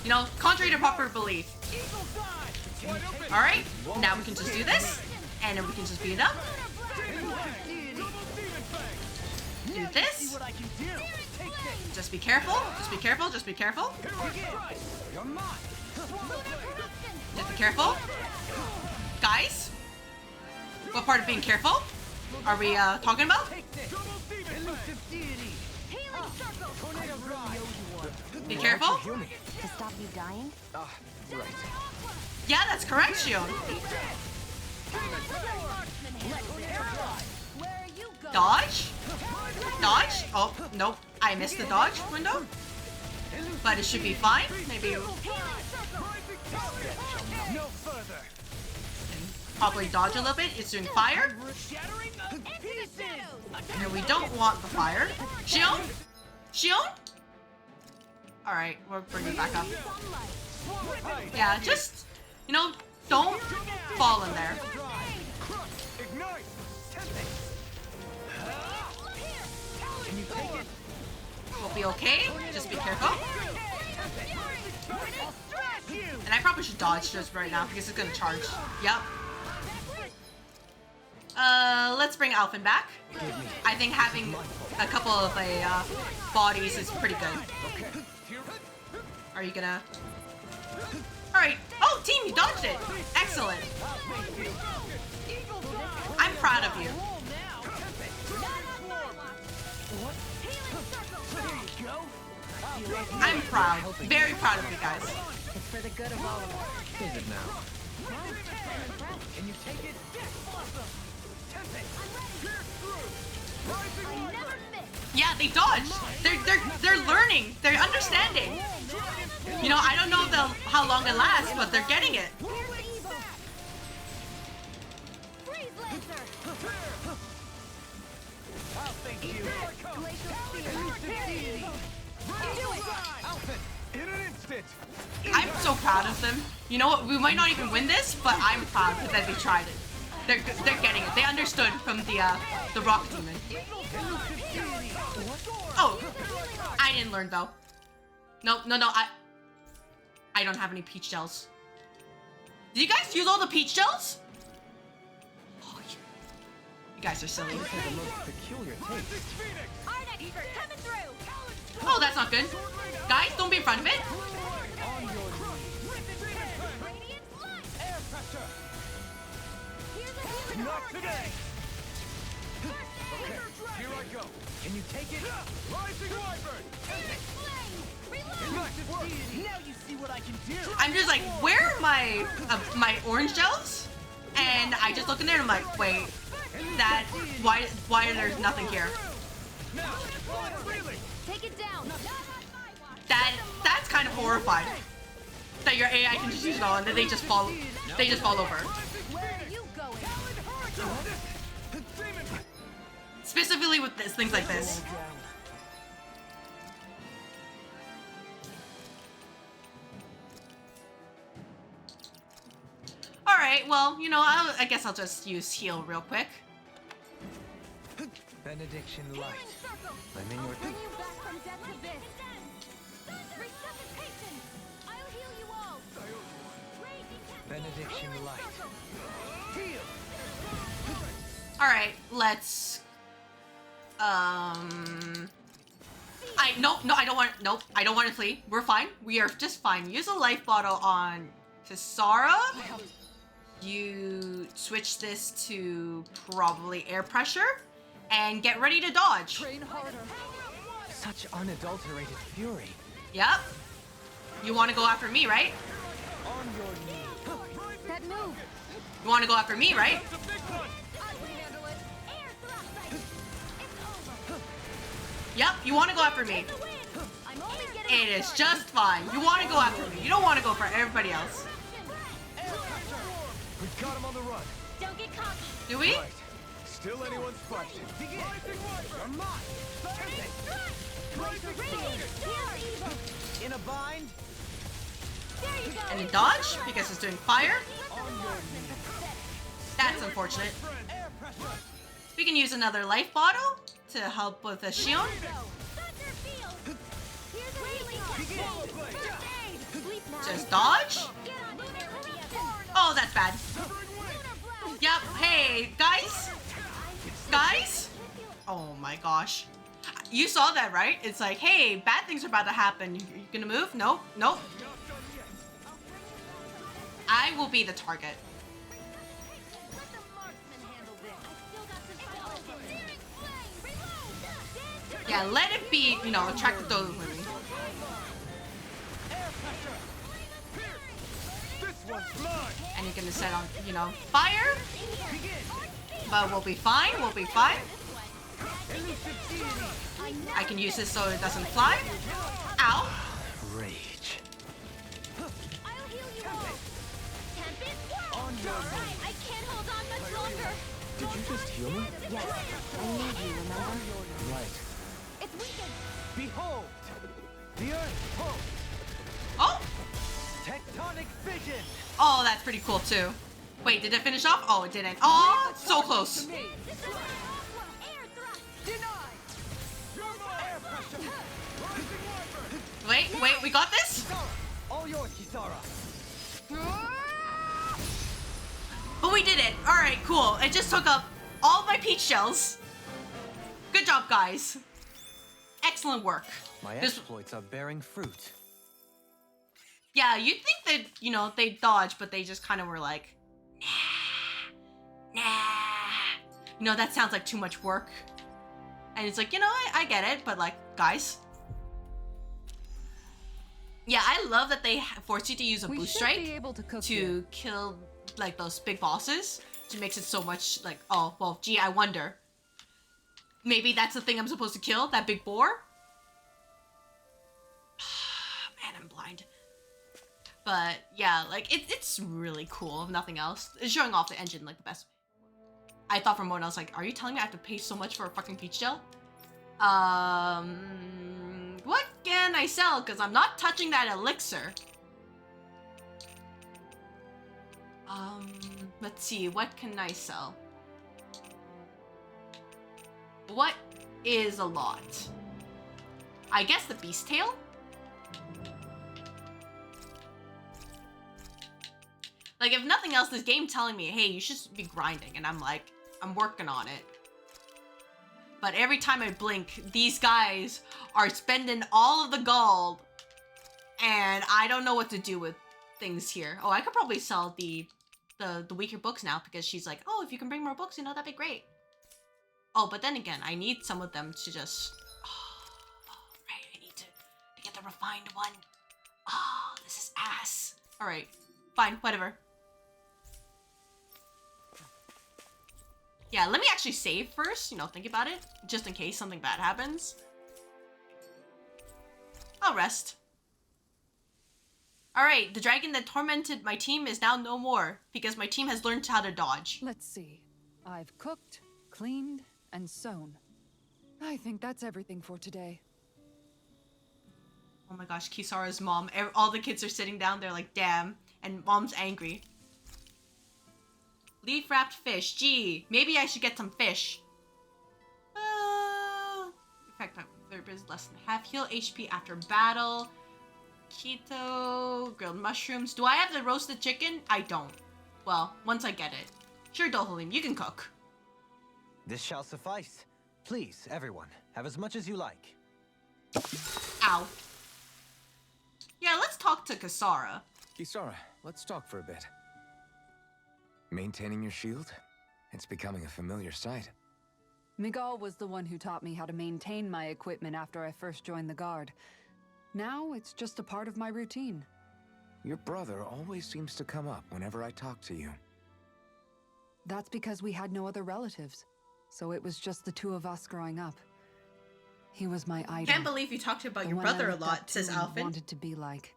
You know, contrary to popular belief. Alright, now we can just do this. And then we can just beat it up. Do this. Just be careful, just be careful, just be careful. Just be careful. Guys, what part of being careful are we talking about? Be careful. To stop you dying? Right. Yeah, that's correct, Shion. Dodge? Dodge? Oh, nope. I missed the dodge window. But it should be fine. Maybe No further. probably dodge a little bit. It's doing fire. And we don't want the fire. Shion? Shion? Alright, we'll bring it back up. Yeah, just, you know, don't fall in there. Ignite. Can you take it? We'll be okay. Just be careful. And I probably should dodge just right now because it's gonna charge. Yep. Let's bring Alphen back. I think having a couple of bodies is pretty good. Are you gonna? Alright. Oh, team, you dodged it. Excellent. I'm proud of you. I'm proud. Very proud of you guys. It's for the good of all of us. Is it now? Can you take it? Yeah, they dodged. They're learning. They're understanding. You know, I don't know how long it lasts, but they're getting it. I'll thank you. In an instant. I'm so proud of them. You know what? We might not even win this, but I'm proud that they tried it. They're getting it. They understood from the rock demon. Oh, I didn't learn though. No. I don't have any peach gels. Did you guys use all the peach gels? Oh, you guys are silly. Oh, that's not good. Guys, don't be in front of it. Not today. Okay, here I go. Can you take it? Rising Wyvern. Now you see what I can do. I'm just like, where are my orange gels? And I just look in there and I'm like, wait, why there's nothing here? Take it down. That's kind of horrifying. That your AI can just use it all and then they just fall over. Where are you going? Specifically with things like this. Alright, well, you know, I guess I'll just use heal real quick. Benediction light. I'm in your Bring you back from death's abyss. Resuscitation. I'll heal you all. benediction light. Heal. Alright, let's I don't want to flee. We're fine. We are just fine. Use a life bottle on Kisara. You switch this to probably air pressure and get ready to dodge. Train harder. Such unadulterated fury. Yep. You want to go after me, right? On your knees. That move. You want to go after me, right? Yep, you want to go after me. It is just fine. You want to go after me. You don't want to go for everybody else. We got him on the run. Don't get cocky. Do we? Right. Still anyone's fight. Begin. You're mine. In a bind? There you go. And a dodge because it's doing fire. That's unfortunate. We can use another life bottle to help with the shield. Just dodge. Oh, that's bad. Yep. Hey, guys. Guys. Oh my gosh. You saw that, right? It's like, hey, bad things are about to happen. You gonna move? Nope. Nope. I will be the target. Yeah, let it be, you know, attract those women. And you're gonna set on, you know, fire. But we'll be fine, we'll be fine. I can use this so it doesn't fly. Ow. Rage. I can't hold on much longer. Did you just heal me? Yes, I need you, remember? Right. It's weakened. Behold, the Earth pulse. Oh! Tectonic fission. Oh, that's pretty cool too. Wait, did it finish off? Oh, it didn't. Oh, so close. Wait, we got this? All yours, Kisara. But we did it. All right, cool. It just took up all of my peach shells. Good job, guys. Excellent work. My This- exploits are bearing fruit. Yeah, you'd think that, you know, they dodged, but they just kind of were like, nah. You know, that sounds like too much work. And it's like, you know, I get it, but like, guys. Yeah, I love that they force you to use a We boost should strike be able to cook to here. kill like those big bosses, which makes it so much like, oh, well, gee, I wonder. Maybe that's the thing I'm supposed to kill, that big boar? Man, I'm blind. But yeah, like it's really cool, if nothing else. It's showing off the engine like the best. I thought for a moment, I was like, are you telling me I have to pay so much for a fucking peach gel? What can I sell? Because I'm not touching that elixir. Let's see, what can I sell? What is a lot? I guess the beast tail? Like, if nothing else, this game telling me, hey, you should be grinding, and I'm like, I'm working on it. But every time I blink, these guys are spending all of the gold, and I don't know what to do with things here. Oh, I could probably sell the weaker books now, because she's like, oh, if you can bring more books, you know, that'd be great. Oh, but then again, I need some of them to just... Oh, right, I need to get the refined one. Oh, this is ass. All right, fine, whatever. Yeah, let me actually save first, you know, think about it, just in case something bad happens. I'll rest. Alright, the dragon that tormented my team is now no more, because my team has learned how to dodge. Let's see. I've cooked, cleaned, and sewn. I think that's everything for today. Oh my gosh, Kisara's mom. All the kids are sitting down there like, damn, and mom's angry. Leaf-wrapped fish. Gee, maybe I should get some fish. In fact, there is less than half heal HP after battle. Keto, grilled mushrooms. Do I have the roasted chicken? I don't. Well, once I get it. Sure, Dohalim, you can cook. This shall suffice. Please, everyone, have as much as you like. Ow. Yeah, let's talk to Kisara. Kisara, let's talk for a bit. Maintaining your shield? It's becoming a familiar sight. Miguel was the one who taught me how to maintain my equipment after I first joined the Guard. Now it's just a part of my routine. Your brother always seems to come up whenever I talk to you. That's because we had no other relatives, so it was just the two of us growing up. He was my idol. Can't believe you talked about the your one I brother a looked up lot, to says and Alvin. wanted to be like.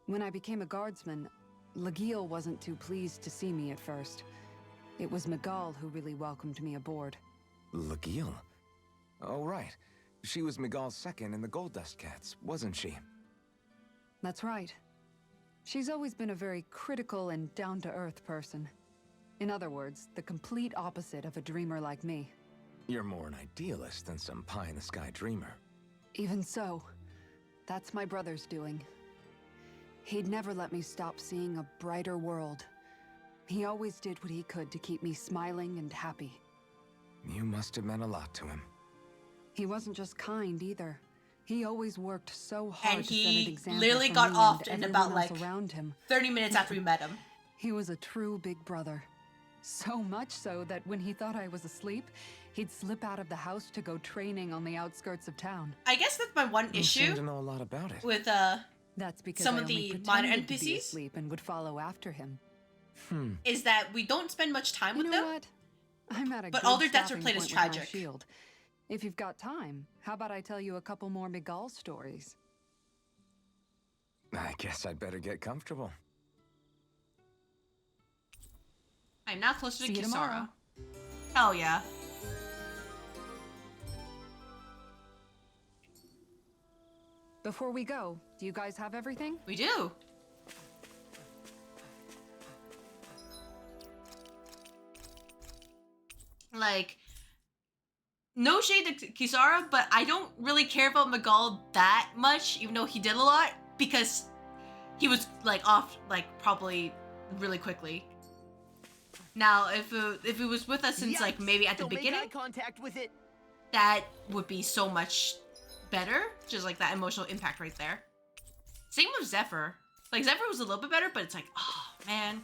When I became a guardsman, Legil wasn't too pleased to see me at first. It was Miguel who really welcomed me aboard. Legil? Oh, right. She was Miguel's second in the Gold Dust Cats, wasn't she? That's right. She's always been a very critical and down-to-earth person. In other words, the complete opposite of a dreamer like me. You're more an idealist than some pie-in-the-sky dreamer. Even so, that's my brother's doing. He'd never let me stop seeing a brighter world. He always did what he could to keep me smiling and happy. You must have meant a lot to him. He wasn't just kind either. He always worked so hard And to set an he example literally for got me off and in everyone about else like around him. 30 minutes after we met him. He was a true big brother. So much so that when he thought I was asleep, he'd slip out of the house to go training on the outskirts of town. I guess that's my one You seem issue to know a lot about it. with That's because some I of only the minor pretended to be NPCs asleep and would follow after him. is that we don't spend much time You with know them. what? I'm at a But good all their deaths are stopping played as point with my tragic. shield. If you've got time, how about I tell you a couple more Miguel stories? I guess I'd better get comfortable. I'm now closer to See you Kisara. tomorrow. Hell yeah. Before we go, do you guys have everything? We do. Like, no shade to Kisara, but I don't really care about Miguel that much, even though he did a lot, because he was like off like probably really quickly. Now, if it was with us since like maybe at the Don't beginning, make eye contact with it. that would be so much better. Just like that emotional impact right there. Same with Zephyr. Like Zephyr was a little bit better, but it's like, oh man,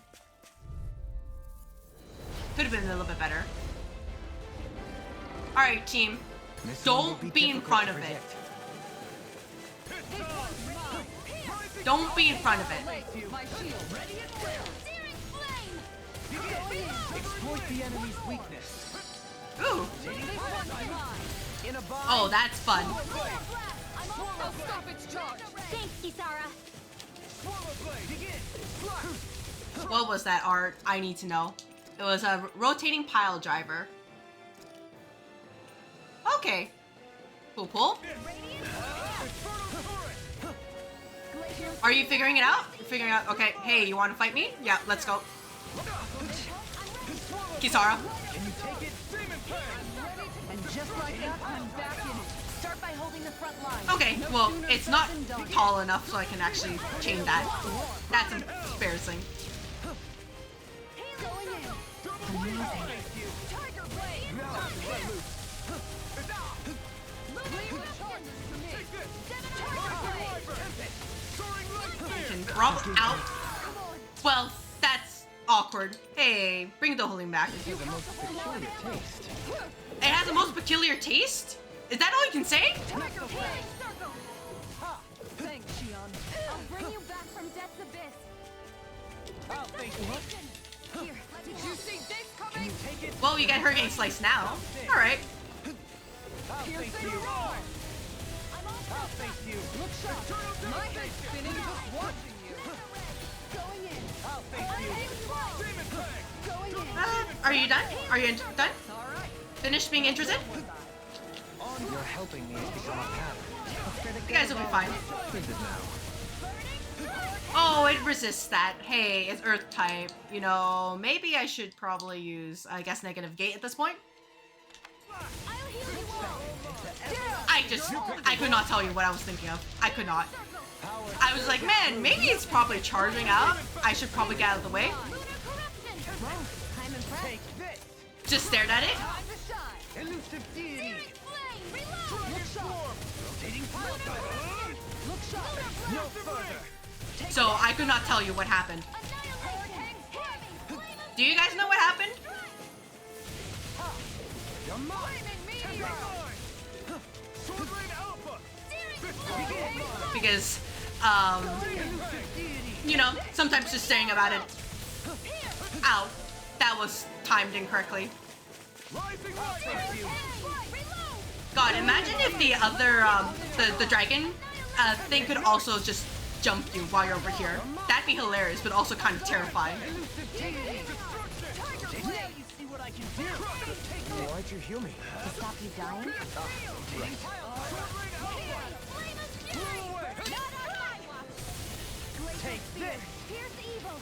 could have been a little bit better. All right, team, This one will don't be in difficult front to of it. predict. Don't be in front of it. Exploit the enemy's weakness. Ooh. In a bind. Oh, that's fun. Thanks, Kisara. What was that art? I need to know. It was a rotating pile driver. Okay. Cool, cool. Are you figuring it out? You're figuring out. Okay. Hey, you want to fight me? Yeah, let's go. Kisara. Can you take it? Demon Fang! And just like that, I'm back in it. Start by holding the front line. Okay, well, it's not tall enough so I can actually chain that. That's embarrassing. Can drop out. Well, that's awkward. Hey, bring the Dohalim back. The most peculiar taste. It has the most peculiar taste? Is that all you can say? Thanks, Shion. I'll bring you back from Death's Abyss. I'll think what? Here, did you see this Can coming? you take it? Well, you get her getting sliced now. Alright. I'll thank you. I'll thank you. Look sharp. My head's spinning just watching you. Going in. I'll thank you. Demon Fang! Going in. Are you done? Are you done? All right. Finished being interested? You're helping me become a pattern. You guys will be fine. Is it now? Oh, it resists that. Hey, it's Earth type. You know, maybe I should probably use, I guess, negative gate at this point. I'll heal you all. I could not tell you what I was thinking of. I could not. I was like, man, maybe it's probably charging out. I should probably get out of the way. Lunar corruption. I'm impressed. Take this! Just stared at it. Time to shine. Elusive deity! Flame. Reload. Dragon Swarm! Rotating pile driver! Look sharp. No further! So I could not tell you what happened. Do you guys know what happened? You're mine! Sword Rain Alpha! Because, you know, sometimes just saying about it. Ow, that was timed incorrectly. Rising Rocket! God, imagine if the other, the dragon thing could also just jump you while you're over here. That'd be hilarious, but also kind of terrifying. Why'd you heal me? To stop you dying? Take this! Here's evil.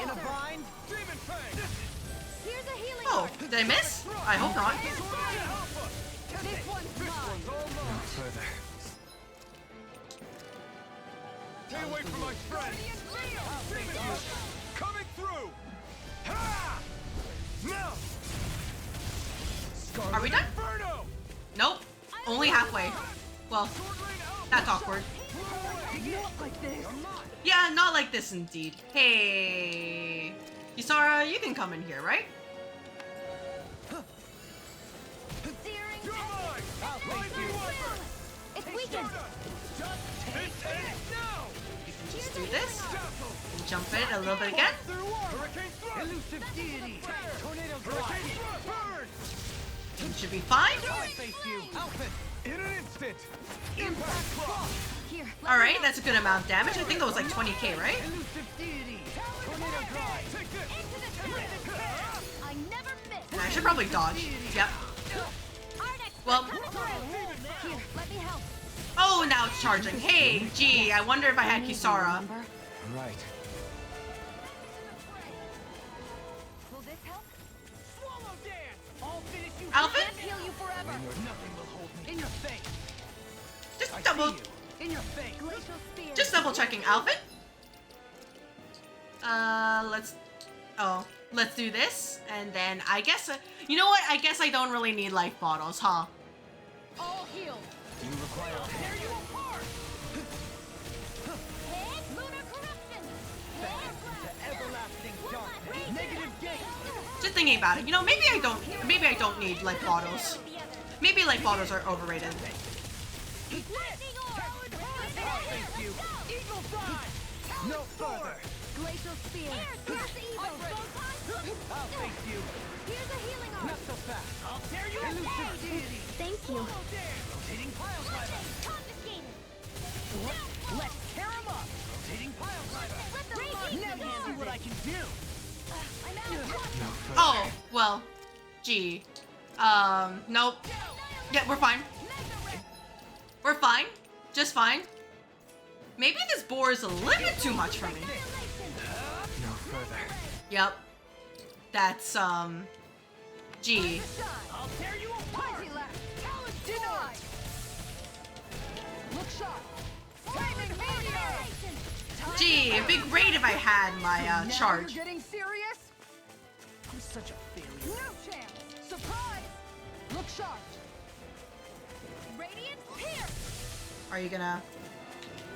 In a bind, Demon Fang! Here's a healing Oh, did I miss? I hope not. This one's mine. No further. Stay away from my friend! Coming through! Ha! Now! Are we done? Inferno! Nope. Only halfway. Well, that's awkward. Not like this! Yeah, not like this indeed. Hey, Kisara, you can come in here, right? You're mine! Lightning Wiper! It's weakened. Take it now! Just do this. And jump it a little bit again. Hurricane Thrust! Elusive Deity! Tornado Hurricane Thrust! Burn! It should be fine. I face you! Alpha! In an instant! Impact Cross! Here. All right, that's a good amount of damage. I think that was like 20k, right? Elusive Deity! Tornado Drive! Take this! Into the tornado. I never miss. And I should probably dodge. Yep. Well, Here, let me help. oh, now it's charging. Hey, gee, I wonder if I had Kisara. Remember? Right. Will this help? Swallow dance! I'll finish you! Alvin? Heal you forever. Nothing will hold me. In your face! Just I double, see you. In your face! Glacial spear. just double checking outfit. Let's do this, and then I guess, you know what? I guess I don't really need life bottles, huh? All healed. You require Tear you apart! Hit lunar corruption. Everlasting darkness! Negative gate! Just thinking about it. You know, maybe I don't need life bottles. Maybe life bottles are overrated. Lightning orb. Thank you! Eagle Fly! No further! Glacial spear. Here's evil. I'll face you! Here's a healing orb. Not so fast! I'll tear you apart! Deity! Thank you. Rotating pile driver! Confiscated. Let's tear him up! Rotating pile driver! Let me see what I can do! I'm out. Oh, well, gee. Nope. Yeah, we're fine. We're fine. Just fine. Maybe this boar is a little bit too much for me. no further. Yep. That's, gee. I'll tear you apart! Talent denied! Look sharp! Flaming meteor! Gee, it'd be great if I had my, charge. You're getting serious? I'm such a failure. No chance. Surprise! Look sharp. Radiant pierce. Are you gonna...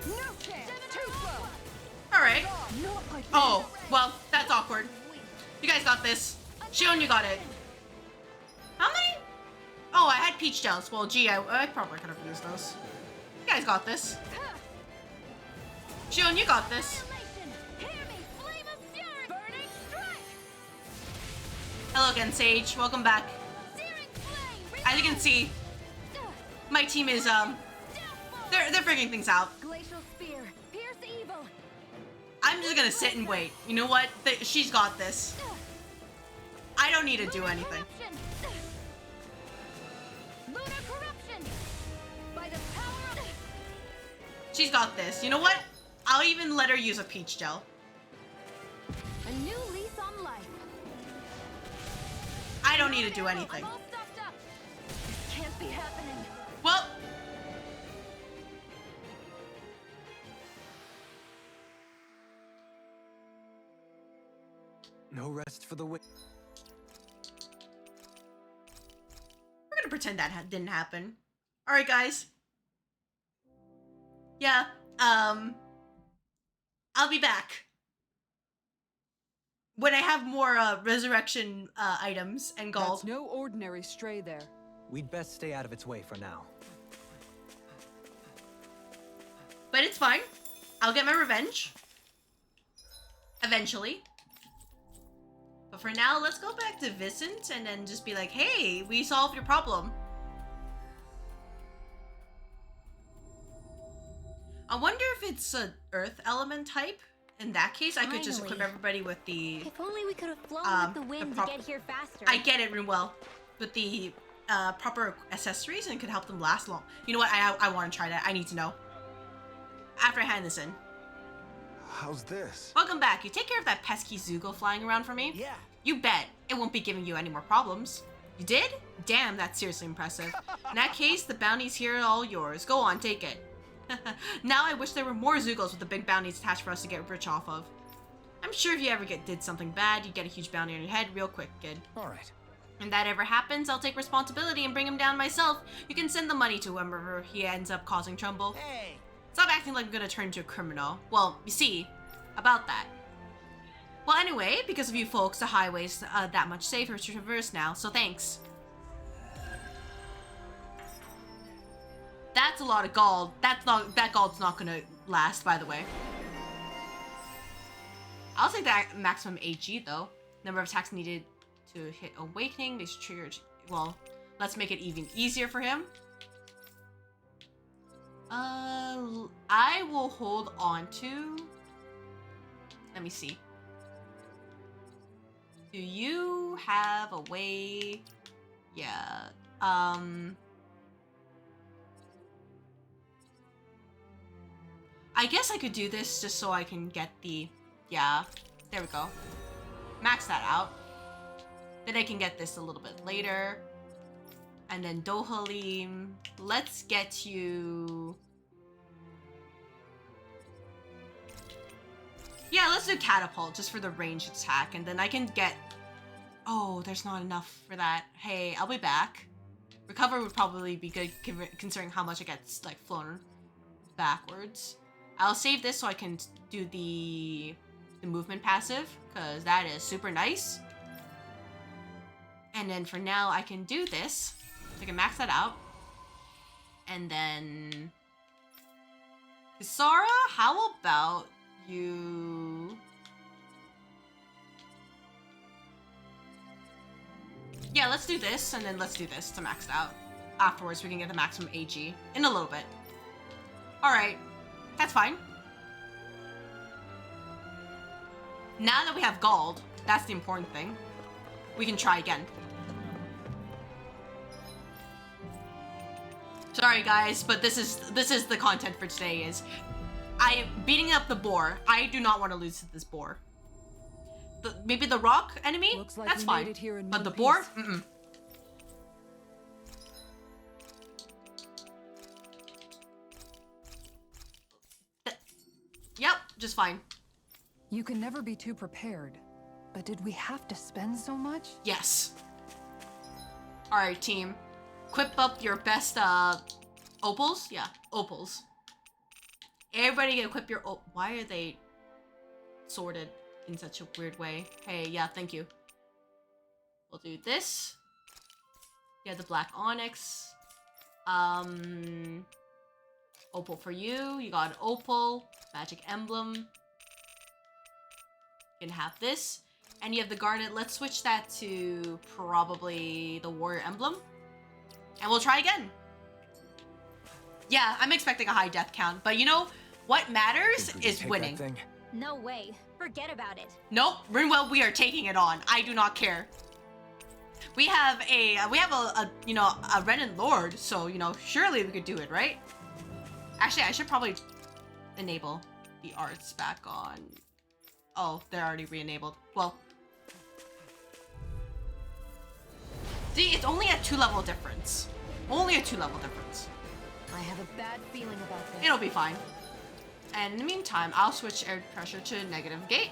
No chance. Too slow. Alright. Not like Oh, well, that's awkward. You guys got this. Shion, you got it. How many? Oh, I had peach gels. Well, gee, I probably could have used those. You guys got this. Shion, you got this. Hear me. Flame of fury. Burning strike. Hello again, Sage. Welcome back. Searing flame. As you can see, my team is, they're figuring things out. Glacial spear. Pierce evil. I'm just gonna sit and wait. You know what? She's got this. I don't need to do anything. Lunar corruption. By the power of... She's got this. You know what? I'll even let her use a peach gel. A new lease on life. I don't need to do anything. I'm all stuffed up. This can't be happening. Well, No rest for the wicked. we're gonna pretend that didn't happen. All right, guys. Yeah. I'll be back when I have more resurrection items and gold. That's no ordinary stray there. We'd best stay out of its way for now. But it's fine. I'll get my revenge. Eventually. But for now, let's go back to Vicent and then just be like, hey, we solved your problem. I wonder if it's a earth element type. In that case, I could just equip Finally. everybody with the... If only we could have flown with the wind to get here faster. I get it, Runewell. With the proper accessories, and it could help them last long. You know what? I want to try that. I need to know. After I hand this in. How's this? Welcome back. You take care of that pesky Zugo flying around for me? Yeah. You bet. It won't be giving you any more problems. You did? Damn, that's seriously impressive. In that case, the bounty's here, all yours. Go on, take it. Now I wish there were more Zugos with the big bounties attached for us to get rich off of. I'm sure if you ever did something bad, you'd get a huge bounty on your head real quick, kid. Alright. If that ever happens, I'll take responsibility and bring him down myself. You can send the money to whoever he ends up causing trouble. Hey. Stop acting like I'm gonna turn into a criminal. Well, you see, about that. Well, anyway, because of you folks, the highway's that much safer to traverse now, so thanks. That's a lot of gold. That gold's not gonna last, by the way. I'll take that maximum AG though. Number of attacks needed to hit awakening. These triggered. Well, let's make it even easier for him. I will hold on to. Let me see. Do you have a way? Yeah. I guess I could do this just so I can get the... Yeah, there we go. Max that out. Then I can get this a little bit later. And then Dohalim. Let's get you... Yeah, let's do Catapult just for the ranged attack. And then I can get... Oh, there's not enough for that. Hey, I'll be back. Recover would probably be good considering how much it gets, like, flown backwards. I'll save this so I can do the movement passive, because that is super nice. And then for now, I can do this. So I can max that out. And then... Kisara, how about you... Yeah, let's do this, and then let's do this to max it out. Afterwards, we can get the maximum AG in a little bit. Alright. That's fine. Now that we have gold, that's the important thing. We can try again. Sorry guys, but this is the content for today is I am beating up the boar. I do not want to lose to this boar. Maybe the rock enemy? Looks like that's we fine. made it here in But one the boar? piece. Mm-mm. Yep, just fine. You can never be too prepared. But did we have to spend so much? Yes. Alright, team. Equip up your best, opals? Yeah, opals. Everybody equip your why are they sorted in such a weird way? Hey, yeah, thank you. We'll do this. Yeah, the black onyx. Opal for you. You got an opal. Magic emblem. You can have this. And you have the garnet. Let's switch that to probably the warrior emblem. And we'll try again. Yeah, I'm expecting a high death count. But you know, what matters is winning. No way. Forget about it. Nope, Rinwell, we are taking it on. I do not care. We have a you know, a Renin Lord, so, you know, surely we could do it, right? Actually, I should probably enable the arts back on. Oh, they're already re-enabled. Well. See, it's only a 2-level difference. Only a 2-level difference. I have a bad feeling about this. It'll be fine. And in the meantime, I'll switch air pressure to negative gate.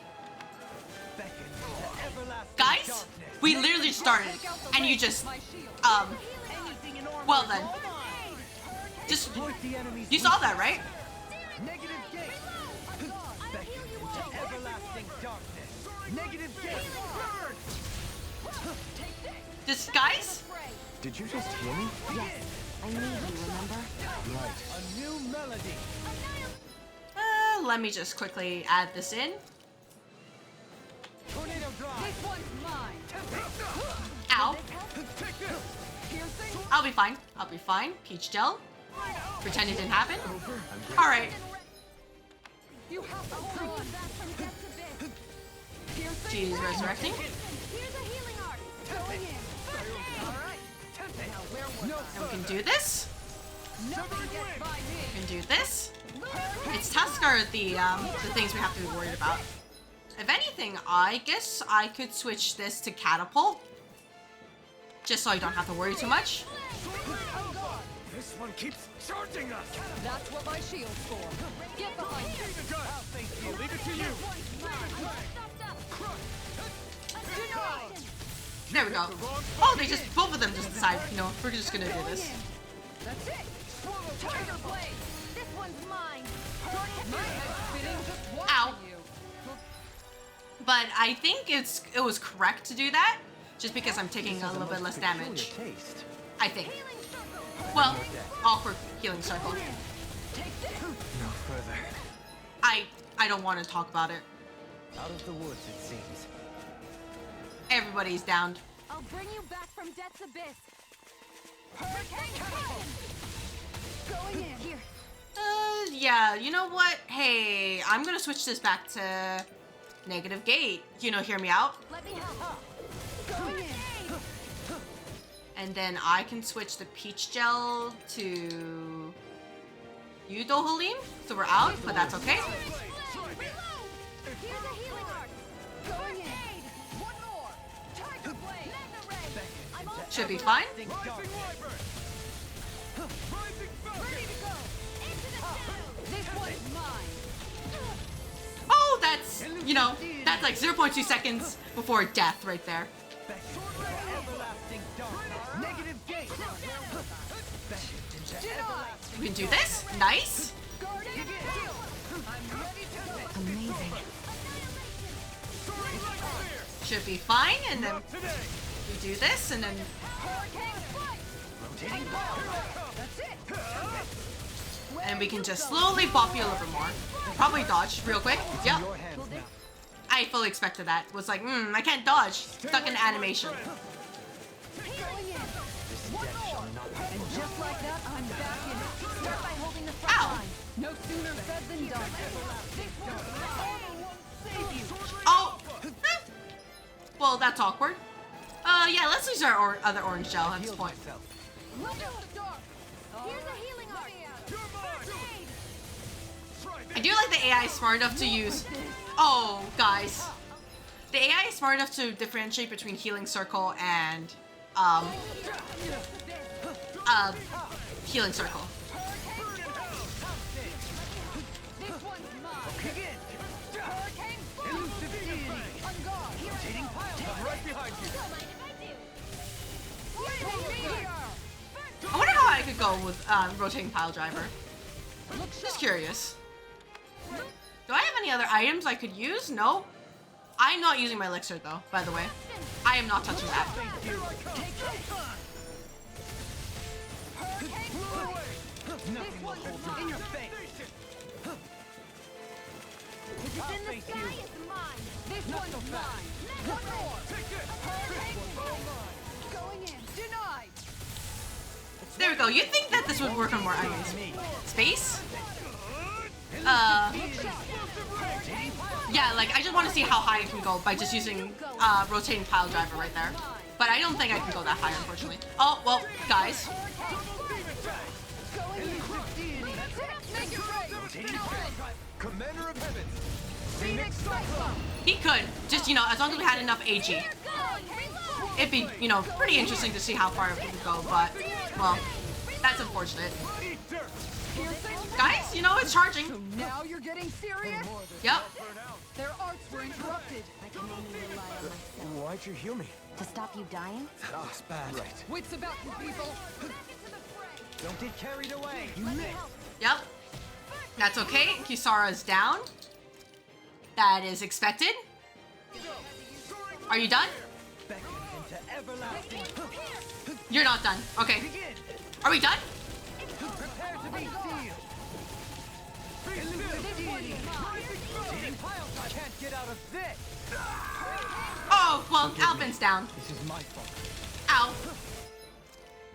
Guys, we literally started, and you just, well then. Just, you saw that, right? Negative gate. Beckon into everlasting darkness. Negative gate. Burn. Just, guys? Did you just hear me? Yes, I need you, remember? Right. A new melody. Let me just quickly add this in. Tornado drive. This one's mine. Ow. Take this. I'll be fine. I'll be fine. Peach gel. Pretend it didn't happen. Alright. You have to hold on. Back from death to this. She's resurrecting. Here's a healing art. Going in. All right. Now where was And we can do this. Nothing gets by me. We can do this. It's Tusker the things we have to be worried about. If anything, I guess I could switch this to Catapult. Just so I don't have to worry too much. This one keeps charging us! That's what my shield's for. Get behind me. I'll leave it to you! There we go. Oh, they just, both of them just decide, you know, we're just gonna do this. That's it. Tiger blade. This one's mine. My head's spinning just watching Ow. you. But I think it was correct to do that, just because I'm taking a little bit less damage. I think. Well, awkward healing circle. No further. I don't want to talk about it. Out of the woods, it seems. Everybody's downed. I'll bring you back from death's abyss. Going in. Here. Yeah, you know what? Hey, I'm gonna switch this back to negative gate. You know, hear me out. Let me help. Going in. And then I can switch the peach gel to you, Dohalim. So we're out, but that's okay. Here's a healing art. Going in. One more. Tiger blade. Mega ray. I'm all Should be fine. Rising Wyvern! Rising Falcon! ready to go. Into the shadows. This one's mine. Oh, that's, you know, that's like 0.2 seconds before death right there. Everlasting dark! Negative gate! We can do this. Nice. Amazing. Should be fine. And then we do this, and then and we can just slowly bop you a little bit more. Probably dodge real quick. Yep. I fully expected that. Was like, I can't dodge. Stuck in animation. And just like that, I'm back in it. Start by holding the front Ow. line. No sooner said than done. Oh. Well, that's awkward. Yeah, let's use our other orange gel at this point. Look at the dark. Here's a healing art. I do like the AI is smart enough to use... Oh, guys. The AI is smart enough to differentiate between healing circle and, healing circle. This one's mine. Right behind you! I wonder how I could go with rotating pile driver. Just curious. Do I have any other items I could use? No. I'm not using my elixir though, by the way. I am not touching that. Nothing will hold you in your face! If it's in the sky, it's mine. This one's mine. One more. Going in. Denied. There we go. You'd think that this would work on more items. Space? Yeah, like I just want to see how high I can go by just using rotating pile driver right there. But I don't think I can go that high, unfortunately. Oh, well, guys. Commander of Heaven! Phoenix Cyclone. He could. Just, you know, as long as we had enough AG. It'd be, you know, pretty interesting to see how far we can go, but, well, that's unfortunate. Guys, you know, it's charging. So now you're getting serious? Yep. Their arts were interrupted. I can only rely on myself. Why'd you heal me? To stop you dying? Looks bad. Right. Wits about you, people. Don't get carried away. Yep. That's okay. Kisara's down. That is expected. Are you done? You're not done. Okay. Are we done? Prepare to be sealed! Can't get out of this! Oh, well, Alvin's down. This is my fault. Ow.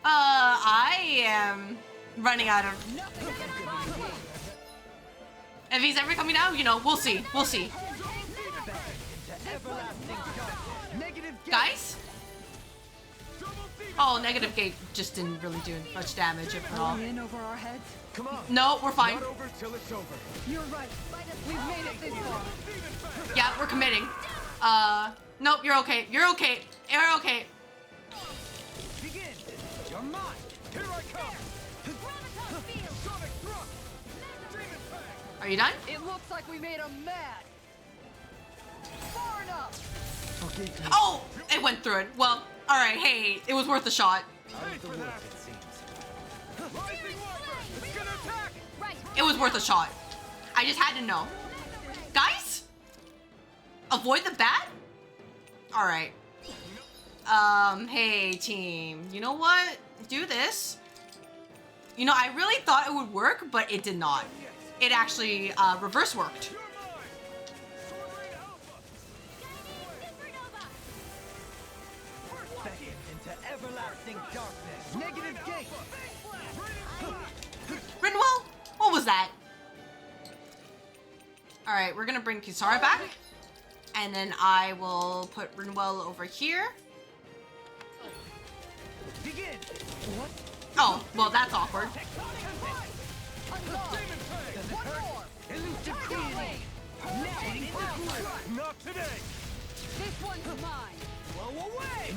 I am running out of... If he's ever coming out, you know, we'll see. We'll see. Guys? Oh, negative gate just didn't really do much damage, if at all. In over our heads? Come on. No, we're fine. Not over till it's over. You're right. We've made it this far. Yeah, we're committing. Nope, you're okay. You're okay. You're okay. Begin. You're mine. Here I come. Sonic thrust. Demon Fang. Are you done? It looks like we made him mad. Far enough. Okay. Oh, it went through it. Well, all right. Hey, it was worth a shot. Ready for that. It seems. Rising Wiper. It's gonna attack. It was worth a shot. I just had to know. Guys? Avoid the bat? All right. Hey team. You know what? Do this. You know, I really thought it would work, but it did not. It actually reverse worked. You're mine. Sword Rain Alpha. Beckoned into everlasting darkness. Negative gate. Rinwell? What was that? All right, we're gonna bring Kisara back. And then I will put Rinwell over here. Begin. What? Oh, well, that's awkward. Elusive Grainy. Not today. This one's mine. Blow away.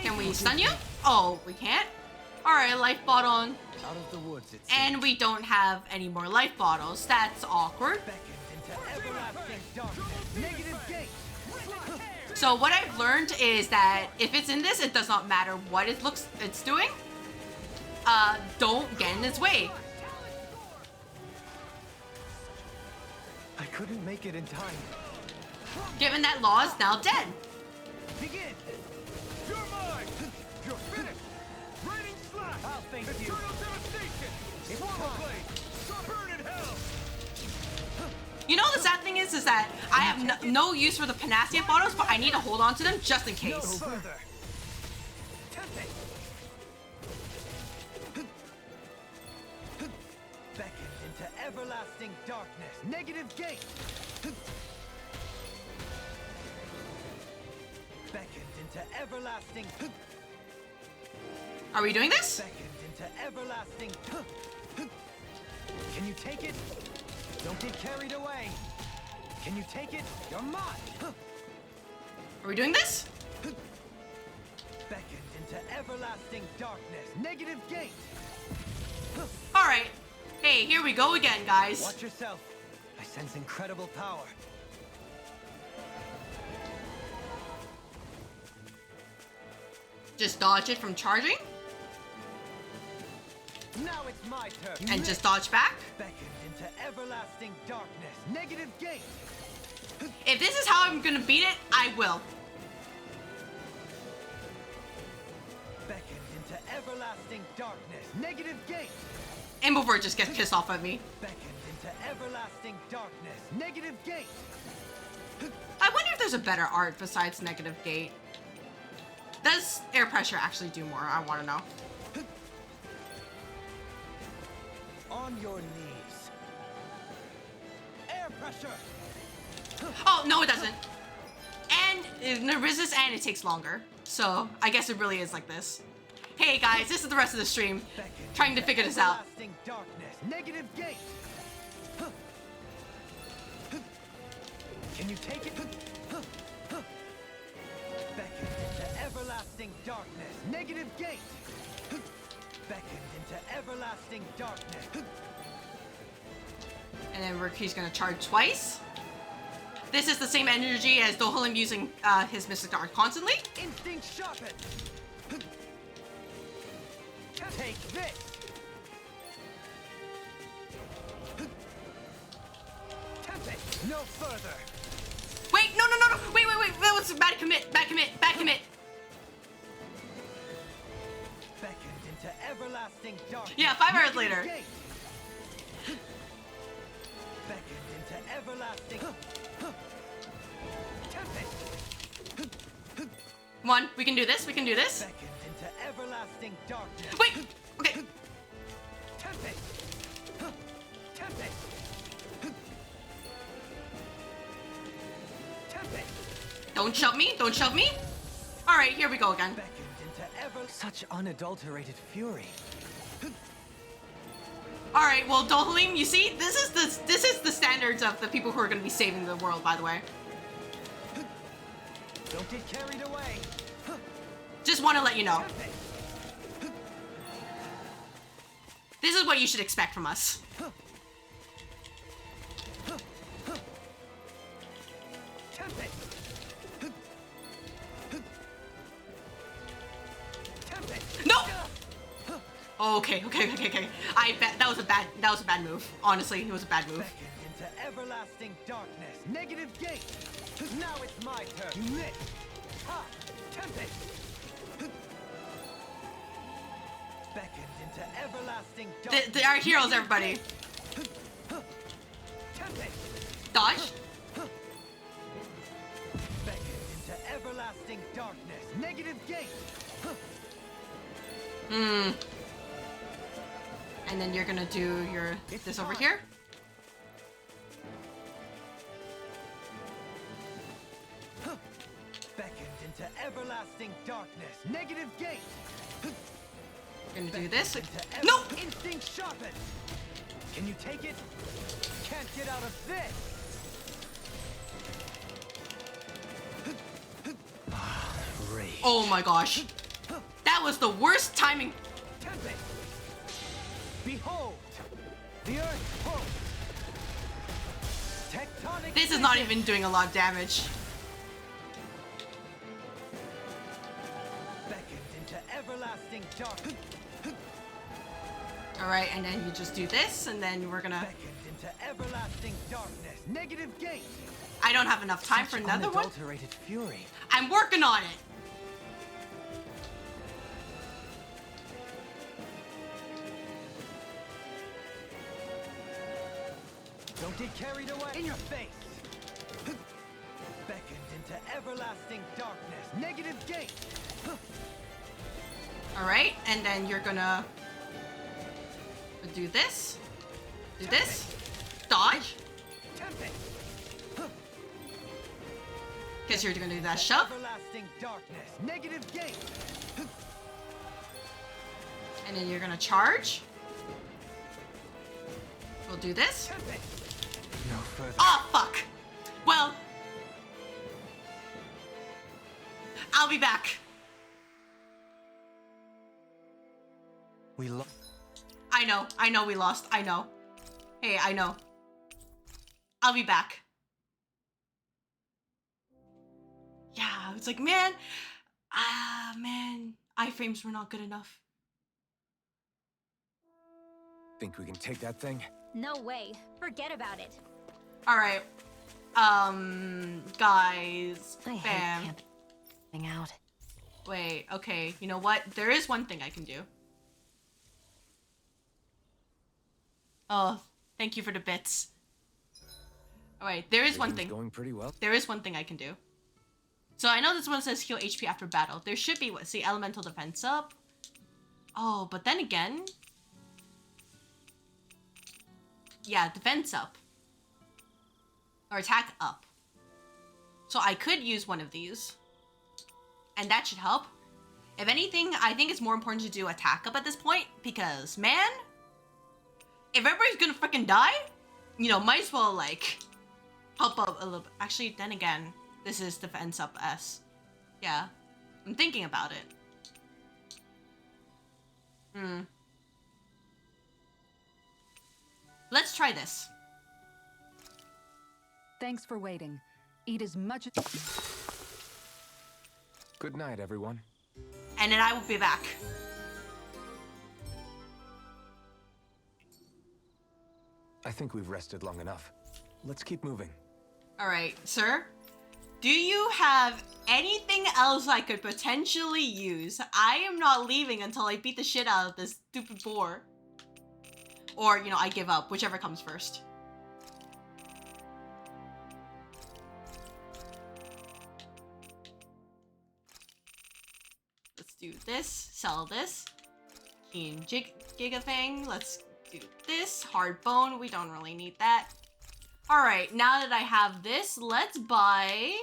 Can we stun you? Oh, we can't? Alright, life bottle. Out of the woods, it seems. And we don't have any more life bottles. That's awkward. So what I've learned is that if it's in this, it does not matter what it's doing. Don't get in its way. I couldn't make it in time. Given that Law is now dead. Begin. You're mine. You're finished. Raining slash. I'll thank you. Eternal devastation. Swamp blade. Burn in hell. You know the sad thing is that I have no use for the Panacea bottles, but I need to hold on to them just in No case. further. Tempe. Beckoned into everlasting darkness. Negative gate. Beckoned into everlasting. Are we doing this? Beckoned into everlasting. Can you take it? Don't get carried away. Can you take it? You're mine. Are we doing this? Beckoned into everlasting darkness. Negative gate. Alright. Hey, here we go again, guys. Watch yourself. I sense incredible power. Just dodge it from charging. Now it's my turn. And just dodge back. Beckoned into everlasting darkness. Negative gate. If this is how I'm gonna beat it, I will. Beckoned into everlasting darkness. Negative gate. And before it just gets pissed off at me. Beckoned into everlasting darkness. Negative gate. I wonder if there's a better art besides negative gate. Does air pressure actually do more? I want to know. On your knees. Air pressure. Oh, no, it doesn't. And it resists and it takes longer. So I guess it really is like this. Hey guys, this is the rest of the stream. Trying to figure this out. Everlasting darkness. Negative gate. Can you take it? Beckoned into everlasting darkness. Negative gate. Beckoned into everlasting darkness. And then Ricky's gonna charge twice. This is the same energy as Dohalim using his Mystic Art constantly. Instinct sharpened. Take this. Tempe. No further. Wait, no. Wait. That was bad commit. Bad commit. Beckoned into everlasting darkness. Yeah, 5 hours later. Gate. Beckoned into everlasting. Tempe. Come on, we can do this. Beckoned into everlasting darkness. Wait. Okay. Don't shove me. Don't shove me. All right, here we go again. Such unadulterated fury. All right, well, Dohalim, you see, this is the standards of the people who are going to be saving the world, by the way. Don't get carried away. Just want to let you know. This is what you should expect from us. No. Okay. I bet that was a bad move. Honestly, it was a bad move. Into everlasting darkness. Negative gate. Now it's my turn. You missed. Ha! Tempest. Beckoned into everlasting darkness. They are heroes, everybody. Tempest. Dodge. Beckoned into everlasting darkness. Negative gate. And then you're gonna do this over here. Beckoned into everlasting darkness. Negative gate. You're gonna do this. Into No! Instinct sharpened. Can you take it? Can't get out of this. Rage. Oh my gosh. That was the worst timing. Tempest. Behold, the earth pulse. Tectonic. This is not even doing a lot of damage. Beckoned into everlasting darkness. All right, and then you just do this, and then we're gonna. Beckoned into everlasting darkness. Negative gate. I don't have enough time Such for another one. unadulterated fury. I'm working on it. Don't get carried away. In your face. Beckoned into everlasting darkness. Negative gate. All right, and then you're gonna do this. Do this. Dodge. Tempest. Because you're gonna do that shove. Everlasting darkness. Negative gate. And then you're gonna charge. We'll do this. Tempest. No further. Oh, fuck. Well, I'll be back. We lost. I know we lost. I know. Hey, I know. I'll be back. Yeah, it's like, man, iframes were not good enough. Think we can take that thing? No way. Forget about it. All right, guys, I hate bam. camping out. Wait, okay, you know what? There is one thing I can do. Oh, thank you for the bits. All right, there is one thing. Going pretty well. There is one thing I can do. So I know this one says heal HP after battle. There should be, what, see, elemental defense up. Oh, but then again. Yeah, defense up. Or attack up. So I could use one of these. And that should help. If anything, I think it's more important to do attack up at this point. Because, man, if everybody's gonna freaking die, you know, might as well, like, help up a little bit. Actually, then again, this is defense up S. Yeah, I'm thinking about it. Let's try this. Thanks for waiting. Eat as much as... Good night, everyone. And then I will be back. I think we've rested long enough. Let's keep moving. All right, sir. Do you have anything else I could potentially use? I am not leaving until I beat the shit out of this stupid boar. Or, you know, I give up, whichever comes first. Let's do this, sell this. Keen Giga thing, let's do this. Hard bone, we don't really need that. Alright, now that I have this, let's buy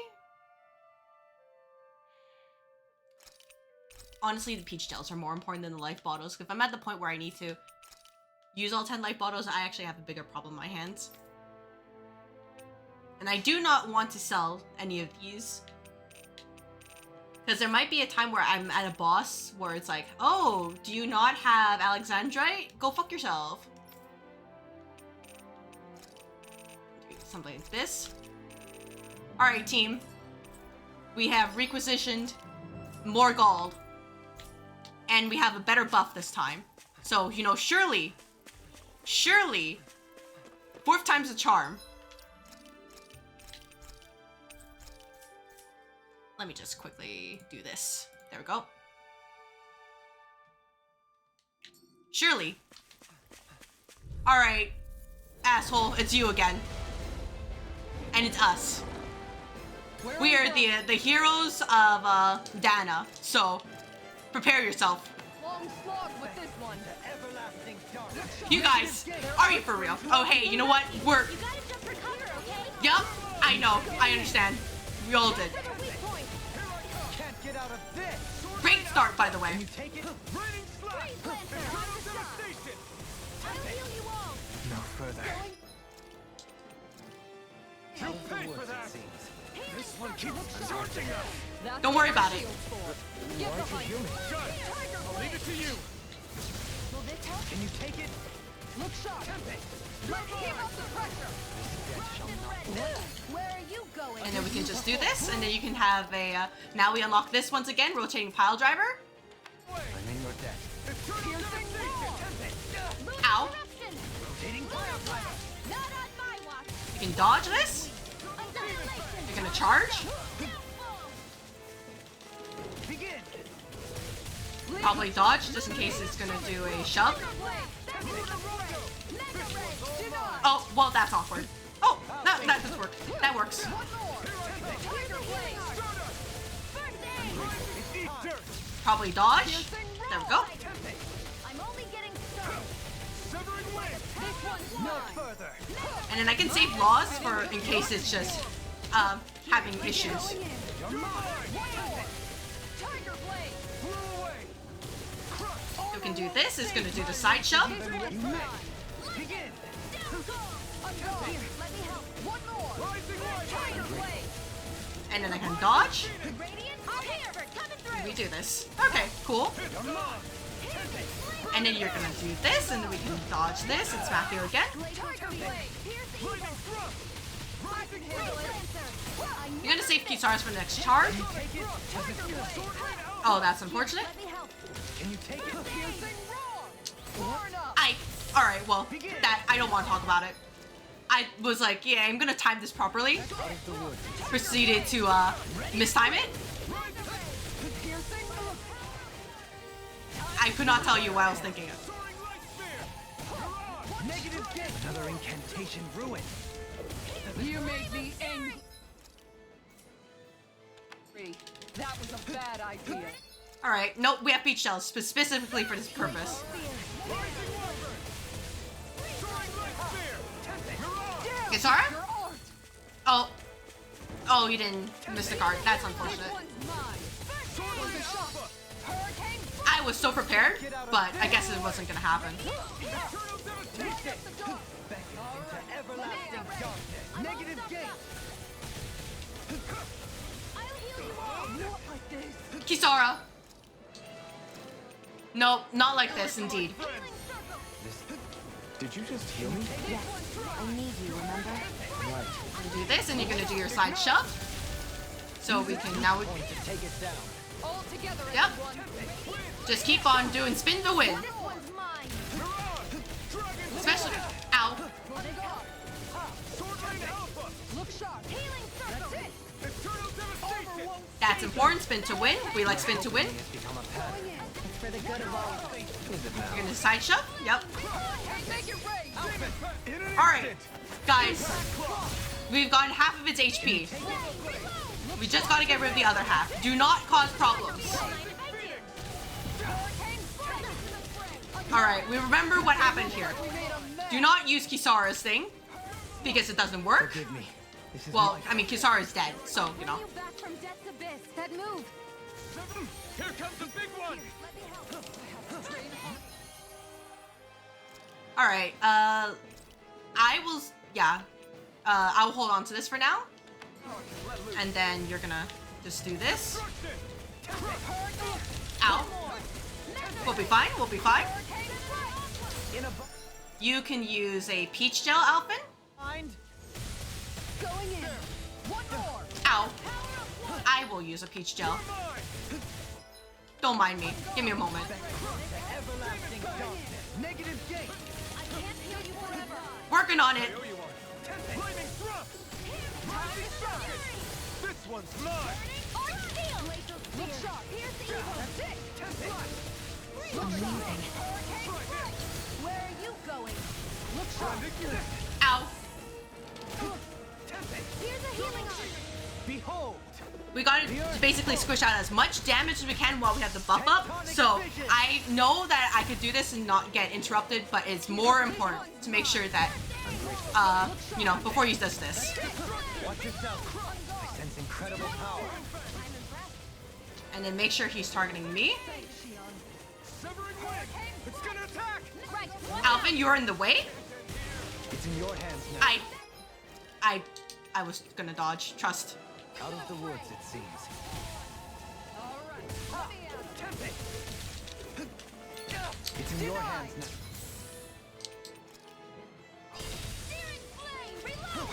honestly, the peach gels are more important than the life bottles. If I'm at the point where I need to use all 10 life bottles, I actually have a bigger problem in my hands. And I do not want to sell any of these. Because there might be a time where I'm at a boss where it's like, oh, do you not have Alexandrite? Go fuck yourself. Do something like this. Alright, team. We have requisitioned more gold. And we have a better buff this time. So, you know, surely, fourth time's a charm. Let me just quickly do this. There we go. Surely. Alright, asshole, it's you again. And it's us. We are the heroes of Dana, so prepare yourself. Long slog with this one. You guys, are you for real? Oh hey, you know what? We're... You gotta jump for cover, okay? Yup, I know, I understand. We all did. Can't get out of this. Great start, by the way. You take it. Raining slap. Devastation. I'll heal you all. No further. You'll pay for that. This one keeps charging us. Don't worry about it. Get behind me. Shut. I'll leave it to you. Will this help? Can you take it? Look sharp. Let's keep up the pressure. Where are you going? And then we can just do this, and then you can have a, now we unlock this once again, rotating pile driver. I'm in your debt. Ow. Rotating pile driver. Not on my watch. You can dodge this. Annihilation. You're gonna charge. Begin. Probably dodge, just in case it's gonna do a shove. Oh, well, that's awkward. Oh, that does work. That works. Probably dodge. There we go. I'm only getting started. Severing wing. This one's No mine. further. And then I can save laws for in case it's just having issues. You're mine. Tiger blade. Flew away. Crush. We can do this. It's gonna do the side shove. Begin. I'm going. Let me help. One more. Rising light. Tiger blade. And then I can dodge. Radiant Hammer coming through. We do this. Okay, cool. You're mine. And then you're gonna do this, and then we can dodge this and smack you again. Tiger blade. Lightning thrust. I can handle it. You're gonna save Kisara's for the next charge. Take it. Oh, that's unfortunate. Let me help. Can you take it? Piercing roar. Warn up. Alright, well, that, I don't want to talk about it. I was like, yeah, I'm gonna time this properly. Proceeded to, mistime it. Piercing. I could not tell you what I was thinking of. Soaring light spear. Negative gate. Another incantation ruined. You made me angry. That was a bad idea. Alright, nope, we have beach shells specifically for this purpose. Rising wyvern. Soaring light spear. Mirage. Kisara? Your art. Oh. Oh, you didn't miss the card. That's This unfortunate. one's mine. Was a shot. Hurricane. I was so prepared, but I guess it wasn't gonna happen. Eternal devastation. Back into everlasting darkness. Negative gate. I'll heal you all. Not like this. Kisara. Nope, not like this, indeed. Did you just heal me? Yes, I need you, remember? Right. You do this, and you're gonna do your side shove. So we can now, Take it down. All together, Yep. everyone. just keep on doing spin to win. This one's mine. Mirage. Dragon. Especially, ow. Sword Rain Alpha. Look sharp. Healing circle. That's it. Eternal devastation. That's important. Spin to win. We like spin to win. It's for the good of all. You're gonna side shove. Yep. Make it rain. In an All right, instant. guys. We've gotten half of its HP. We just gotta get rid of the other half. Do not cause problems. All right. We remember what happened here. Do not use Kisara's thing because it doesn't work. Forgive me. This is Well, I mean, Kisara's dead, so you know. You back from death's abyss. That move. Here comes the big one! Alright, I will, yeah. I'll hold on to this for now. And then you're gonna just do this. Ow. We'll be fine, we'll be fine. You can use a peach gel, Alphen. Going in. One more. Ow. I will use a peach gel. Don't mind me. Give me a moment. Negative gate! Working on it. Flaming thrust! This one's mine! Look sharp. Amazing. Where are you going? Look sharp. Ow. Here's a healing arm. Behold! We gotta basically squish out as much damage as we can while we have the buff up. So I know that I could do this and not get interrupted, but it's more important to make sure that, you know, before he does this. Watch yourself! I sense incredible power! And then make sure he's targeting me. Severing wing! It's gonna attack! Alphen, you're in the way. It's in your hands now. I was gonna dodge. Trust. Out of the woods, it seems. It's in your hands now.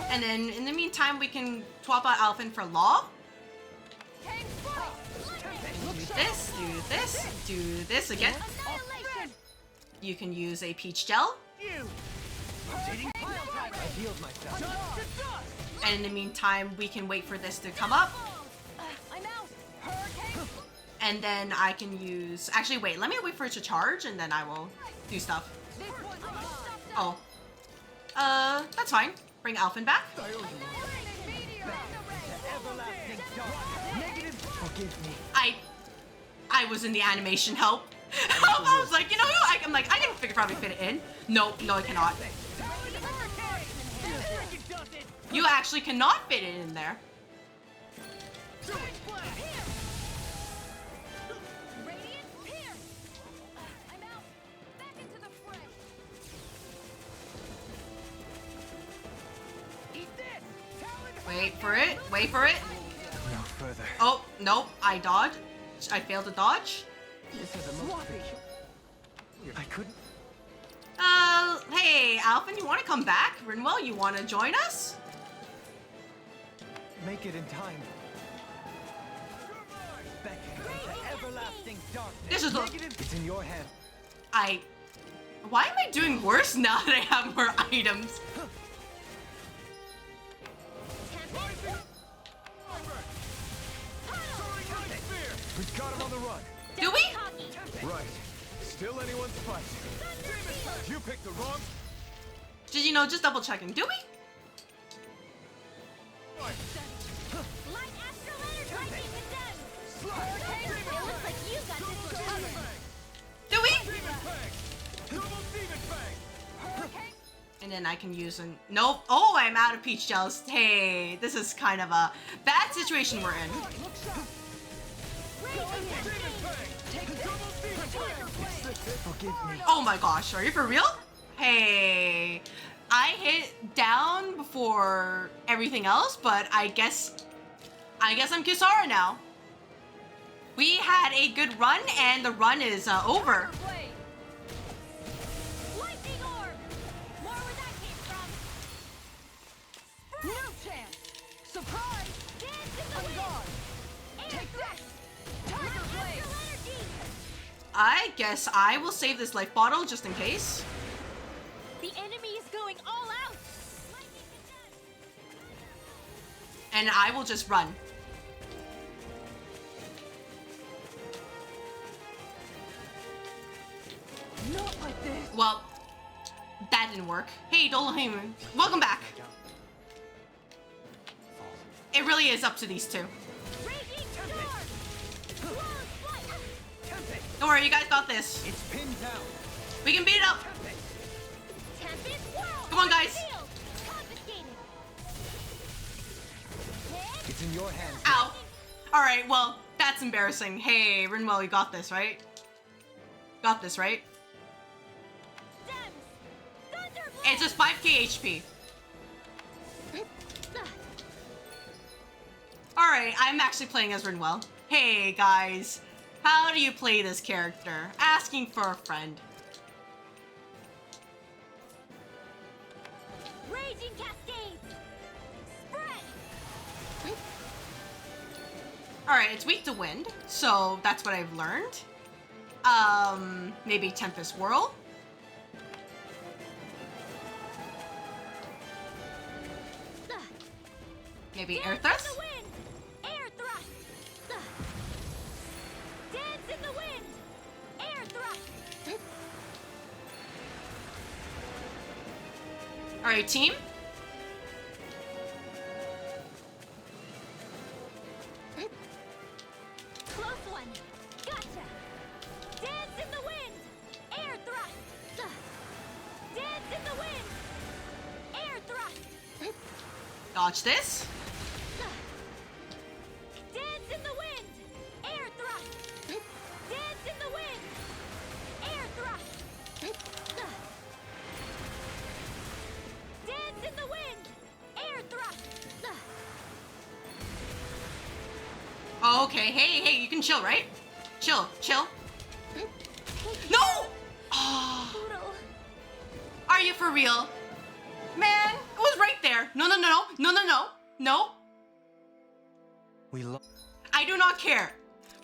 And then in the meantime, we can swap out Alphen for Law. Do this again. You can use a peach gel. I healed myself. And in the meantime, we can wait for this to come up. And then I can use... Actually, wait. Let me wait for it to charge, and then I will do stuff. Oh. That's fine. Bring Alphen back. I was in the animation help. I was like, you know, I can probably fit it in. No, I cannot. You actually cannot fit it in there. Wait for it. No further. Oh, nope, I dodged. I failed to dodge. I couldn't. Hey, Alphen, you want to come back? Rinwell, you want to join us? Make it in time. Back into everlasting darkness. This is the... It's in your hand. Why am I doing worse now that I have more items? We've got him on the run. Do we? Right. Still anyone's fight. You picked the wrong... Just, you know, just double checking. Do we? Do we? And then I can use an... Nope. Oh, I'm out of peach gels. Hey, this is kind of a bad situation we're in. Oh my gosh, are you for real? Hey, I hit down before everything else, but I guess I'm Kisara now. We had a good run, and the run is over. No chance. Surprise. Take that. Tiger blade. I guess I will save this life bottle just in case. The enemy is going all out. And I will just run. Not like this. Well, that didn't work. Hey, Dolheim, welcome back. It really is up to these two. Don't worry, you guys got this. It's pinned down. We can beat it up. Come on, guys. It's in your hands. Ow. All right, well, That's embarrassing. Hey, Rinwell, you got this, right? Got this, right? It's just 5k HP. Alright, I'm actually playing as Rinwell. Hey, guys. How do you play this character? Asking for a friend. Raging cascades. Spread. Alright, it's weak to wind, so that's what I've learned. Maybe Tempest Whirl. Maybe Air Thrust? Air thrust. Dance in the wind. Air thrust. Alright, team. Close one. Gotcha. Dance in the wind. Air thrust. Dance in the wind. Air thrust. Dodge this. Dance in the wind. Air thrust. Dance in the wind. Air thrust. Dance in the wind. Air thrust. Oh, okay, hey, you can chill, right? Chill. No! Oh, are you for real? Man, it was right there. No. I do not care.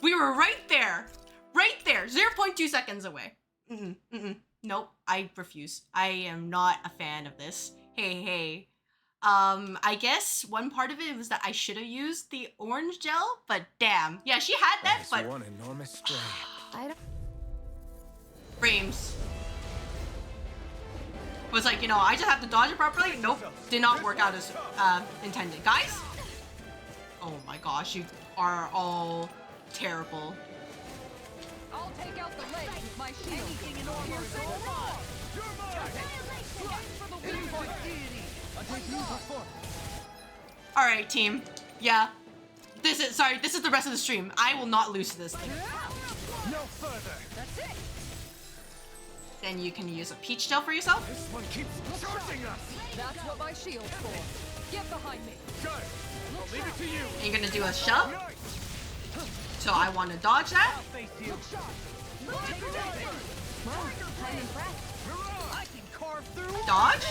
We were right there. 0.2 seconds away. Nope, I refuse. I am not a fan of this. Hey. I guess one part of it was that I should have used the orange gel, but damn. Yeah, she had that, but one enormous strain. I don't... frames. Was like, I just have to dodge it properly. Nope, did not work out as intended. Guys? Oh my gosh, you are all terrible. I'll take out the legs with my shield. Anything in order. Alright, team. Yeah. This is the rest of the stream. I will not lose to this thing. No further. That's it. Then you can use a peach gel for yourself. This one keeps charging us. That's what my shield's for. Get behind me. Got it. I'll leave it to you. And you're gonna do a shove. Nice. So I want to dodge that. I'll face you. I can carve through. Dodge.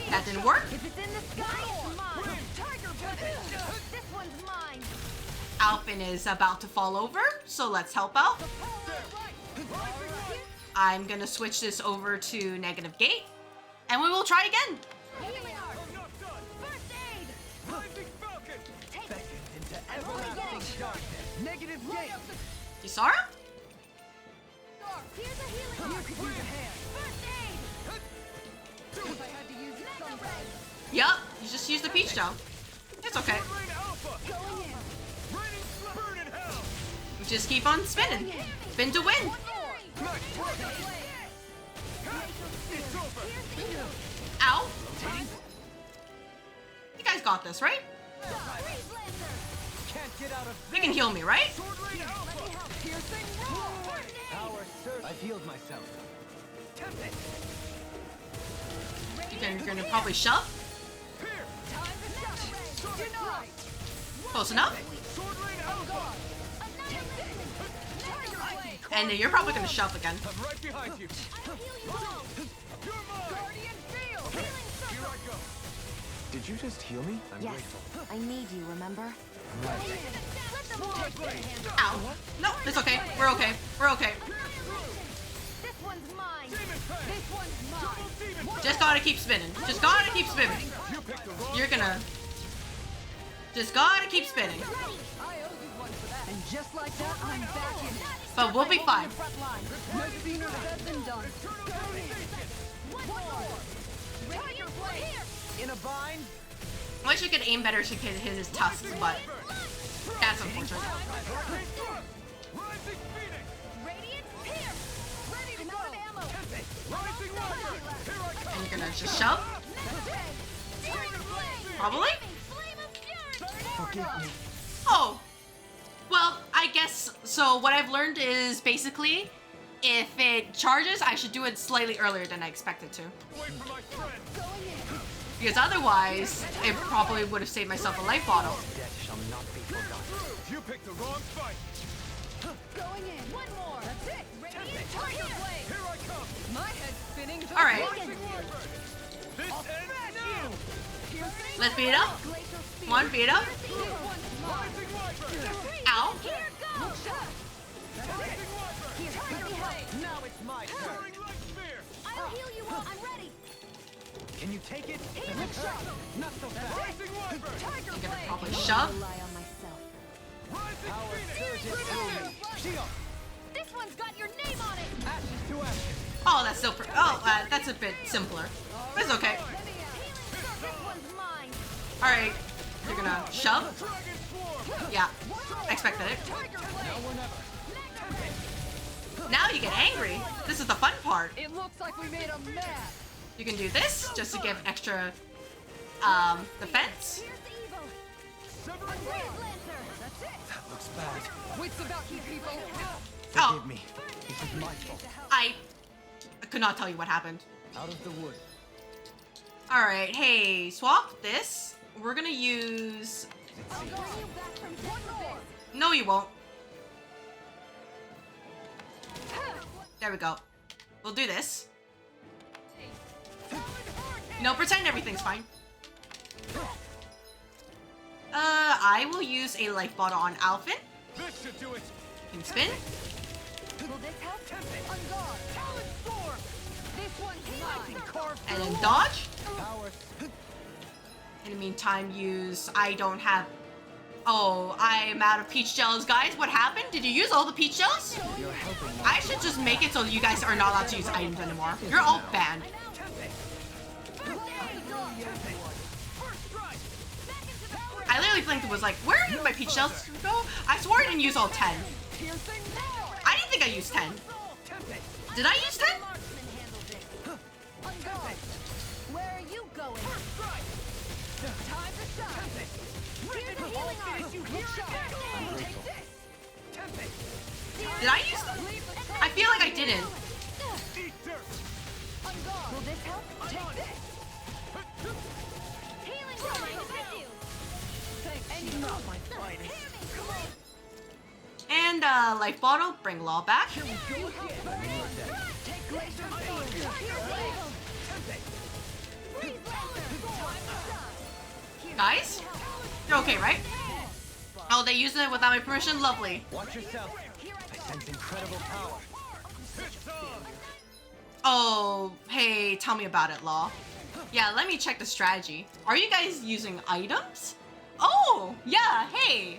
That didn't work. If it's in the sky, it's mine. This one's mine. Alpin is about to fall over, so let's help out. I'm gonna switch this over to negative gate, and we will try again. Here we are. First aid. Rising Falcon. Take it. Into everlasting darkness. Negative gate. Kisara? Here's a healing. You could use a hand. First aid. If I had to use it someday. Yup, you just use the peach gel. It's okay. Rain Alpha. Going in. Raining burn in hell. You just keep on spinning. Spin to win. Nice work. It's over. Ow. You guys got this, right? Can't get out of You can heal me, right? Sword Rain Alpha. Piercing roar. Our search. I've healed myself. Tempest. You're gonna probably shove. Here. Time to shine. Denied. Close enough. Sword Rain Alpha. And you're probably gonna shove again. I'm right behind you. You're mine. Guardian field. Here I go. Did you just heal me? I'm Yes, grateful. I need you, remember? Ow. No, it's okay. We're okay. We're okay. This one's mine. This one's mine. Just gotta keep spinning. Just gotta keep spinning. You picked the wrong. You're gonna... Just gotta keep spinning. I owe you one for that. And just like that, I'm back in it. But we'll be fine. No sooner said than done. Tiger blade. In a bind. I wish we could aim better to hit his tusks, but that's unfortunate. Rising Phoenix. Radiant pierce. Ready to go. Ammo. Rising Reaper. Here I come. And you're gonna just shove? Tiger blade. Probably? Flame of fury. Forgive me. Oh. I guess, so what I've learned is basically, if it charges, I should do it slightly earlier than I expected to. Wait for my friend. Because otherwise, it probably would have saved myself a life bottle. Death shall not be forgotten. You picked the wrong fight. Going in. One more. That's it. Radiant Tiger Blade. Here I come. My head's spinning. All right, This ends now. let's beat it up. One, beat it up. Rising Wyvern. Ow. Here goes. Rising Wyvern. Now it's my turn. Soaring Light Spear. I'll heal you all. I'm ready. Can you take it? Healing shot. Not so fast. Rising Wyvern. Tiger I'm gonna Blade. probably shove. Rely on myself. Rising Power Phoenix. surges through me. Shield. This one's got your name on it. Ashes to ashes. Oh, that's still, that's a bit simpler. But it's okay. This one's mine. All right, you're gonna shove. Dragon Swarm. Yeah, I expected it. Tiger Blade. Now you get angry. This is the fun part. It looks like we made a mess. You can do this just to give extra defense. Here's the evil. Severing Breeze Blade. Lancer. That's it. That looks bad. Wits about you people. Oh. Forgive me. This is my fault. I could not tell you what happened. Out of the wood. All right, hey, swap this. We're gonna use. I'll bring you back from death. No, you won't. There we go. We'll do this. No, pretend everything's fine. I will use a life bottle on Alphin. This should do it. You can spin. Will this help? On guard. Talon Storm. This one's mine. And then dodge. Power. In the meantime, use. I don't have. Oh, I'm out of peach gels, guys. What happened? Did you use all the peach gels? You're helping me. I should just make it so you guys are not allowed to use items anymore. You're all banned. I literally blinked and was like, where did my peach shells go? I swore I didn't use all 10. I didn't think I used 10. Did I use 10? On guard. Where are you going? Time to shine. Here's the healing arm. I'm grateful. Did I use them? I feel like I didn't. Eat dirt. On guard. Will this help? Take this. Healing coming with you. Thanks. She's not my finest. And life bottle, bring Law back. Take Glacier Spear. Breeze Lancer. Guys, you're okay, right? Oh, they used it without my permission? Lovely. Watch yourself. I sense incredible power. Oh, hey, tell me about it, Law. Yeah, let me check the strategy. Are you guys using items? Oh, yeah, hey.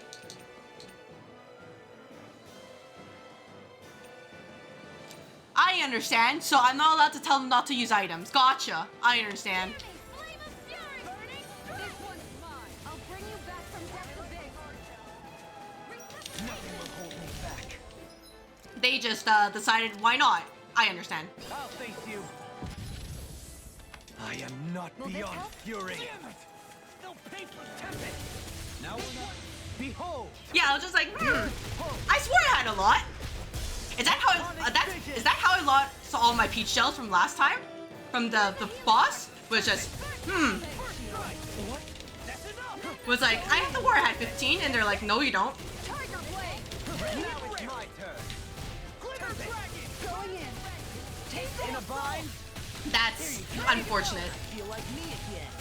I understand, so I'm not allowed to tell them not to use items. Gotcha. I understand. Flame of Fury. Burning strike. This one's mine. I'll bring you back from death abyss. Nothing will hold me back. They just decided why not. I understand. I'll face you. I am not Will this beyond help? fury. No paper tempest. Now we're not. Behold. Yeah, I was just like, I swore I had a lot. Is that how is that how I lost all my peach shells from last time? From the boss? Was just, What? That's enough. Was like, I swore I had 15, and they're like, no, you don't. Tiger Blade. Now it's my turn. Glitter Dragon. Going in. Take In a this. bind. That's unfortunate. Feel like me again.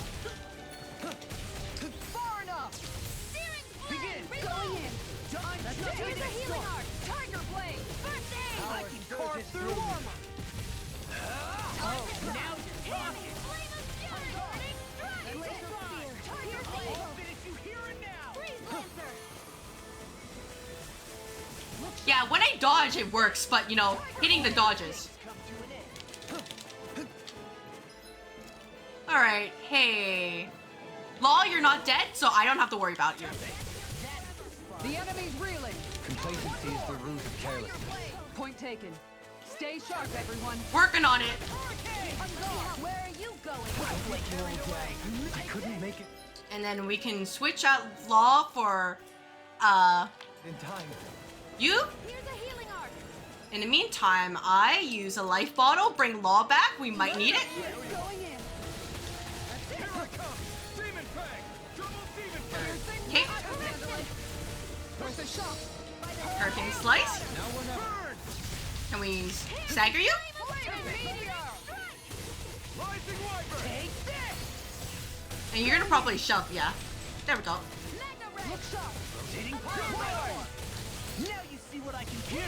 Far enough. Searing Blade. Begin. Going in. That's it. Here's the healing art. Tiger Blade. First aid. Power Carve surges through through me. armor. Now you're talking. Flame of Fury. Burning strike. Glacier Spear. Tiger Blade. Finish you here and now. Breeze Lancer. Yeah, when I dodge, it works, but you know, hitting the dodges. Alright, hey. Law, you're not dead, so I don't have to worry about you. The enemy's reeling. Complacency is the root of carelessness. Point taken. Stay sharp, everyone. Working on it. Where are you going? I couldn't make it And then we can switch out Law for, in time. You? Here's a healing arc. In the meantime, I use a life bottle, bring Law back. We might need it. Going in. Here I come! Demon Fang! Double Demon Fang! Okay, There's a shot. Hurricane Slice. Now we're never. Burn! Can we stagger you? Rising Wyvern! Take this! And you're gonna probably shove, yeah. There we go. Look sharp. Rotating Pile! Now you see what I can do!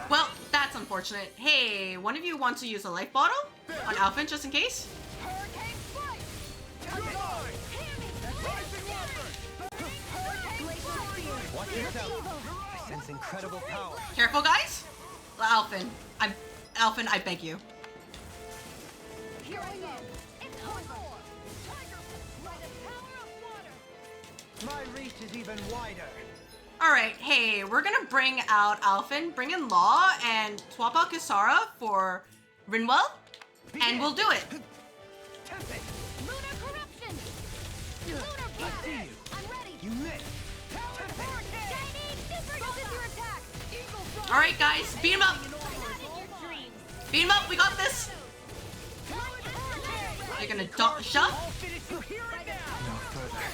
Well, that's unfortunate. Hey, one of you wants to use a life bottle on Alphen just in case? Hurricane Slice. You're mine! Rising Wyvern! Watch yourself. I sense incredible power. Careful, guys. Alphen, I beg you. Going in. It's over. Tiger by the power of water. My reach is even wider. All right, hey, we're gonna bring out Alphen, bring in Law, and swap out Kisara for Rinwell, and we'll do it. Lunar corruption. Lunar blast. I'm ready. You missed. Shining super nova. Attack. Eagle All right, guys, beat him up. Not in your dreams. Beat him up. We got this. You're gonna shove. I'll finish you here and now! No further.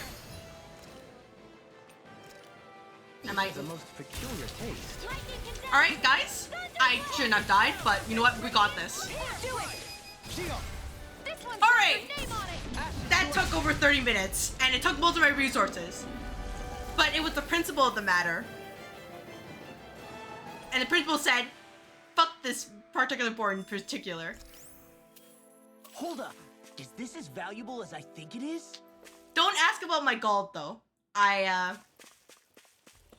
I might. The most peculiar taste. Lightning can All right, guys. I shouldn't have died, but you know what? We got this. do it. Shield. This one's All got right. your name on it. That took over 30 minutes, and it took most of my resources. But it was the principle of the matter. And the principal said, fuck this particular board in particular. Hold up. Is this as valuable as I think it is? Don't ask about my gold, though. I,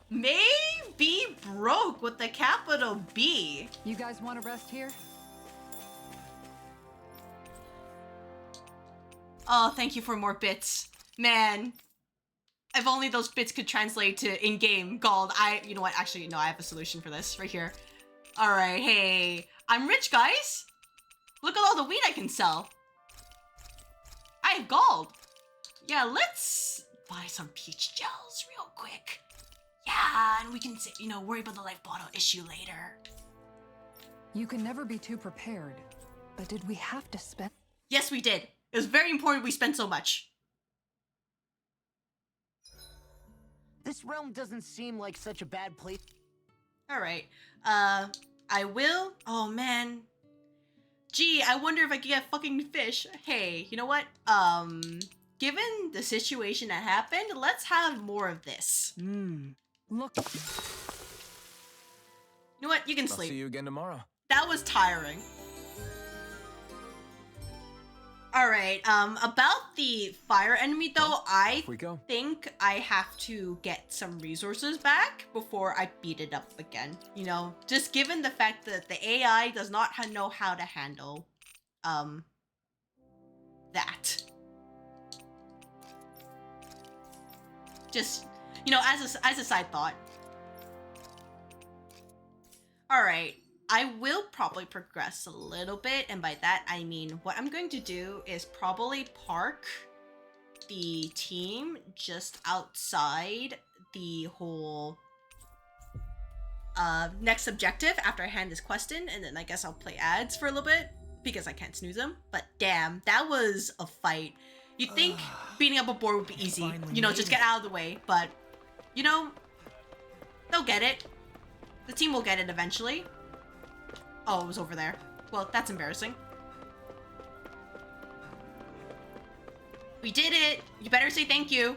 may be broke with the capital B. You guys want to rest here? Oh, thank you for more bits. Man, if only those bits could translate to in-game gold. You know what? Actually, no, I have a solution for this right here. All right, hey, I'm rich, guys. Look at all the weed I can sell. I have gold. Yeah, let's buy some peach gels real quick. Yeah, and we can, worry about the life bottle issue later. You can never be too prepared. But did we have to spend? Yes, we did. It was very important we spent so much. This realm doesn't seem like such a bad place. All right. I will. Oh, man. Gee, I wonder if I could get fucking fish. Hey, you know what? Given the situation that happened, let's have more of this. Look. You know what? You can I'll sleep. see you again tomorrow. That was tiring. All right. About the fire enemy, though, I we go. think I have to get some resources back before I beat it up again. You know, just given the fact that the AI does not know how to handle, that. Just, as a side thought. All right. I will probably progress a little bit, and by that I mean what I'm going to do is probably park the team just outside the whole next objective after I hand this quest in, and then I guess I'll play ads for a little bit because I can't snooze them. But damn, that was a fight. You'd think beating up a board would be easy, just get out of the way, but they'll get it. The team will get it eventually. Oh, it was over there. Well, that's embarrassing. We did it! You better say thank you.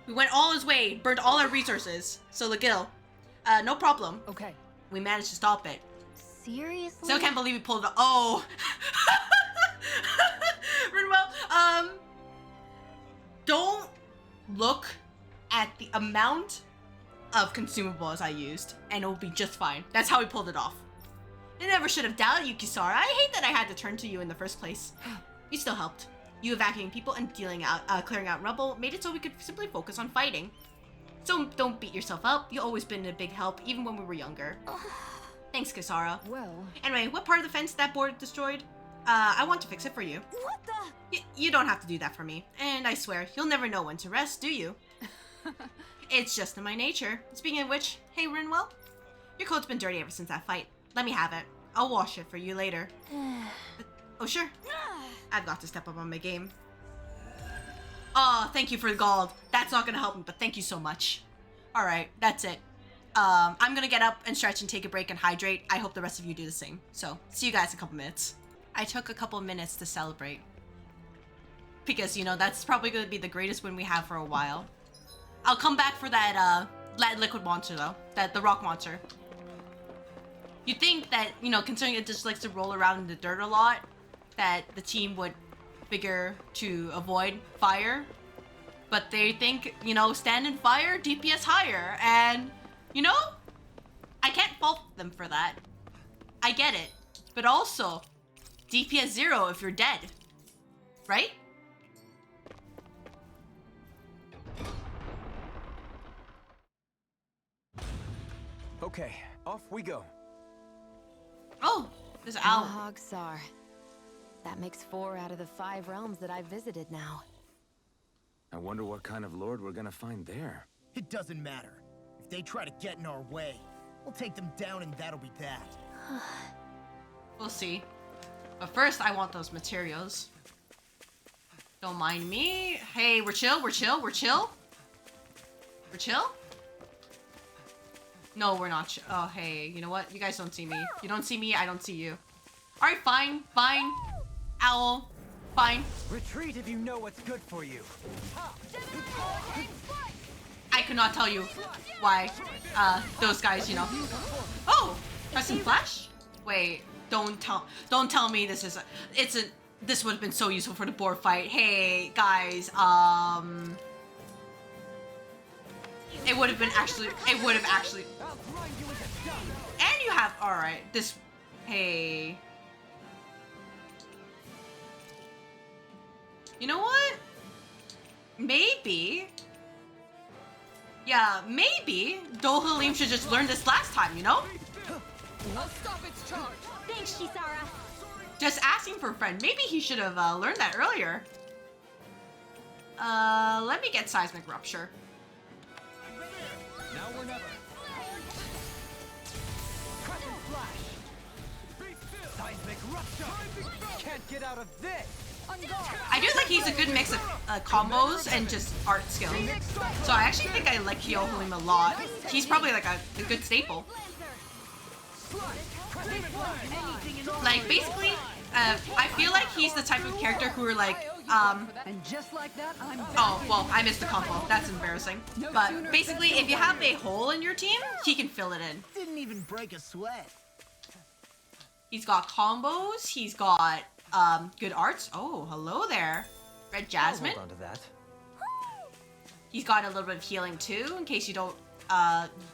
We went all his way, burned all our resources. So, Legil, no problem. Okay. We managed to stop it. Seriously? Still can't believe we pulled it off. Oh! Rinwell, don't look at the amount of consumables I used, and it'll be just fine. That's how we pulled it off. I never should have doubted you, Kisara. I hate that I had to turn to you in the first place. You still helped. You evacuating people and clearing out rubble made it so we could simply focus on fighting. So don't beat yourself up. You've always been a big help, even when we were younger. Thanks, Kisara. Well. Anyway, what part of the fence that board destroyed? I want to fix it for you. What the? You don't have to do that for me. And I swear, you'll never know when to rest, do you? It's just in my nature. Speaking of which, hey Rinwell, your coat's been dirty ever since that fight. Let me have it. I'll wash it for you later. Oh sure. I've got to step up on my game. Oh, thank you for the gold. That's not gonna help me, but thank you so much. Alright, that's it. I'm gonna get up and stretch and take a break and hydrate. I hope the rest of you do the same. So, see you guys in a couple minutes. I took a couple minutes to celebrate. Because, you know, that's probably gonna be the greatest win we have for a while. I'll come back for that liquid monster though. The rock monster. You'd think that, you know, considering it just likes to roll around in the dirt a lot, that the team would figure to avoid fire. But they think, you know, stand in fire, DPS higher. And, you know, I can't fault them for that. I get it. But also, DPS 0 if you're dead. Right? Okay, off we go. Oh, there's an owl. Hogsar. That makes 4 out of the 5 realms that I've visited now. I wonder what kind of lord we're gonna find there. It doesn't matter. If they try to get in our way, we'll take them down and that'll be that. We'll see. But first, I want those materials. Don't mind me. Hey, we're chill, we're chill, we're chill. We're chill? No, we're not. Oh, hey, you know what? You guys don't see me. You don't see me, I don't see you. Alright, fine, fine. Owl, fine. Retreat if you know what's good for you. I could not tell you why those guys, you know. Oh, press and flash? Wait, don't tell me this is this would have been so useful for the board fight. Hey, guys, it would have actually. And you have, all right, this, hey. You know what? Maybe. Yeah, maybe Dohalim should just learn this last time, you know? I'll stop its charge. Thanks, Shisara. Just asking for a friend. Maybe he should have learned that earlier. Let me get Seismic Rupture. Now or never. Crescent flash. Seismic rupture. Can't get out of this. I do think he's a good mix of combos and just art skill. So I actually think I like Kyohalim a lot. He's probably like a good staple. Like basically, I feel like he's the type of character who are like, And just like that, I'm back. oh, well, I missed the combo. That's embarrassing. But basically, if you have a hole in your team, he can fill it in. Didn't even break a sweat. He's got combos. He's got good arts. Oh, hello there, Red Jasmine. Hold on to that. He's got a little bit of healing too, in case you don't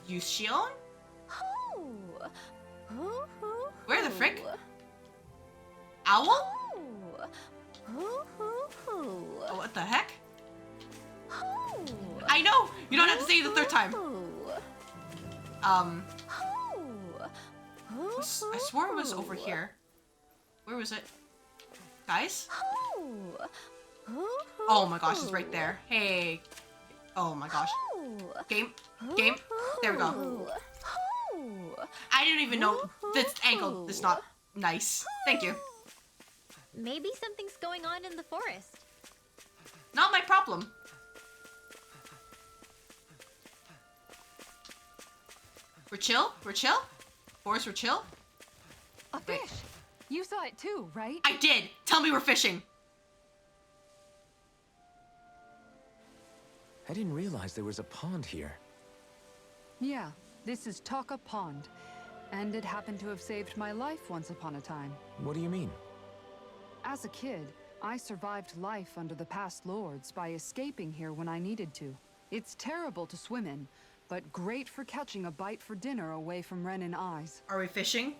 use shield. Where the frick? Owl? Oh, what the heck? I know! You don't have to say it the third time. I swore it was over here. Where was it? Guys? Oh my gosh, it's right there. Hey. Oh my gosh. Game. Game. There we go. I didn't even know this angle is not nice. Thank you. Maybe something's going on in the forest. Not my problem. We're chill? We're chill? Forest, we're chill? A fish! You saw it too, right? I did! Tell me we're fishing! I didn't realize there was a pond here. Yeah, this is Taka Pond. And it happened to have saved my life once upon a time. What do you mean? As a kid, I survived life under the past lords by escaping here when I needed to. It's terrible to swim in, but great for catching a bite for dinner away from Ren and eyes. Are we fishing?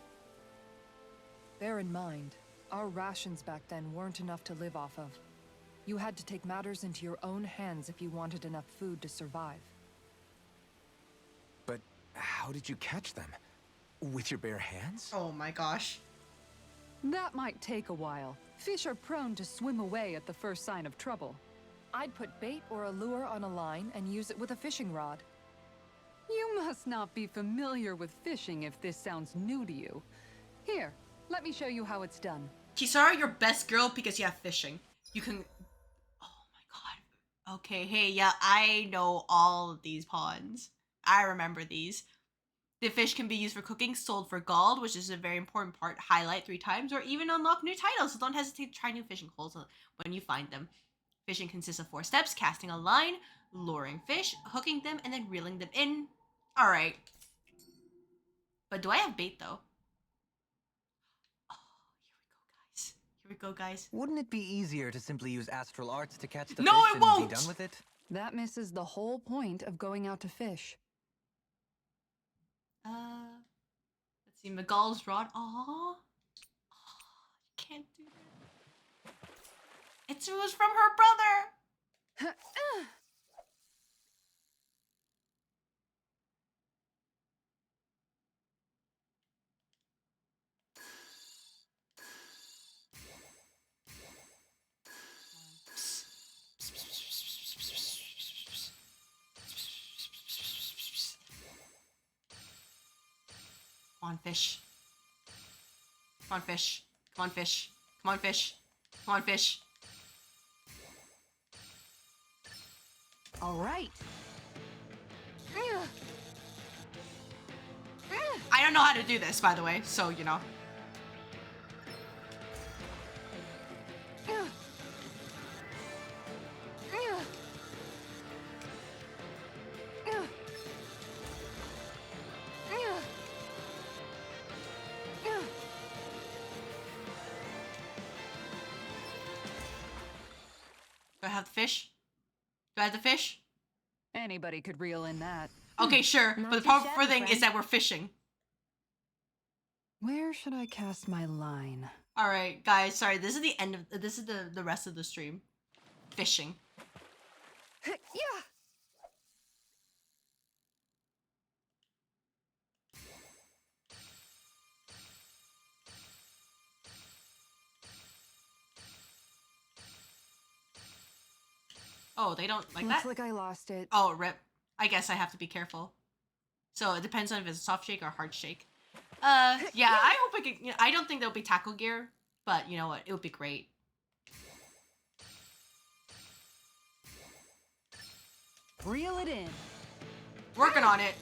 Bear in mind, our rations back then weren't enough to live off of. You had to take matters into your own hands if you wanted enough food to survive. But how did you catch them? With your bare hands? Oh my gosh. That might take a while. Fish are prone to swim away at the first sign of trouble. I'd put bait or a lure on a line and use it with a fishing rod. You must not be familiar with fishing if this sounds new to you. Here, let me show you how it's done. Kisara, you're best girl because you have fishing. You can... Oh my god. Okay, hey, yeah, I know all of these ponds. I remember these. The fish can be used for cooking, sold for gold, which is a very important part. Highlight 3 times, or even unlock new titles. So don't hesitate to try new fishing holes when you find them. Fishing consists of 4 steps: casting a line, luring fish, hooking them, and then reeling them in. Alright. But do I have bait, though? Oh, here we go, guys. Wouldn't it be easier to simply use astral arts to catch the No, fish it and won't! be done with it? That misses the whole point of going out to fish. Let's see, Magal's rod. Aww. You can't do that. It was from her brother! Come on, fish. Come on, fish. Come on, fish. Come on, fish. Come on, fish. All right. I don't know how to do this, by the way, so, you know. Do I have the fish? Do I have the fish? Anybody could reel in that. Okay, sure. Not But the too problem shabby, thing is friend. that we're fishing. Where should I cast my line? All right, guys. Sorry, this is the end of this is the rest of the stream. Fishing. Yeah. Oh, they don't like Looks that? like I lost it. Oh, rip. I guess I have to be careful. So it depends on if it's a soft shake or a hard shake. Yeah, I hope I can. You know, I don't think there'll be tackle gear, but you know what? It would be great. Reel it in. Working on it.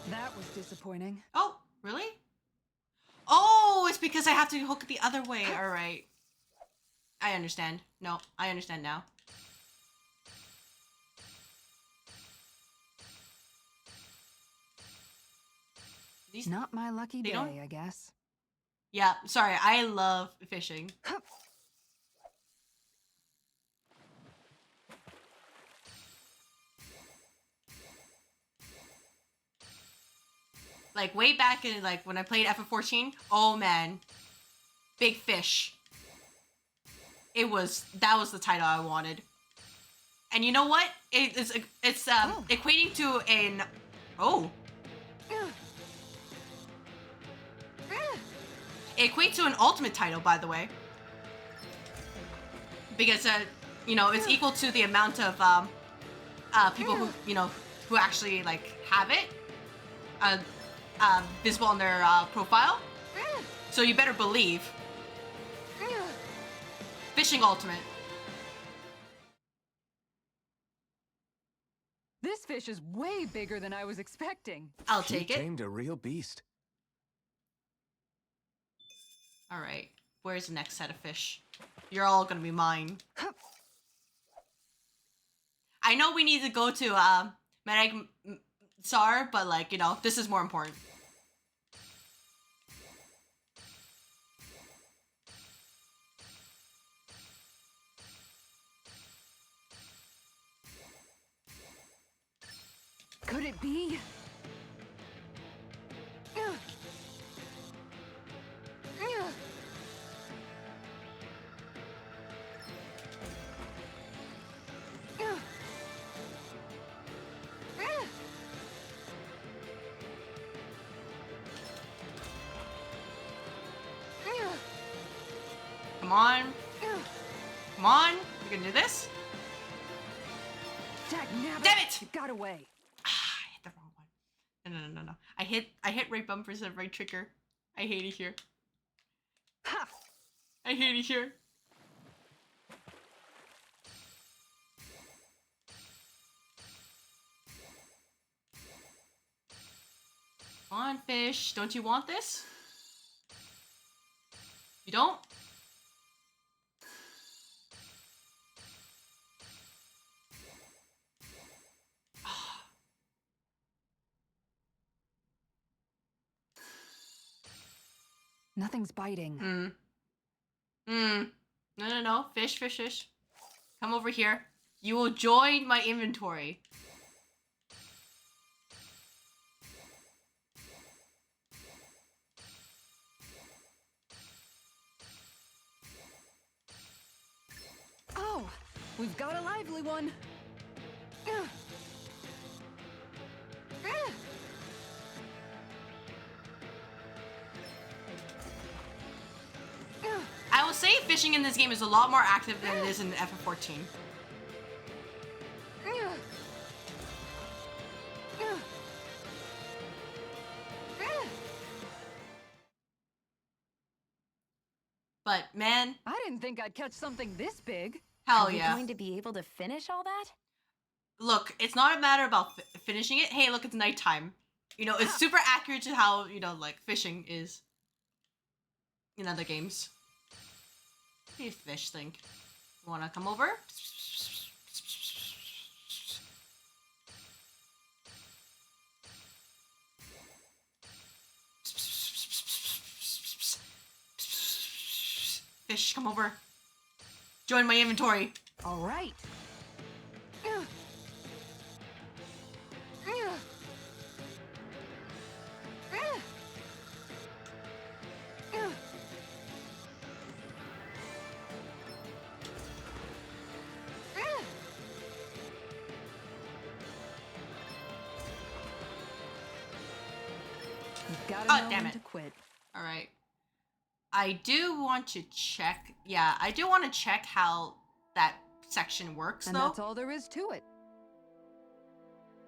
That was disappointing. Oh, really? Oh, it's because I have to hook it the other way. All right. I understand. No, I understand now. These, Not my lucky they day, don't- I guess. yeah, sorry. I love fishing. Like way back in like when I played FF14, oh man. Big fish. That was the title I wanted. And you know what? It's equating to an it equates to an ultimate title, by the way. Because you know, it's equal to the amount of people who, you know, who actually like have it visible on their profile. So you better believe. Fishing Ultimate. This fish is way bigger than I was expecting. I'll She take it. tamed a real beast. All right. Where's the next set of fish? You're all gonna be mine. I know we need to go to Meneg Tsar, but like, you know, this is more important. Could it be? Come on. Come on. You can do this. Damn it! You got away. I hit the wrong one. No. I hit right bumper instead of right trigger. I hate it here. Ha! I hate it here. Come on, fish. Don't you want this? You don't? Nothing's biting. No. Fish. Come over here. You will join my inventory. Oh, we've got a lively one. I will say fishing in this game is a lot more active than it is in FF14. But man, I didn't think I'd catch something this big. hell Are we yeah. going to be able to finish all that? Look, it's not a matter about finishing it. Hey, look, it's nighttime. You know, it's super accurate to how, you know, like, fishing is in other games. What do you fish think? You wanna come over? Fish, come over. Join my inventory. All right. You've got to know damn when it. to quit. All right. I do want to check. Yeah, I do want to check how that section works, And though. that's all there is to it.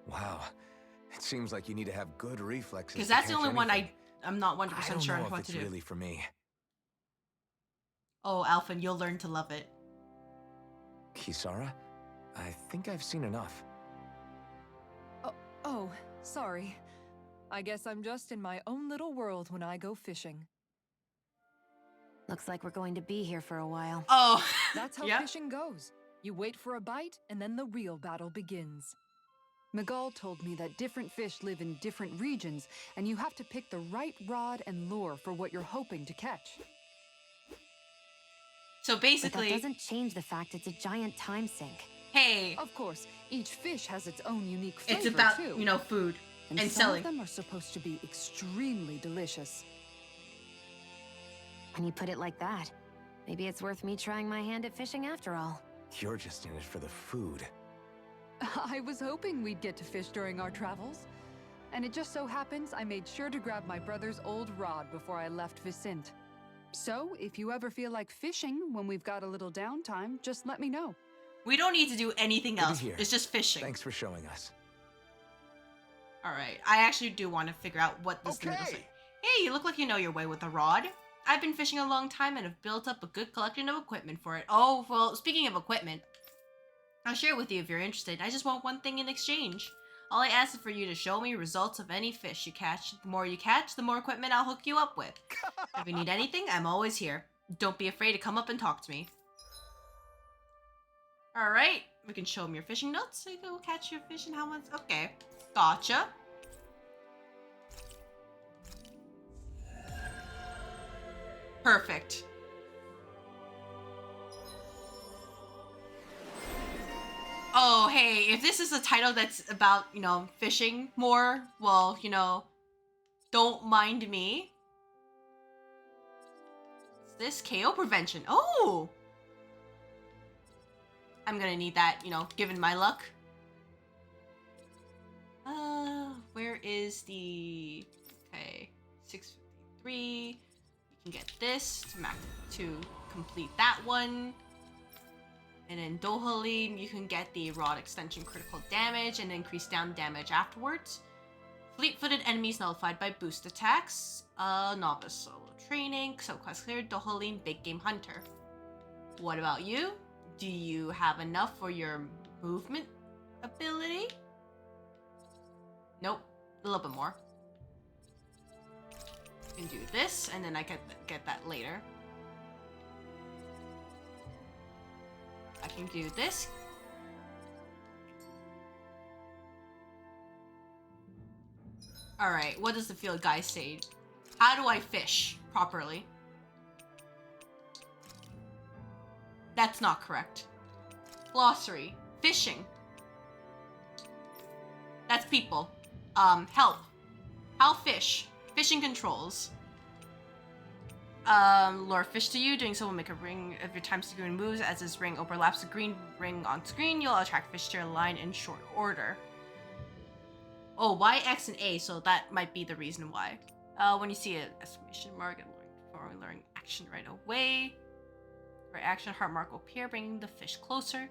Wow. It seems like you need to have good reflexes. Because to that's the catch only one anything. I'm not 100% I don't sure know if what it's to do. really for me. Oh, Alphen, you'll learn to love it. Kisara? I think I've seen enough. Oh, sorry. I guess I'm just in my own little world when I go fishing. Looks like we're going to be here for a while. Oh, That's how yep. fishing goes. You wait for a bite, and then the real battle begins. Miguel told me that different fish live in different regions, and you have to pick the right rod and lure for what you're hoping to catch. So But basically, that doesn't change the fact it's a giant time sink. hey, Of course, each fish has its own unique flavor, it's about, too. you know, food and some selling. of them are supposed to be extremely delicious. When you put it like that, maybe it's worth me trying my hand at fishing after all. You're just in it for the food. I was hoping we'd get to fish during our travels. And it just so happens I made sure to grab my brother's old rod before I left Vicente. So, if you ever feel like fishing when we've got a little downtime, just let me know. We don't need to do anything Good to else. hear. It's just fishing. Thanks for showing us. All right. I actually do want to figure out what this thing looks Okay. like. Hey, you look like you know your way with a rod. I've been fishing a long time and have built up a good collection of equipment for it. Oh, well, speaking of equipment, I'll share it with you if you're interested. I just want one thing in exchange. All I ask is for you to show me results of any fish you catch. The more you catch, the more equipment I'll hook you up with. If you need anything, I'm always here. Don't be afraid to come up and talk to me. Alright, we can show them your fishing notes so you go catch your fish and how much. Okay, gotcha. Perfect. Oh, hey, if this is a title that's about, you know, fishing more, well, you know, don't mind me. What's this? KO prevention. Oh! I'm gonna need that, you know, given my luck. Where is the... Okay, 653. You can get this to complete that one. And then Dohalim, you can get the Rod Extension critical damage and increase down damage afterwards. Fleet-footed enemies nullified by boost attacks. Novice solo training. Subclass cleared. Dohalim, big game hunter. What about you? Do you have enough for your movement ability? Nope. A little bit more. You can do this, and then I get that later. I can do this. Alright, what does the field guide say? How do I fish properly? That's not correct. Glossary. Fishing. That's people. Help. How fish. Fishing controls. Lure fish to you. Doing so will make a ring of your time sequence moves. As this ring overlaps the green ring on screen, you'll attract fish to your line in short order. Oh, Y, X, and A, so that might be the reason why. When you see an exclamation mark and luring action right away. Right action, heart mark will appear, bringing the fish closer.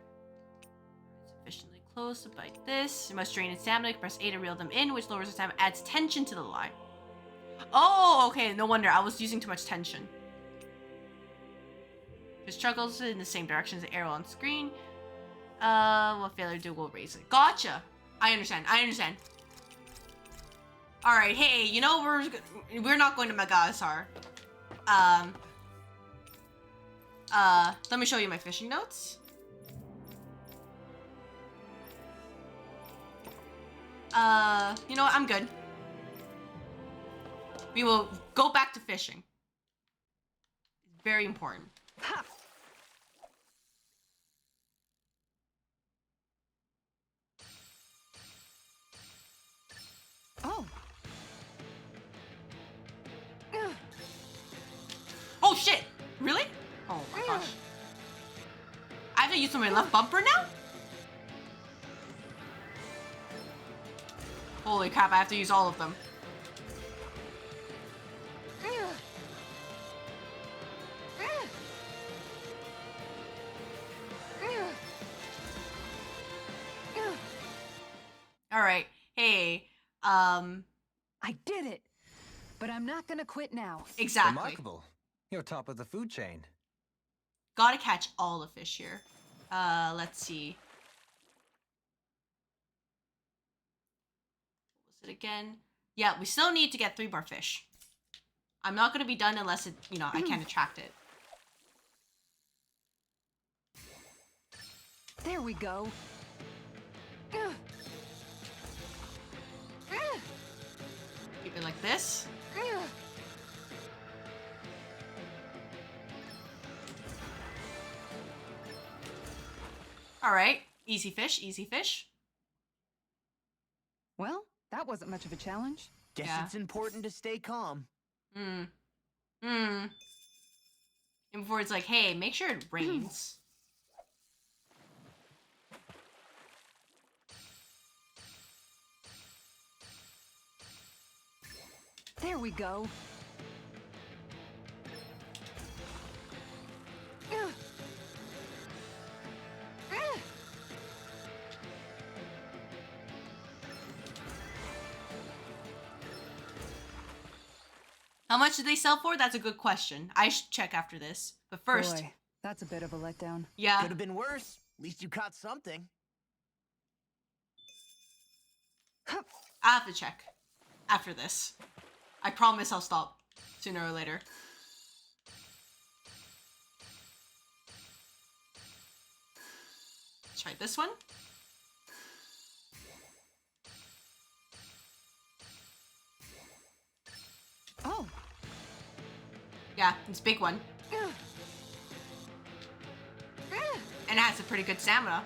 Sufficiently close to bite this. You must drain its stamina. Press A to reel them in, which lowers the stamina, adds tension to the line. Oh, okay, no wonder. I was using too much tension. It struggles in the same direction as the arrow on screen. What failure do will raise it. Gotcha! I understand. Alright, hey, you know, we're not going to Megasar. Let me show you my fishing notes. You know what? I'm good. We will go back to fishing. It's very important. Ha! Oh. Oh shit! Really? Oh my gosh. I have to use my left bumper now? Holy crap, I have to use all of them. Alright, hey, I did it! But I'm not gonna quit now. Exactly. Remarkable. You're top of the food chain. Gotta catch all the fish here. Let's see. What was it again? Yeah, we still need to get 3 more fish. I'm not gonna be done unless it, you know, I can't attract it. There we go. Keep it like this. Alright, easy fish, easy fish. Well, that wasn't much of a challenge. Guess it's important to stay calm. And before it's like, hey, make sure it rains. There we go. How much did they sell for? That's a good question. I should check after this. But first... Boy, that's a bit of a letdown. Yeah. Could have been worse. At least you caught something. I have to check after this. I promise I'll stop sooner or later. Let's try this one. Oh. Yeah, it's a big one. And it has a pretty good stamina.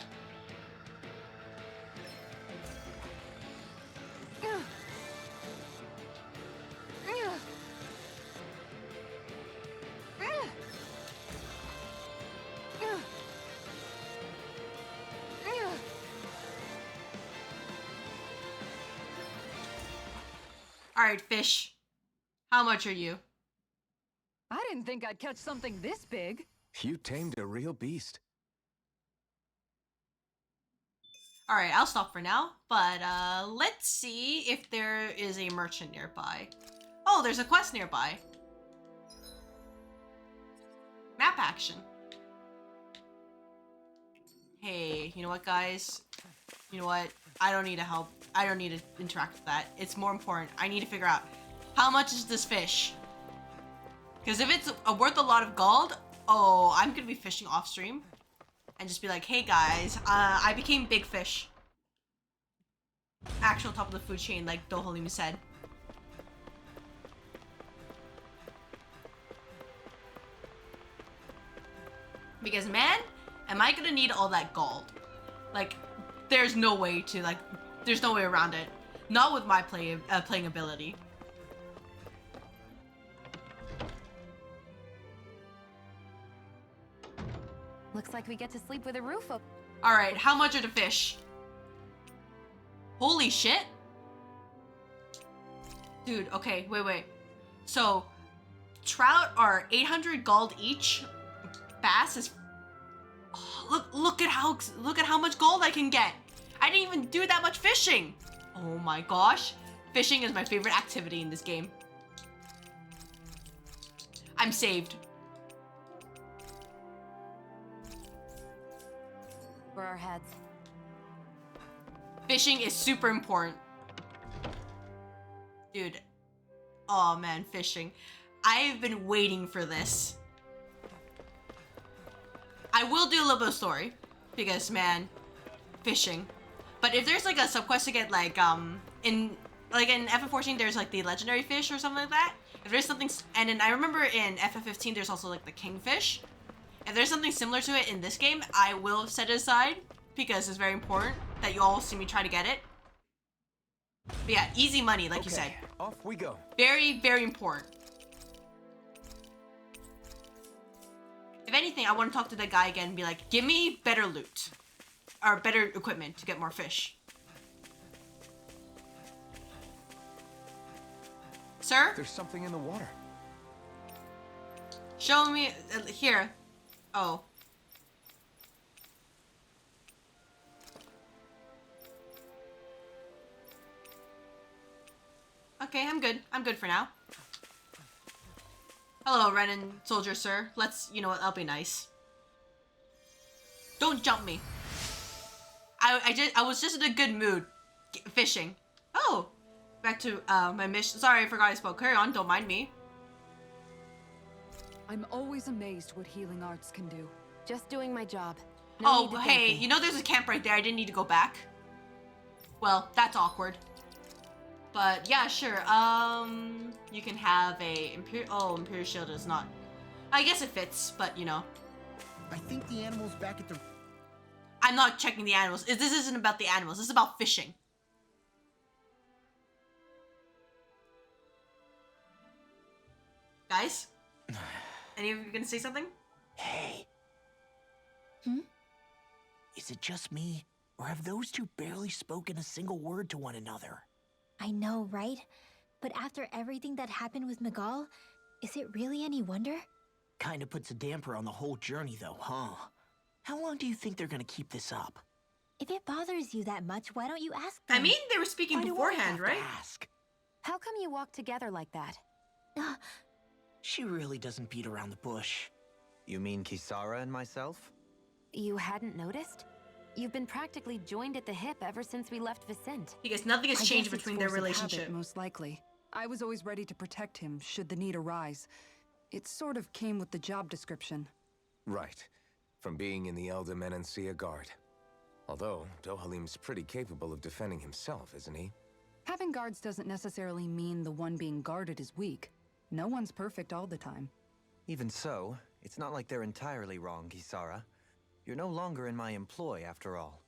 Alright, fish. How much are you? I didn't think I'd catch something this big. You tamed a real beast. Alright, I'll stop for now, but let's see if there is a merchant nearby. Oh, there's a quest nearby. Map action. Hey, you know what, guys? You know what? I don't need to help. I don't need to interact with that. It's more important. I need to figure out how much is this fish? Because if it's worth a lot of gold, oh, I'm gonna be fishing off stream and just be like, hey guys, I became big fish. Actual top of the food chain, like Dohalim said. Because man, am I gonna need all that gold? Like, there's no way to, like, there's no way around it. Not with my playing ability. Looks like we get to sleep with a roof up. Alright, how much are the fish? Holy shit. Dude, okay, wait. So, trout are 800 gold each. Bass is... Oh, look at how much gold I can get. I didn't even do that much fishing. Oh my gosh. Fishing is my favorite activity in this game. I'm saved. For our heads. Fishing is super important. Dude. Oh man, fishing. I've been waiting for this. I will do a little bit of story. Because, man, fishing. But if there's like a subquest to get like, in FF14 there's like the legendary fish or something like that. If there's something, and then I remember in FF15 there's also like the kingfish. If there's something similar to it in this game, I will set it aside because it's very important that you all see me try to get it. But yeah, easy money, like you said. Off we go. Very, very important. If anything, I want to talk to that guy again and be like, give me better loot. Or better equipment to get more fish. Sir? There's something in the water. Show me, here. Oh. Okay, I'm good. I'm good for now. Hello, Renan soldier, sir. Let's, you know what, I'll be nice. Don't jump me. I was just in a good mood. Fishing. Oh! Back to, my mission. Sorry, I forgot I spoke. Carry on, don't mind me. I'm always amazed what healing arts can do. Just doing my job. No need Oh, to hey, thank me. you know there's a camp right there. I didn't need to go back. Well, that's awkward. But, yeah, sure. You can have a Imperial Shield is not... I guess it fits, but, you know. I think the animal's back at the... I'm not checking the animals. This isn't about the animals. This is about fishing. Guys? Any of you gonna say something? Hey. Hmm? Is it just me, or have those two barely spoken a single word to one another? I know, right? But after everything that happened with Miguel, is it really any wonder? Kinda puts a damper on the whole journey though, huh? How long do you think they're gonna keep this up? If it bothers you that much, why don't you ask them? I mean, they were speaking Why do I beforehand, have to right? ask? How come you walk together like that? She really doesn't beat around the bush. You mean Kisara and myself? You hadn't noticed? You've been practically joined at the hip ever since we left Vicente. Because nothing has I changed guess it's between their force of relationship. habit, most likely. I was always ready to protect him should the need arise. It sort of came with the job description. Right. From being in the Elder Menancia Guard. Although, Dohalim's pretty capable of defending himself, isn't he? Having guards doesn't necessarily mean the one being guarded is weak. No one's perfect all the time. Even so, it's not like they're entirely wrong, Kisara. You're no longer in my employ, after all.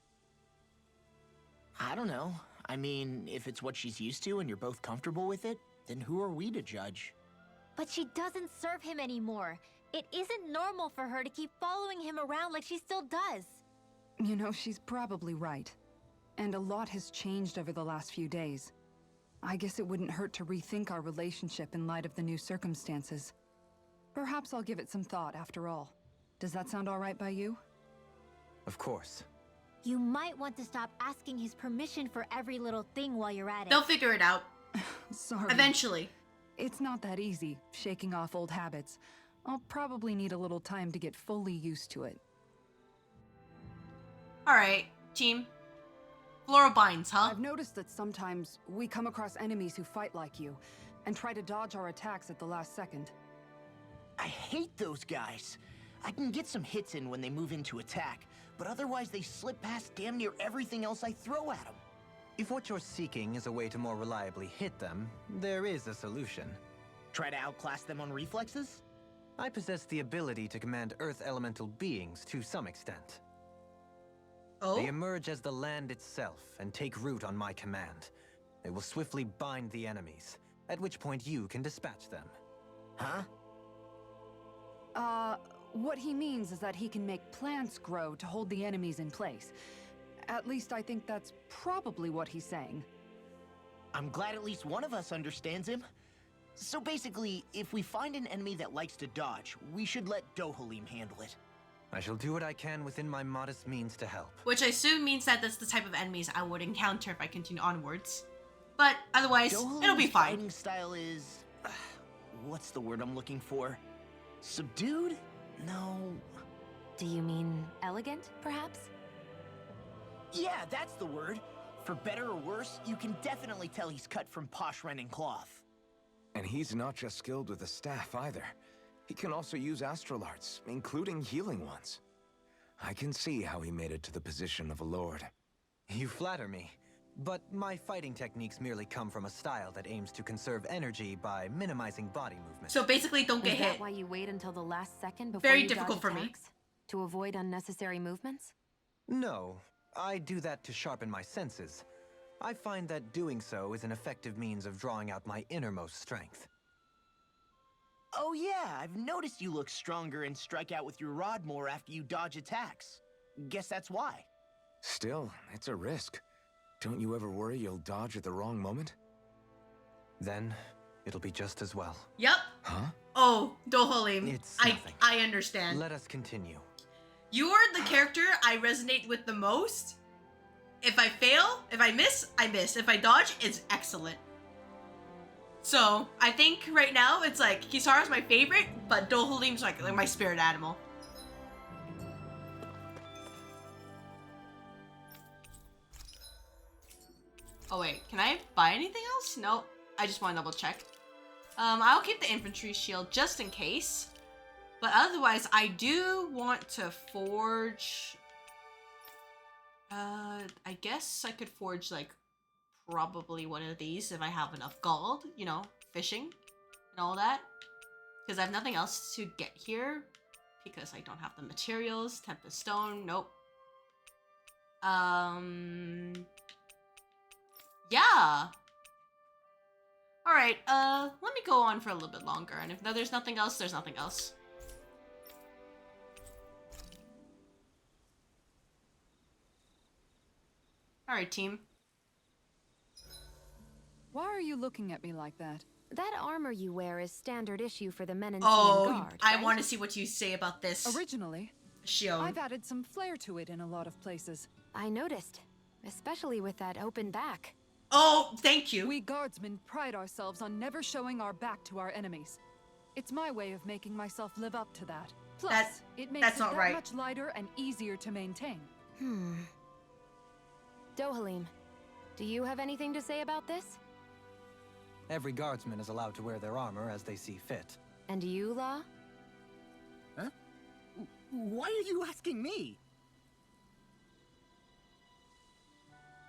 I don't know. I mean, if it's what she's used to and you're both comfortable with it, then who are we to judge? But she doesn't serve him anymore. It isn't normal for her to keep following him around like she still does. You know, she's probably right. And a lot has changed over the last few days. I guess it wouldn't hurt to rethink our relationship in light of the new circumstances. Perhaps I'll give it some thought after all. Does that sound all right by you? Of course. You might want to stop asking his permission for every little thing while you're at it. They'll figure it out. Sorry. Eventually. It's not that easy, shaking off old habits. I'll probably need a little time to get fully used to it. Alright, team. Floral binds, huh? I've noticed that sometimes we come across enemies who fight like you, and try to dodge our attacks at the last second. I hate those guys. I can get some hits in when they move into attack, but otherwise they slip past damn near everything else I throw at them. If what you're seeking is a way to more reliably hit them, there is a solution. Try to outclass them on reflexes? I possess the ability to command Earth elemental beings to some extent. Oh? They emerge as the land itself and take root on my command. They will swiftly bind the enemies, at which point you can dispatch them. Huh? What he means is that he can make plants grow to hold the enemies in place. At least I think that's probably what he's saying. I'm glad at least one of us understands him. So basically, if we find an enemy that likes to dodge, we should let Dohalim handle it. I shall do what I can within my modest means to help. Which I assume means that that's the type of enemies I would encounter if I continue onwards. But otherwise, it'll be fine. Fighting style is... what's the word I'm looking for? Subdued? No... Do you mean elegant, perhaps? Yeah, that's the word. For better or worse, you can definitely tell he's cut from posh Renin cloth. And he's not just skilled with the staff either. He can also use astral arts, including healing ones. I can see how he made it to the position of a lord. You flatter me, but my fighting techniques merely come from a style that aims to conserve energy by minimizing body movement. So basically, don't get Is hit. that why you wait until the last second before Very you difficult dodge for me. attacks? To avoid unnecessary movements? No, I do that to sharpen my senses. I find that doing so is an effective means of drawing out my innermost strength. Oh yeah, I've noticed you look stronger and strike out with your rod more after you dodge attacks. Guess that's why. Still, it's a risk. Don't you ever worry you'll dodge at the wrong moment? Then, it'll be just as well. Yep. Huh? Oh, Dohalim. It's I nothing. I understand. Let us continue. You are the character I resonate with the most. If I fail, if I miss, I miss. If I dodge, it's excellent. So, I think right now it's like Kisara's my favorite, but Dohalim's like my spirit animal. Oh wait, can I buy anything else? No, I just want to double check. I'll keep the infantry shield just in case. But otherwise, I do want to forge... I guess I could forge, like, probably one of these if I have enough gold, you know, fishing and all that. Because I have nothing else to get here. Because I don't have the materials. Tempest Stone, nope. Yeah. Alright, let me go on for a little bit longer. And if there's nothing else, there's nothing else. Alright, team. Why are you looking at me like that? That armor you wear is standard issue for the Menancian Oh, Guard, I right? want to see what you say about this. Originally, Shion. I've added some flair to it in a lot of places. I noticed, especially with that open back. Oh, thank you. We guardsmen pride ourselves on never showing our back to our enemies. It's my way of making myself live up to that. Plus, it makes that's it not that right. much lighter and easier to maintain. Dohalim, do you have anything to say about this? Every guardsman is allowed to wear their armor as they see fit. And you, Law? Huh? Why are you asking me?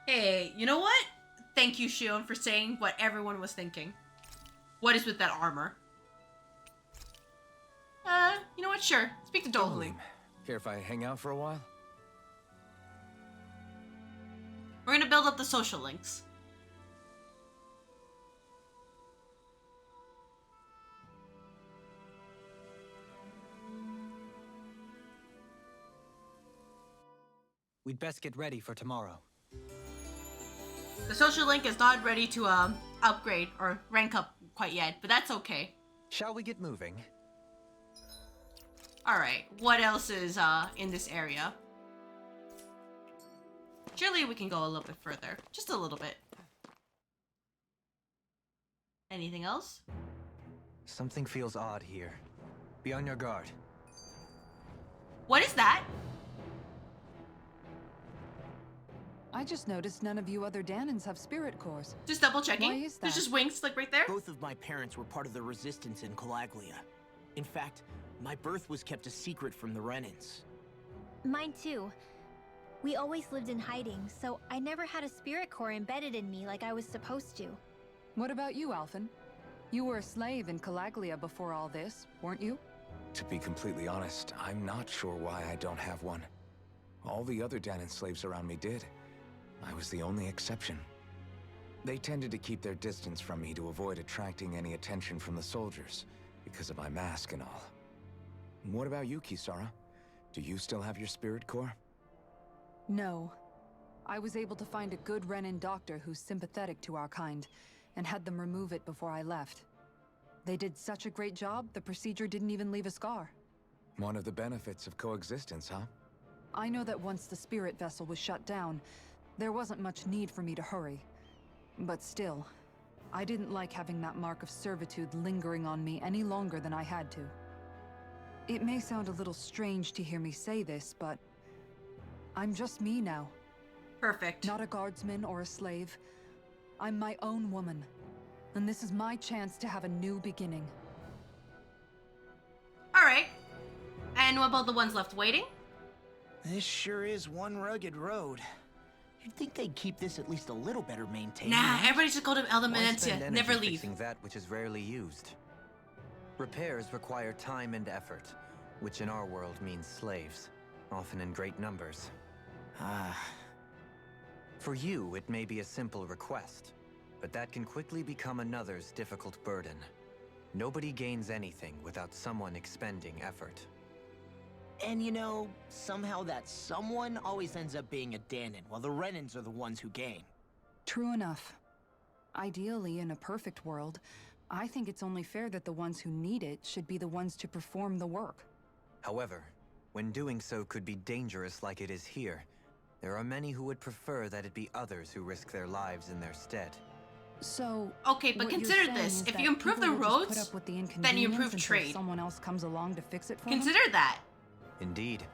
Hey, you know what? Thank you, Shion, for saying what everyone was thinking. What is with that armor? You know what? Sure. Speak to Dohalim. Care if I hang out for a while? We're gonna build up the social links. We'd best get ready for tomorrow. The social link is not ready to upgrade or rank up quite yet, but that's okay. Shall we get moving? Alright, what else is in this area? Surely we can go a little bit further. Just a little bit. Anything else? Something feels odd here. Be on your guard. What is that? I just noticed none of you other Danans have spirit cores. Just double checking. Why is that? There's just wings like right there. Both of my parents were part of the resistance in Calaglia. In fact, my birth was kept a secret from the Renans. Mine too. We always lived in hiding, so I never had a spirit core embedded in me like I was supposed to. What about you, Alphen? You were a slave in Calaglia before all this, weren't you? To be completely honest, I'm not sure why I don't have one. All the other Danan slaves around me did. I was the only exception. They tended to keep their distance from me to avoid attracting any attention from the soldiers, because of my mask and all. What about you, Kisara? Do you still have your spirit core? No. I was able to find a good Renan doctor who's sympathetic to our kind, and had them remove it before I left. They did such a great job, the procedure didn't even leave a scar. One of the benefits of coexistence, huh? I know that once the spirit vessel was shut down, there wasn't much need for me to hurry. But still, I didn't like having that mark of servitude lingering on me any longer than I had to. It may sound a little strange to hear me say this, but I'm just me now. Perfect. Not a guardsman or a slave. I'm my own woman. And this is my chance to have a new beginning. Alright. And what about the ones left waiting? This sure is one rugged road. You'd think they'd keep this at least a little better maintained. Nah, everybody should go to Why spend Elementia. energy Never leave. fixing that which is rarely used? Repairs require time and effort, which in our world means slaves, often in great numbers. For you, it may be a simple request, but that can quickly become another's difficult burden. Nobody gains anything without someone expending effort. And you know, somehow that someone always ends up being a Danan, while the Renans are the ones who gain. True enough. Ideally, in a perfect world, I think it's only fair that the ones who need it should be the ones to perform the work. However, when doing so could be dangerous like it is here, there are many who would prefer that it be others who risk their lives in their stead. So, Okay, but what you're consider saying this. is If that you improve the people will just roads, put up with the then you inconvenience improve until trade. someone else comes along to fix it for them? Consider that. Indeed.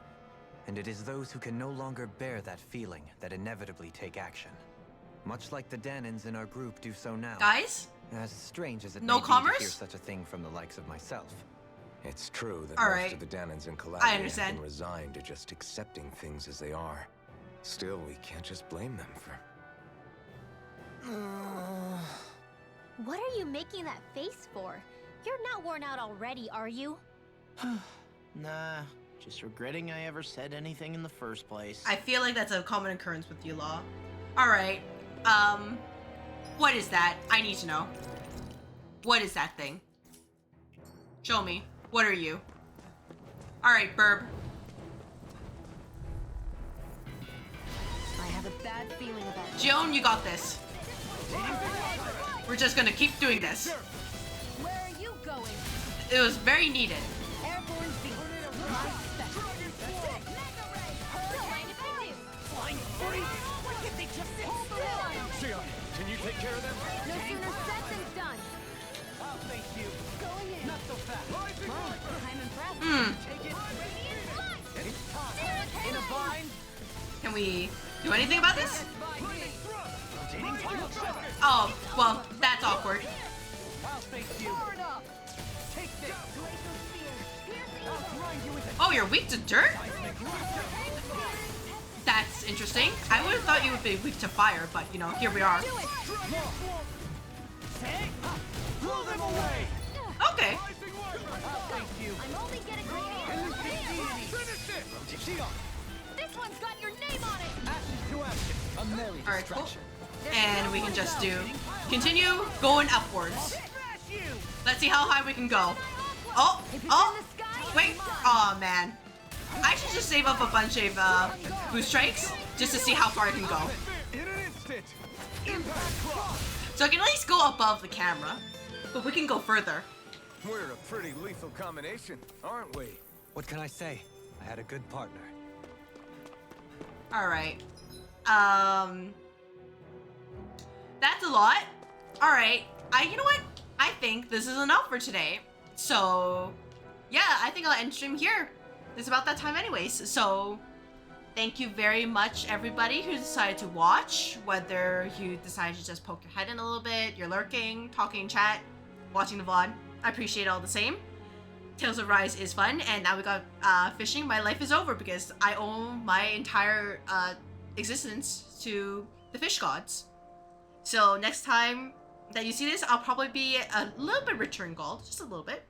And it is those who can no longer bear that feeling that inevitably take action. Much like the Danans in our group do so now. Guys? As strange as it No may be to commerce? hear such a thing from the likes of myself. It's true that All most right. of the Danans in I Calaglia have understand. been resigned to just accepting things as they are. Still, we can't just blame them for... What are you making that face for? You're not worn out already, are you? Nah, just regretting I ever said anything in the first place. I feel like that's a common occurrence with you, Law. Alright. What is that? I need to know. What is that thing? Show me. What are you? Alright, Burb. I have a bad feeling about this. Joan, you got this. We're just gonna keep doing this. Where are you going? It was very needed. Airborne beam. My special. Mega ray. Don't mind if I do. Flying free! Why can't they just sit still? Shia, can you take care of them? No sooner said than done. Oh, thank you. Going in. Not so fast. I'm impressed. Take it. Radiant flight! It's time. In a bind. Can we do anything about this? Rotating tile shot. Oh, well, that's awkward. I'll face you. Take this. I'll grind you into Oh, you're weak to dirt? That's interesting. I would have thought you would be weak to fire, but you know, here we are. blow them away. Okay. I'll face you. I'm only getting radiant. Finish it. Shia, This one's got your name on it! ashes to ashes. A merry Alright, cool. distraction. And we can just do continue going upwards. Let's see how high we can go. Oh, wait. Oh man. I should just save up a bunch of boost strikes just to see how far I can go. In an instant. Impact cross. So I can at least go above the camera, but we can go further. We're a pretty lethal combination, aren't we? What can I say? I had a good partner. All right. That's a lot. All right. You know what? I think this is enough for today. So, yeah, I think I'll end stream here. It's about that time anyways. So, thank you very much, everybody who decided to watch. Whether you decided to just poke your head in a little bit, you're lurking, talking in chat, watching the VOD. I appreciate it all the same. Tales of Rise is fun, and now we got fishing. My life is over because I owe my entire existence to the fish gods. So next time that you see this, I'll probably be a little bit richer in gold, just a little bit.